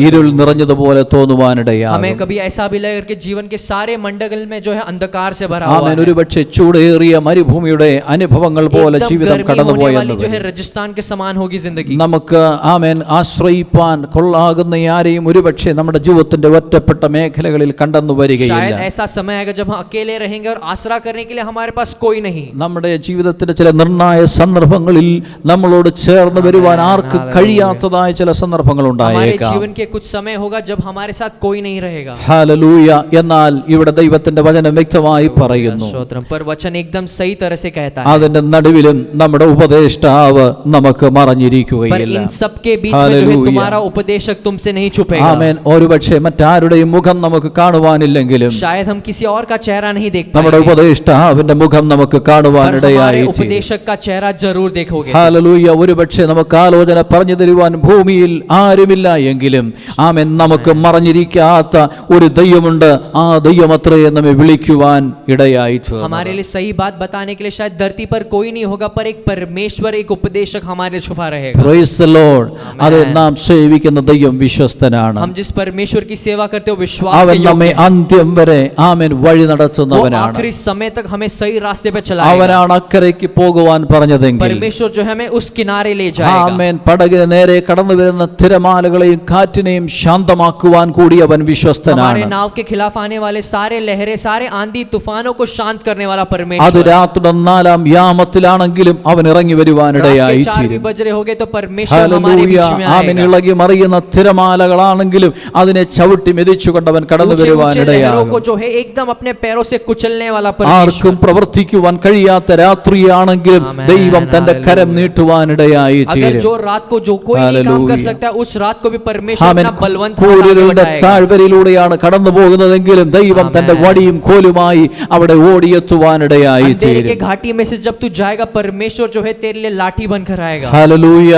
Speaker 1: ഇരുൾ നിറഞ്ഞതുപോലെ പോലെ തോന്നുവാനിടയാകും.
Speaker 2: हमें कभी ऐसा भी लगेगा कि जीवन के सारे मंडल में जो है अंधकार से भरा हुआ
Speaker 1: ആമേൻ.
Speaker 2: है,
Speaker 1: ഒരുപക്ഷെ ചൂടേറിയ മരുഭൂമിയുടെ അനുഭവങ്ങൾ പോലെ
Speaker 2: एकदम
Speaker 1: ജീവിതം
Speaker 2: गर्मी होने
Speaker 1: കടന്നുപോയെന്ന്
Speaker 2: वाली जो है राजस्थान के समान होगी जिंदगी.
Speaker 1: നമുക്ക് ആമേൻ ആശ്രയിപ്പാൻ കൊള്ളാകുന്ന ആരെയും ഒരുപക്ഷെ നമ്മുടെ ജീവിതത്തിന്റെ ഒറ്റപ്പെട്ട മേഖലകളിൽ കണ്ടെന്നു വരികയില്ല.
Speaker 2: शायद ऐसा समय आएगा जब हम अकेले रहेंगे और आसरा करने के लिए हमारे पास कोई नहीं.
Speaker 1: നമ്മുടെ ജീവിതത്തിന്റെ ചില നിർണായ സന്ദർഭങ്ങളിൽ നമ്മളോട് ചേർന്ന് വരുവാൻ ആർക്ക് കഴിയാത്തതായ ചില സന്ദർഭങ്ങൾ
Speaker 2: हमारे
Speaker 1: ഉണ്ടായേക്കാം.
Speaker 2: जीवन के कुछ समय होगा जब हमारे साथ कोई नहीं रहेगा.
Speaker 1: ഹല്ലേലൂയ. എന്നാൽ ഇവിടെ ദൈവത്തിന്റെ വചനം വ്യക്തമായി പറയുന്നു,
Speaker 2: स्तोत्रम. पर वचन एकदम सही तरह से कहता है,
Speaker 1: അതിന്റെ നടുവിലും നമ്മുടെ ഉപദേഷ്ടാവ് നമുക്ക്
Speaker 2: पर
Speaker 1: മറഞ്ഞിരിക്കുകയില്ല.
Speaker 2: इन सब के बीच में जो है
Speaker 1: हालेलुया.
Speaker 2: तुम्हारा उपदेशक तुमसे नहीं छुपेगा.
Speaker 1: ആമേൻ. ഒരുപക്ഷെ മറ്റാരുടെയും മുഖം നമുക്ക് കാണുവാനില്ലെങ്കിലും
Speaker 2: शायद हम किसी और का चेहरा नहीं देख
Speaker 1: നമ്മുടെ
Speaker 2: पाएंगे,
Speaker 1: ഉപദേഷ്ടാവിന്റെ മുഖം നമുക്ക്
Speaker 2: पर हमारे
Speaker 1: കാണുവാനിടയായി തീരും.
Speaker 2: उपदेशक का चेहरा जरूर देखोगे.
Speaker 1: ഹല്ലേലൂയ. ഒരുപക്ഷെ നമുക്ക് ആലോചന പറഞ്ഞു തരുവാൻ ഭൂമിയിൽ ആരുമില്ല എങ്കിലും ആമേൻ നമുക്ക് മറഞ്ഞിരിക്കാത്ത ഒരു ദൈവമുണ്ട്. ആ ദൈവം അത്രയും നമ്മെ വിളിക്കുവാൻ ഇടയായി തീർന്നു.
Speaker 2: हमारे लिए सही बात बताने के लिए शायद धरती पर कोई नहीं होगा, पर एक परमेश्वर, एक उपदेशक हमारे लिए छुपा रहेगा.
Speaker 1: Praise the Lord. അത് നാം സേവിക്കുന്ന ദൈവം വിശ്വസ്തനാണ്.
Speaker 2: हम जिस परमेश्वर की सेवा करते हो विश्वास
Speaker 1: അവൻ
Speaker 2: के
Speaker 1: നമ്മെ
Speaker 2: योग्य है.
Speaker 1: അന്ത്യം വരെ ആമേൻ വഴി
Speaker 2: वो
Speaker 1: നടത്തുന്നവനാണ്.
Speaker 2: आखिरी समय तक हमें सही रास्ते पे चलाएगा.
Speaker 1: അവനാണ് അക്കരയ്ക്ക് പോകുവാൻ പറഞ്ഞതെങ്കിൽ
Speaker 2: परमेश्वर जो है हमें उस किनारे ले जाएगा.
Speaker 1: ആമേൻ പടകിന് നേരെ കടന്നു വരുന്ന തിരമാലകളെയും കാറ്റിനെയും ശാന്തമാക്കുവാൻ കൂടി അവൻ
Speaker 2: हमारे
Speaker 1: വിശ്വസ്തനാണ്.
Speaker 2: नाव के खिलाफ आने वाले सारे लहरें, सारे आंधी तूफानों को शांत करने वाला
Speaker 1: അത്
Speaker 2: परमेश्वर.
Speaker 1: രാത്രിയുടെ 4-ാം യാമത്തിലാണെങ്കിലും അവൻ ഇറങ്ങി വരുവാനിടയായി
Speaker 2: रात के 4 भी
Speaker 1: തീരും.
Speaker 2: बज रहे होंगे तो परमेश्वर हमारे
Speaker 1: ഹല്ലേലൂയ.
Speaker 2: बीच में
Speaker 1: ആമേൻ.
Speaker 2: आएगा.
Speaker 1: ഇളകി മറിയുന്ന തിരമാലകളാണെങ്കിലും അതിനെ ചവിട്ടി മെതിച്ചുകൊണ്ട് അവൻ കടന്നു
Speaker 2: ऊंचे ऊंचे लहरों
Speaker 1: വരുവാനിടയാകും.
Speaker 2: को जो है एकदम अपने पैरों से कुचलने वाला
Speaker 1: ആർക്കും
Speaker 2: परमेश्वर.
Speaker 1: പ്രവർത്തിക്കുവാൻ കഴിയാത്ത രാത്രിയാണെങ്കിലും
Speaker 2: ആമേൻ.
Speaker 1: ദൈവം തന്റെ കരം
Speaker 2: ഹല്ലേലൂയ.
Speaker 1: നീട്ടുവാനിടയായി
Speaker 2: अगर
Speaker 1: തീരും.
Speaker 2: जो रात को जो कोई नहीं काम कर
Speaker 1: हालेलुया.
Speaker 2: सकता है, उस रात को भी परमेश्वर
Speaker 1: ആമേൻ.
Speaker 2: अपना बलवंत हाथ आगे
Speaker 1: കൂരിരുളുടെ
Speaker 2: बढ़ाएगा.
Speaker 1: താഴ്വരയിലൂടെയാണ് കടന്നു പോകുന്നതെങ്കിലും ദൈവം തന്റെ
Speaker 2: ആമേൻ.
Speaker 1: വടിയും കോലുമായി അവിടെ ഓടിയെത്തുവാനിടയായി
Speaker 2: अंधेरे के
Speaker 1: തീരും.
Speaker 2: घाटी में से जब तू जाएगा, परमेश्वर जो है तेरे लिए लाठी बनकर आएगा.
Speaker 1: ഹല്ലേലൂയ.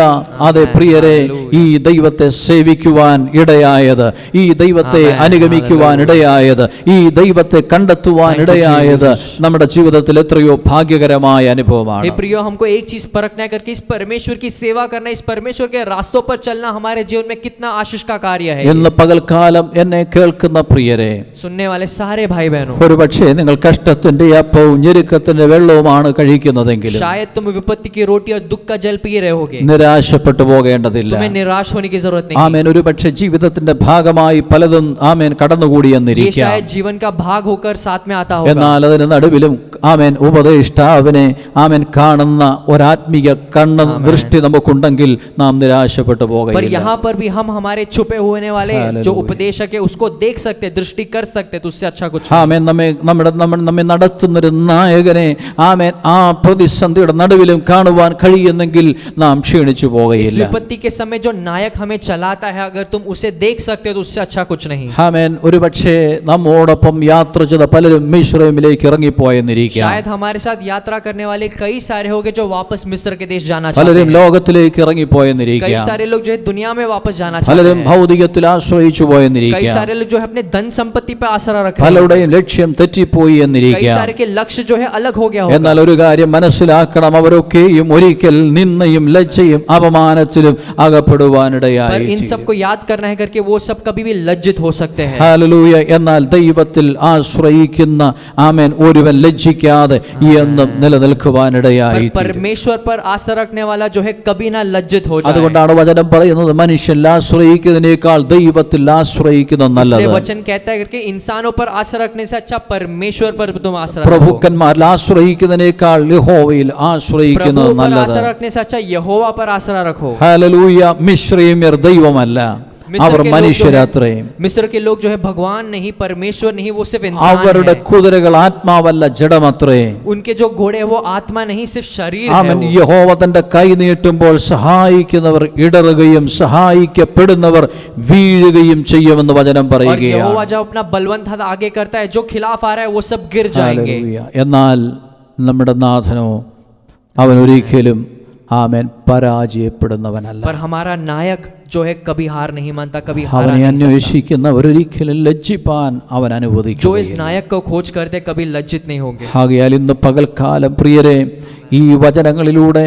Speaker 1: അതെ പ്രിയരെ,
Speaker 2: ഹല്ലേലൂയ.
Speaker 1: ഈ ദൈവത്തെ സേവിക്കുവാൻ ഇടയായത്, ഈ ദൈവത്തെ
Speaker 2: ആമേൻ.
Speaker 1: അനുഗമിക്കുവാൻ ഇടയായത്, ഈ ദൈവത്തെ കണ്ടെത്തുവാൻ
Speaker 2: Thank you,
Speaker 1: ഇടയായത്
Speaker 2: Jesus.
Speaker 1: നമ്മുടെ ജീവിതത്തിൽ എത്രയോ ഭാഗ്യകരമായ അനുഭവമാണ്.
Speaker 2: हे प्रियो, हमको एक चीज परखना है करके इस परमेश्वर की सेवा करना, इस परमेश्वर के रास्तों पर चलना हमारे जीवन में कितना आशीष का कार्य है.
Speaker 1: ഇന്ന് പകൽക്കാലം എന്നെ കേൾക്കുന്ന പ്രിയരെ,
Speaker 2: सुनने वाले सारे भाई बहनों,
Speaker 1: ഒരുപക്ഷെ നിങ്ങൾ കഷ്ടത്തിന്റെ അപ്പവും ഞെരുക്കത്തിന്റെ വെള്ളവുമാണ് കഴിക്കുന്നതെങ്കിലും
Speaker 2: शायद तुम विपत्ति की रोटी और दुख का जल पी रहे होगे.
Speaker 1: നിരാശപ്പെട്ടു പോകേണ്ടതില്ല.
Speaker 2: तुम्हें निराश होने की जरूरत नहीं.
Speaker 1: ആമേൻ. ഒരുപക്ഷെ ജീവിതത്തിന്റെ ഭാഗമായി പലതും ആമേൻ
Speaker 2: ये
Speaker 1: കടന്നുകൂടിയെന്നിരിക്കാം.
Speaker 2: शायद जीवन का भाग होकर साथ में आता होगा.
Speaker 1: എന്നാൽ അതിന് നടുവിലും ആമേൻ ഉപദേഷ്ടാവിനെ ആമേൻ കാണുന്ന ഒരാത്മീയ കണ്ണ് ദൃഷ്ടി നമുക്കുണ്ടെങ്കിൽ നാം നിരാശപ്പെട്ടു
Speaker 2: पर
Speaker 1: പോകയില്ല.
Speaker 2: यहाँ पर भी हम हमारे छुपे होने वाले
Speaker 1: हालेलुया.
Speaker 2: जो उपदेशक है उसको देख सकते, दृष्टि कर सकते, तो उससे अच्छा कुछ
Speaker 1: ആമേൻ. നമ്മെ നടത്തുന്നൊരു നായകനെ ആമേൻ ആ പ്രതിസന്ധിയുടെ നടുവിലും കാണുവാൻ കഴിയുന്നെങ്കിൽ നാം ക്ഷീണിച്ചു
Speaker 2: इस
Speaker 1: പോകയില്ല.
Speaker 2: विपत्ति के समय जो नायक हमें चलाता है, अगर तुम उसे देख सकते हो तो उससे अच्छा कुछ नहीं.
Speaker 1: ആമേൻ. ഒരുപക്ഷെ നമ്മോടൊപ്പം യാത്ര ചെയ്ത പലരും മിസ്രൈമിലേക്ക് ഇറങ്ങിപ്പോയെന്നിരിക്കാം.
Speaker 2: शायद हमारे साथ यात्रा करने वाले कई सारे होंगे जो वापस मिस्र के देश जाना चाहते
Speaker 1: പലരും
Speaker 2: हैं.
Speaker 1: ലോകത്തിലേക്ക്
Speaker 2: कई
Speaker 1: ഇറങ്ങിപ്പോയെന്നിരിക്കാം.
Speaker 2: सारे लोग जो है दुनिया में वापस जाना
Speaker 1: പലരും
Speaker 2: चाहते हैं.
Speaker 1: ഭൗതികത്തിൽ ആശ്രയിച്ചു
Speaker 2: कई
Speaker 1: പോയെന്നിരിക്കാം.
Speaker 2: सारे लोग जो है अपने धन संपत्ति पे आसरा रख रहे हैं.
Speaker 1: പലരുടെയും ലക്ഷ്യം തെറ്റിപ്പോയി
Speaker 2: कई
Speaker 1: എന്നിരിക്കാം.
Speaker 2: सारे के लक्ष्य जो है अलग हो गया होगा.
Speaker 1: എന്നാൽ ഒരു കാര്യം മനസ്സിലാക്കണം, അവരൊക്കെയും ഒരിക്കൽ നിന്നയും ലജ്ജയും അപമാനത്തിലും
Speaker 2: पर
Speaker 1: അകപ്പെടുവാനിടയായി.
Speaker 2: इन सबको याद करना है करके वो सब कभी भी लज्जित हो सकते हैं.
Speaker 1: ഹല്ലേലൂയ. എന്നാൽ ദൈവത്തിൽ ആശ്രയിക്കുന്ന ആമേൻ ഒരുവൻ ലജ്ജിക്കാതെ എന്നും നിലനിൽക്കുവാനിടയായി.
Speaker 2: पर परमेश्वर पर आशा रखने वाला जो है कभी ना लज्जित हो जाए.
Speaker 1: അതുകൊണ്ടാണ് വചനം പറയുന്നത്, മനുഷ്യൻ ആശ്രയിക്കുന്നതിനേക്കാൾ ദൈവത്തിൽ ആശ്രയിക്കുന്നത്
Speaker 2: इसलिए
Speaker 1: നല്ലത്.
Speaker 2: वचन कहता है करके इंसानों पर आशा रखने से अच्छा परमेश्वर पर तुम आशा रखो.
Speaker 1: പ്രഭുക്കന്മാരിൽ ആശ്രയിക്കുന്നതിനേക്കാൾ യഹോവയിൽ
Speaker 2: प्रभु
Speaker 1: ആശ്രയിക്കുന്നത്
Speaker 2: पर
Speaker 1: നല്ലത്.
Speaker 2: आशा रखने से अच्छा यहोवा पर आसरा रखो.
Speaker 1: ഹല്ലേലൂയ. മിശ്രയീമ്യർ ദൈവമല്ല, അവർ മനുഷ്യരാത്രേ.
Speaker 2: मिस्र के लोग जो है भगवान नहीं, परमेश्वर नहीं, वो सिर्फ इंसान
Speaker 1: അവരുടെ
Speaker 2: है.
Speaker 1: കുതിരകൾ ആത്മാവല്ല, ജഡമത്രേ.
Speaker 2: उनके जो घोड़े हैं वो आत्मा नहीं, सिर्फ शरीर है.
Speaker 1: ആമേൻ.
Speaker 2: वो.
Speaker 1: യഹോവ തന്റെ കൈ നീട്ടുമ്പോൾ സഹായിക്കുന്നവർ ഇടറുകയും സഹായിക്കപ്പെടുന്നവർ വീഴുകയും ചെയ്യുമെന്ന് വചനം
Speaker 2: और
Speaker 1: പറയുകയാണ്.
Speaker 2: यहोवा जब अपना बलवंत हाथ आगे करता है, जो खिलाफ आ रहा है वो सब गिर जाएंगे.
Speaker 1: ഹല്ലേലൂയ. എന്നാൽ നമ്മുടെ നാഥനോ അവൻ ഒരിക്കലും ആമേൻ പരാജയപ്പെടുന്നവനല്ല.
Speaker 2: पर हमारा नायक जो है कभी हार नहीं मानता, कभी हार
Speaker 1: അവനെ
Speaker 2: नहीं सकता.
Speaker 1: അന്വേഷിക്കുന്നവർ ഒരിക്കലും ലജ്ജിപ്പാൻ അവൻ
Speaker 2: जो इस
Speaker 1: അനുവദിക്കുകയില്ല.
Speaker 2: नायक को खोज करते कभी लज्जित नहीं होंगे.
Speaker 1: ആകയാൽ ഇന്ന് പകൽക്കാലം പ്രിയരെ, ഈ വചനങ്ങളിലൂടെ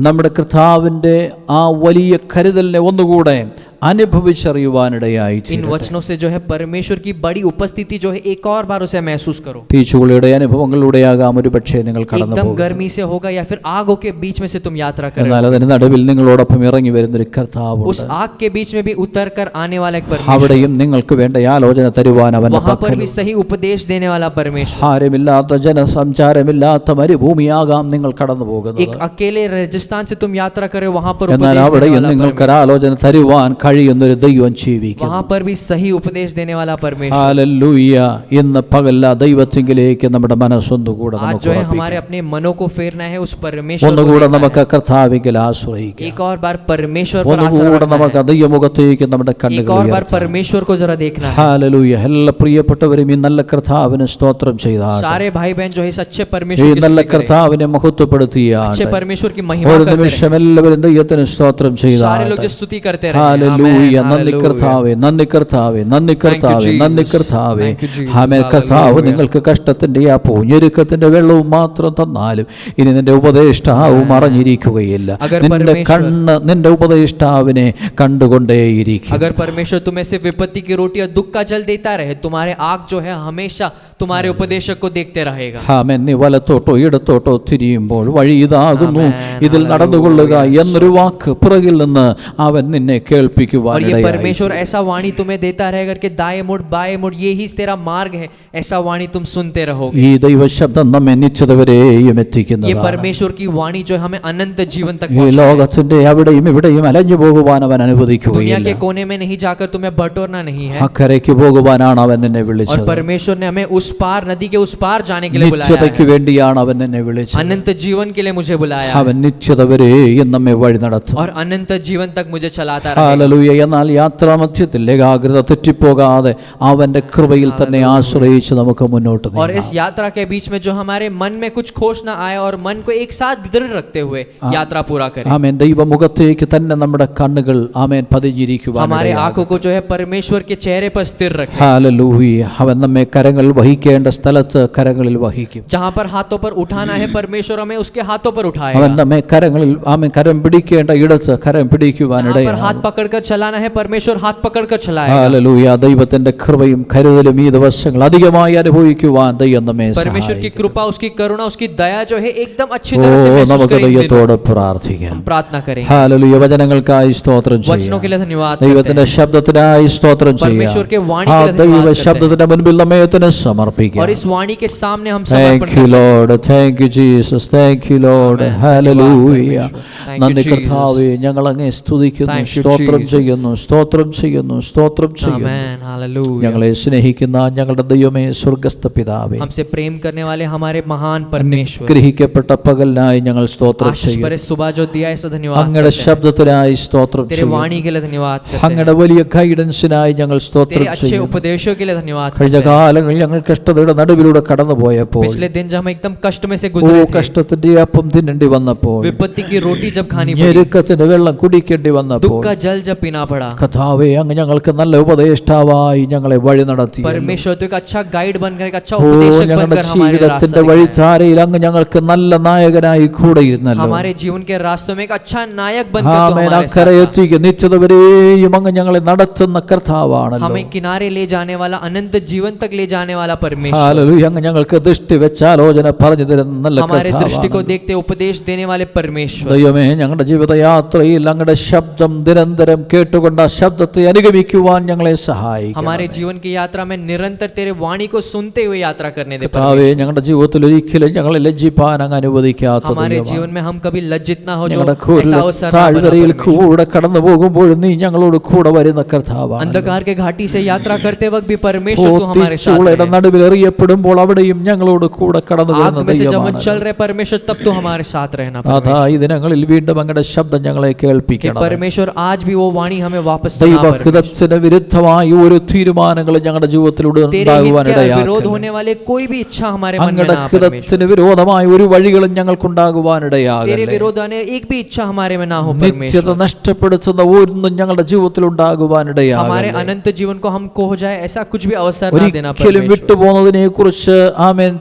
Speaker 1: നമ്മുടെ കർത്താവിൻ്റെ ആ വലിയ കരുതലിനെ ഒന്നുകൂടെ അനുഭവിച്ചറിയുവാനിടയായി
Speaker 2: इन वचनों से जो है परमेश्वर की बड़ी उपस्थिति जो है एक और बार उसे महसूस करो।
Speaker 1: തീച്ചുളയുടെ അനുഭവങ്ങളിലൂടെയാകാം ഒരു പക്ഷേ നിങ്ങൾ കടന്നു
Speaker 2: एकदम
Speaker 1: പോകും.
Speaker 2: गर्मी से होगा या फिर आगों के बीच में से तुम यात्रा करो।
Speaker 1: എന്നാൽ അതിന് നടുവിൽ നിങ്ങളോടൊപ്പം ഇറങ്ങി വരുന്നൊരു കർത്താവുണ്ട്.
Speaker 2: उस आग के बीच में भी उतर कर आने वाला एक परमेश्वर,
Speaker 1: അവിടെയും നിങ്ങൾക്ക് വേണ്ട ആലോചന തരുവാൻ അവന്റെ
Speaker 2: वहां पर भी
Speaker 1: പക്കൽ.
Speaker 2: सही उपदेश देने वाला परमेश्वर।
Speaker 1: ആരമില്ലാത്ത ജനസഞ്ചാരമില്ലാത്ത മരുഭൂമിയാകാം നിങ്ങൾ കടന്നു പോകുന്നത്.
Speaker 2: एक अकेले राजस्थान से तुम यात्रा करे, वहां पर
Speaker 1: എന്നാൽ
Speaker 2: उपदेश
Speaker 1: അവിടെയും
Speaker 2: देने वाला
Speaker 1: നിങ്ങൾക്ക്
Speaker 2: परमेश्वर,
Speaker 1: ആലോചന തരുവാൻ കഴിയുന്നൊരു ദൈവം ജീവിക്കുന്നു.
Speaker 2: वहां पर भी सही उपदेश देने वाला परमेश्वर।
Speaker 1: ഹല്ലേലൂയ. ഇന്ന് പകൽ ആ ദൈവത്തിങ്കിലേക്ക് നമ്മുടെ മനസ്സൊന്നുകൂടെ
Speaker 2: आज
Speaker 1: നമുക്ക്
Speaker 2: जो है
Speaker 1: ഉറപ്പിക്കാം.
Speaker 2: हमारे अपने मनों को फेरना है उस परमेश्वर को
Speaker 1: ഒന്നുകൂടെ
Speaker 2: देखना
Speaker 1: നമുക്ക്
Speaker 2: है।
Speaker 1: കർത്താവിങ്കിൽ ആശ്രയിക്കാം.
Speaker 2: एक और बार परमेश्वर पर आशा
Speaker 1: ഒന്നുകൂടെ
Speaker 2: रखना
Speaker 1: നമുക്ക്
Speaker 2: है।
Speaker 1: ദൈവമുഖത്തേക്ക് നമ്മുടെ
Speaker 2: एक
Speaker 1: കണ്ണുകൾ
Speaker 2: और बार
Speaker 1: ഉയർത്താം.
Speaker 2: परमेश्वर को जरा देखना है।
Speaker 1: ഹല്ലേലൂയ. എല്ലാ പ്രിയപ്പെട്ടവരും ഈ നല്ല കർത്താവിന് സ്തോത്രം ചെയ്താട്ടെ.
Speaker 2: सारे भाई बहन जो है इस अच्छे
Speaker 1: ഈ
Speaker 2: परमेश्वर की
Speaker 1: നല്ല
Speaker 2: स्तुति करें।
Speaker 1: കർത്താവിനെ മഹത്വപ്പെടുത്തിയാണ്.
Speaker 2: अच्छे परमेश्वर की महिमा
Speaker 1: ഒരു
Speaker 2: करते
Speaker 1: നിമിഷം എല്ലാവരും ദൈവത്തിന് സ്തോത്രം
Speaker 2: रहे। सारे लोग
Speaker 1: ചെയ്താട്ടെ.
Speaker 2: जो स्तुति करते रहे।
Speaker 1: ഹല്ലേലൂയ.
Speaker 2: आमेन,
Speaker 1: നന്ദി
Speaker 2: हालेलुया।
Speaker 1: കർത്താവേ, നന്ദി കർത്താവേ, നന്ദി കർത്താവേ,
Speaker 2: Jesus.
Speaker 1: നന്ദി കർത്താവേ.
Speaker 2: Thank you, Jesus.
Speaker 1: ആമേൻ. കർത്താവ്
Speaker 2: Hallelujah.
Speaker 1: നിങ്ങൾക്ക് കഷ്ടത്തിന്റെ ആ പൂഞ്ഞൊരുക്കത്തിന്റെ വെള്ളവും മാത്രം തന്നാലും ഇനി നിന്റെ ഉപദേഷ്ടാവും അറിഞ്ഞിരിക്കുകയില്ല.
Speaker 2: अगर
Speaker 1: നിന്റെ
Speaker 2: परमेश्वर-
Speaker 1: കണ്ണ് നിന്റെ ഉപദേഷ്ടാവിനെ കണ്ടുകൊണ്ടേയിരിക്കും.
Speaker 2: अगर परमेश्वर तुम्हें सिर्फ विपत्ति की रोटी और दुख का जल देता रहे, तुम्हारे आग जो है हमेशा तुम्हारे उपदेशक को देखते रहेगा।
Speaker 1: ആമേൻ. നീ വലത്തോട്ടോ ഇടത്തോട്ടോ തിരിയുമ്പോൾ വഴി ഇതാകുന്നു,
Speaker 2: ആമേൻ.
Speaker 1: ഇതിൽ നടന്നുകൊള്ളുക എന്നൊരു വാക്ക് പുറകിൽ നിന്ന് അവൻ നിന്നെ
Speaker 2: और ये
Speaker 1: കേൾപ്പിക്കുവാനിടയായി.
Speaker 2: परमेश्वर ऐसा वाणी तुम्हें देता रहेगा कि दाएं मुड़ बाएं मुड़ यही तेरा मार्ग है, ऐसा वाणी तुम सुनते रहोगे।
Speaker 1: ഈ ദൈവശബ്ദം നമ്മെ നിശ്ചിതവരെയും
Speaker 2: ये
Speaker 1: എത്തിക്കുന്നതാണ്.
Speaker 2: परमेश्वर की वाणी जो है हमें अनंत जीवन तक
Speaker 1: ഈ
Speaker 2: पहुंचाएगा।
Speaker 1: ലോകത്തിന്റെ അവിടെയും ഇവിടെയും അലഞ്ഞു പോകുവാൻ അവൻ
Speaker 2: दुनिया
Speaker 1: അനുവദിക്കുകയില്ല.
Speaker 2: के कोने में नहीं जाकर तुम्हें बटोरना नहीं है।
Speaker 1: അക്കരയ്ക്ക് പോകുവാനാണ് അവൻ നിന്നെ
Speaker 2: और
Speaker 1: വിളിച്ചത്.
Speaker 2: परमेश्वर ने हमें उस पार, नदी के उस पार जाने के लिए बुलाया
Speaker 1: നിശ്ചതയ്ക്ക്
Speaker 2: है।
Speaker 1: വേണ്ടിയാണ് അവൻ നിന്നെ വിളിച്ചത്.
Speaker 2: अनंत जीवन के लिए मुझे बुलाया है
Speaker 1: അവൻ നിശ്ചതവരെയും നമ്മെ വഴി നടത്തും.
Speaker 2: और अनंत जीवन तक मुझे चलाता रहेगा।
Speaker 1: ഹല്ലേലൂയ. എന്നാൽ യാത്രാമധ്യത്തിൽ ഏകാഗ്രത തെറ്റിപ്പോകാതെ അവന്റെ കൃപയിൽ തന്നെ ആശ്രയിച്ച് നമുക്ക് മുന്നോട്ട്
Speaker 2: और
Speaker 1: നീങ്ങാം.
Speaker 2: इस यात्रा के बीच में जो हमारे मन में कुछ खोश ना आए और मन को एक साथ दृढ़ रखते हुए यात्रा पूरा करें।
Speaker 1: ആമേൻ. ദൈവമുഖത്തേക്ക് തന്നെ നമ്മുടെ കണ്ണുകൾ ആമേൻ പതിഞ്ഞിരിക്കുവാൻ
Speaker 2: हमारे आंखों को जो है परमेश्वर के चेहरे पर स्थिर रखें।
Speaker 1: ഹല്ലേലൂയ. അവൻ നമ്മെ കരങ്ങൾ വഹിക്കേണ്ട സ്ഥലത്ത് കരങ്ങളിൽ വഹിക്കും.
Speaker 2: जहां पर हाथों पर उठाना है परमेश्वर हमें उसके हाथों पर
Speaker 1: അവൻ
Speaker 2: उठाएगा।
Speaker 1: നമ്മെ കരങ്ങളിൽ ആമേൻ കരം പിടിക്കേണ്ട ഇടത്ത് കരം
Speaker 2: जहां पर
Speaker 1: പിടിക്കുവാനിടയാണ്.
Speaker 2: हाथ पकड़कर चलाना है परमेश्वर हाथ पकड़कर चलाएगा।
Speaker 1: ഹല്ലേലൂയ. ദൈവത്തിന്റെ കൃപയും കരുതലും ഈ ദിവസങ്ങൾ അധികമായി അനുഭവിക്കുവാൻ ദൈവം നമ്മെ
Speaker 2: परमेश्वर की
Speaker 1: സഹായിക്കും.
Speaker 2: कृपा, उसकी करुणा, उसकी दया जो है एकदम अच्छी तरह से
Speaker 1: ഓ,
Speaker 2: महसूस
Speaker 1: നമുക്ക്
Speaker 2: करें। इन दिनों
Speaker 1: ദൈവത്തോട് പ്രാർത്ഥിക്കാം.
Speaker 2: हम प्रार्थना करें।
Speaker 1: ഹല്ലേലൂയ. വചനങ്ങൾക്കായി സ്തോത്രം
Speaker 2: वचनों के
Speaker 1: ചെയ്യാം.
Speaker 2: लिए धन्यवाद करते
Speaker 1: ദൈവത്തിന്റെ
Speaker 2: हैं।
Speaker 1: ശബ്ദത്തിനായി സ്തോത്രം ചെയ്യാം.
Speaker 2: परमेश्वर के वाणी
Speaker 1: ആ
Speaker 2: के लिए धन्यवाद
Speaker 1: ദൈവ
Speaker 2: करते हैं।
Speaker 1: ശബ്ദത്തിന്റെ മുൻപിൽ നമ്മെ തന്നെ സമർപ്പിക്കാം.
Speaker 2: और इस वाणी के सामने हम समर्पण
Speaker 1: Thank you,
Speaker 2: करते हैं।
Speaker 1: Lord. Thank you, Jesus. Thank you, Lord.
Speaker 2: Amen.
Speaker 1: Hallelujah.
Speaker 2: Thank you,
Speaker 1: നന്ദി
Speaker 2: Jesus.
Speaker 1: കർത്താവേ, ഞങ്ങൾ അങ്ങേ സ്തുതിക്കുന്നു,
Speaker 2: Thank you,
Speaker 1: സ്തോത്രം
Speaker 2: Jesus.
Speaker 1: ചെയ്യുന്നു, സ്തോത്രം ചെയ്യുന്നു, സ്തോത്രം ചെയ്യുന്നു.
Speaker 2: Amen. Hallelujah.
Speaker 1: ഞങ്ങളെ സ്നേഹിക്കുന്ന ഞങ്ങളുടെ ദൈവമേ, സ്വർഗ്ഗസ്ഥ പിതാവേ,
Speaker 2: हमसे प्रेम करने वाले हमारे महान परमेश्वर,
Speaker 1: ഗ്രഹിക്കപ്പെട്ട പകലിനായി ഞങ്ങൾ സ്തോത്രം
Speaker 2: आशीष
Speaker 1: ചെയ്യുന്നു.
Speaker 2: भरे सुबह जो दिया है सो धन्यवाद
Speaker 1: അങ്ങയുടെ
Speaker 2: करते हैं।
Speaker 1: ശബ്ദത്തിനായി സ്തോത്രം
Speaker 2: तेरे
Speaker 1: ചെയ്യുന്നു.
Speaker 2: वाणी के लिए धन्यवाद करते
Speaker 1: അങ്ങയുടെ
Speaker 2: हैं।
Speaker 1: വലിയ ഗൈഡൻസിനായി ഞങ്ങൾ സ്തോത്രം
Speaker 2: तेरे अच्छे
Speaker 1: ചെയ്യുന്നു.
Speaker 2: उपदेशों के लिए धन्यवाद
Speaker 1: കഴിഞ്ഞ
Speaker 2: करते हैं।
Speaker 1: കാലങ്ങളിൽ ഞങ്ങൾ കഷ്ടതയുടെ നടുവിലൂടെ കടന്നുപോയപ്പോൾ,
Speaker 2: पिछले दिन जब हम एकदम कष्ट में से
Speaker 1: ഓ
Speaker 2: गुजरे थे,
Speaker 1: കഷ്ടത്തിന്റെ അപ്പം തിന്നേണ്ടി വന്നപ്പോൾ,
Speaker 2: विपत्ति की रोटी जब खानी पड़ी,
Speaker 1: ഞെരുക്കത്തിന്റെ വെള്ളം കുടിക്കേണ്ടി
Speaker 2: दुख
Speaker 1: വന്നപ്പോൾ,
Speaker 2: का जल जब पीना पड़ा,
Speaker 1: കർത്താവേ, അങ്ങ് ഞങ്ങൾക്ക് നല്ല ഉപദേഷ്ടാവായി ഞങ്ങളെ വഴി നടത്തി.
Speaker 2: परमेश्वर तो एक अच्छा गाइड बनकर, एक अच्छा
Speaker 1: ഓ,
Speaker 2: उपदेशक
Speaker 1: ഞങ്ങളുടെ
Speaker 2: बनकर हमारे रास्ते
Speaker 1: ജീവിതത്തിന്റെ
Speaker 2: दिखाया।
Speaker 1: വഴിത്താരയിൽ അങ്ങ് ഞങ്ങൾക്ക് നല്ല നായകനായി കൂടെ ഇരുന്നല്ലോ.
Speaker 2: हमारे जीवन के रास्तों में एक अच्छा नायक बनकर तो
Speaker 1: ആമേൻ.
Speaker 2: हमारे साथ
Speaker 1: അക്കരെ
Speaker 2: था।
Speaker 1: എത്തിക്കുക നിശ്ചിതവരെയും അങ്ങ് ഞങ്ങളെ നടത്തുന്ന കർത്താവാണല്ലോ.
Speaker 2: हमें किनारे ले जाने वाला, अनंत जीवन तक ले जाने वाला परमेश्वर,
Speaker 1: ഹല്ലേലൂയ. അങ്ങ് ഞങ്ങൾക്ക് ദൃഷ്ടി വെച്ചാലോചന പറഞ്ഞു തരുന്ന നല്ല
Speaker 2: हमारे दृष्टि को
Speaker 1: കർത്താവാണ്.
Speaker 2: देखते उपदेश देने वाले परमेश्वर।
Speaker 1: ദൈവമേ, ഞങ്ങളുടെ ജീവിതയാത്രയിൽ അങ്ങയുടെ ശബ്ദം നിരന്തരം കേട്ടുകൊണ്ട് ആ ശബ്ദത്തെ അനുഗമിക്കുവാൻ ഞങ്ങളെ സഹായിക്കണം.
Speaker 2: हमारे जीवन की यात्रा में निरंतर तेरे वाणी को सुनते हुए यात्रा करने दे
Speaker 1: കർത്താവേ, ഞങ്ങളുടെ ജീവിതത്തിൽ ഒരിക്കലും ഞങ്ങളെ ലജ്ജിപ്പാൻ അങ്ങ് അനുവദിക്കാത്ത
Speaker 2: हमारे
Speaker 1: ദൈവമാണ്.
Speaker 2: जीवन में हम कभी लज्जित ना हो, जो
Speaker 1: ഞങ്ങളുടെ
Speaker 2: ऐसा अवसर ना बना
Speaker 1: താഴ്വരയിൽ
Speaker 2: परमेश्वर।
Speaker 1: കൂടെ കടന്നു പോകുമ്പോഴും നീ ഞങ്ങളോട് കൂടെ വരുന്ന കർത്താവാണ്.
Speaker 2: अंधकार के घाटी से यात्रा करते वक्त भी
Speaker 1: ഓ,
Speaker 2: परमेश्वर तू हमारे साथ
Speaker 1: തീച്ചൂളയുടെ
Speaker 2: है।
Speaker 1: നടുവിൽ എറിയപ്പെടുമ്പോൾ അവിടെയും ഞങ്ങളോട് കൂടെ കടന്നു
Speaker 2: आग
Speaker 1: വരുന്ന
Speaker 2: में से जब हम
Speaker 1: ദൈവമാണ്.
Speaker 2: चल रहे परमेश्वर, तब तो हमारे साथ रहना
Speaker 1: അതാ ഈ ദിനങ്ങളിൽ വീണ്ടും അങ്ങയുടെ ശബ്ദം ഞങ്ങളെ
Speaker 2: कि
Speaker 1: കേൾപ്പിക്കണം.
Speaker 2: परमेश्वर आज भी वो वाणी हमें वापस सुना परमेश्वर।
Speaker 1: ദൈവഹിതത്തിന് വിരുദ്ധമായി ഒരു തീരുമാനങ്ങളും ഞങ്ങളുടെ ജീവിതത്തിലൂടെ
Speaker 2: तेरे हित के
Speaker 1: ഉണ്ടാകുവാനിടയാക്കരുത്.
Speaker 2: विरोध होने वाले कोई भी इच्छा हमारे मन में
Speaker 1: അങ്ങയുടെ
Speaker 2: ना परमेश्वर।
Speaker 1: ഹിതത്തിന് വിരോധമായ ഒരു വഴികളും ഞങ്ങൾക്ക്
Speaker 2: तेरे
Speaker 1: ഉണ്ടാകുവാനിടയാകരുത്.
Speaker 2: विरोध आने एक भी इच्छा हमारे में ना हो
Speaker 1: നിത്യത
Speaker 2: परमेश्वर।
Speaker 1: നഷ്ടപ്പെടുത്തുന്ന ഒന്നും ഞങ്ങളുടെ ജീവിതത്തിൽ
Speaker 2: हमारे
Speaker 1: ഉണ്ടാകുവാനിടയാകരുത്.
Speaker 2: अनंत जीवन को हम खो जाए ऐसा कुछ भी अवसर ना देना
Speaker 1: ഒരിക്കലും
Speaker 2: परमेश्वर।
Speaker 1: വിട്ടുപോകുന്നതിനെ കുറിച്ച് ആമേൻ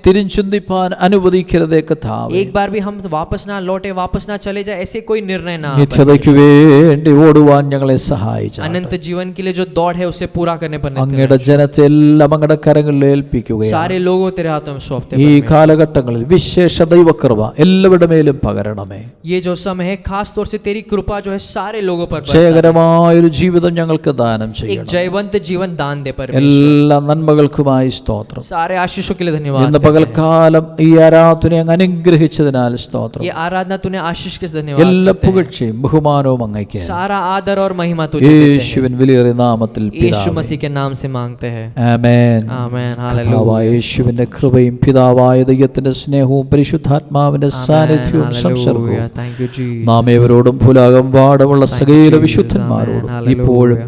Speaker 1: തിരിച്ചുന്തിപ്പാൻ അനുവദിക്കരുതേ കർത്താവേ.
Speaker 2: एक बार भी हम वापस ना लौटे, वापस ना चले जाए, ऐसे कोई निर्णय ना।
Speaker 1: നിത്യതയ്ക്ക് വേണ്ടി ഓടുവാൻ ഓടുവാൻ ഞങ്ങളെ സഹായിച്ചു.
Speaker 2: अनंत जीवन के लिए जो दौड़ है उसे पूरा करने पर
Speaker 1: അങ്ങയുടെ ജനത്തെ എല്ലാം അങ്ങയുടെ കരങ്ങളിൽ ഏൽപ്പിക്കുകയാണ്.
Speaker 2: सारे लोगों तेरे हाथों में सौंपते
Speaker 1: ഈ കാലഘട്ടങ്ങളിൽ വിശേഷ ദൈവകൃപ എല്ലാവരുടെ മേലും പകരണമേ.
Speaker 2: ये जो समय है खास तौर से तेरी कृपा जो है सारे लोगों पर
Speaker 1: ജയകരമായൊരു ജീവിതം ഞങ്ങൾക്ക് ദാനം
Speaker 2: एक
Speaker 1: ചെയ്യണം.
Speaker 2: जयवंत जीवन दान दे पर
Speaker 1: എല്ലാ നന്മകൾക്കുമായി സ്തോത്രം.
Speaker 2: सारे आशीषों के लिए धन्यवाद
Speaker 1: ഇന്ന് പകൽക്കാലം ഈ ആരാധനയെ അങ്ങ് അനുഗ്രഹിച്ചതിനാൽ സ്തോത്രം.
Speaker 2: ये आराधना तूने आशीष के धन्यवाद
Speaker 1: എല്ലാ പുകഴ്ചയും ബഹുമാനവും അങ്ങയ്ക്ക്
Speaker 2: सारा आदर और महिमा तुझे देते हैं
Speaker 1: യേശുവിൻ വിലയേറിയ നാമത്തിൽ
Speaker 2: यीशु मसीह के नाम से मांगते हैं
Speaker 1: ആമേൻ.
Speaker 2: आमेन
Speaker 1: കർത്താവായ യേശുവിന്റെ കൃപയും പിതാവായ ദൈവത്തിന്റെ സ്നേഹവും പരിശുദ്ധാത്മാവിന്റെ സാന്നിധ്യവും സംസർഗവും
Speaker 2: थैंक यू जी
Speaker 1: നാം ഏവരോടും ഭൂലോകമെമ്പാടുമുള്ള സകല വിശുദ്ധന്മാരോടും ഇപ്പോഴും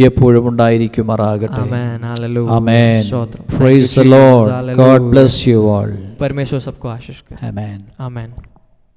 Speaker 1: എപ്പോഴും ഉണ്ടായിരിക്കുമാറാകട്ടെ. ആമേൻ. Praise the lord. God bless you all.
Speaker 2: परमेश्वर सबको आशीष करे.
Speaker 1: ആമേൻ.
Speaker 2: आमेन.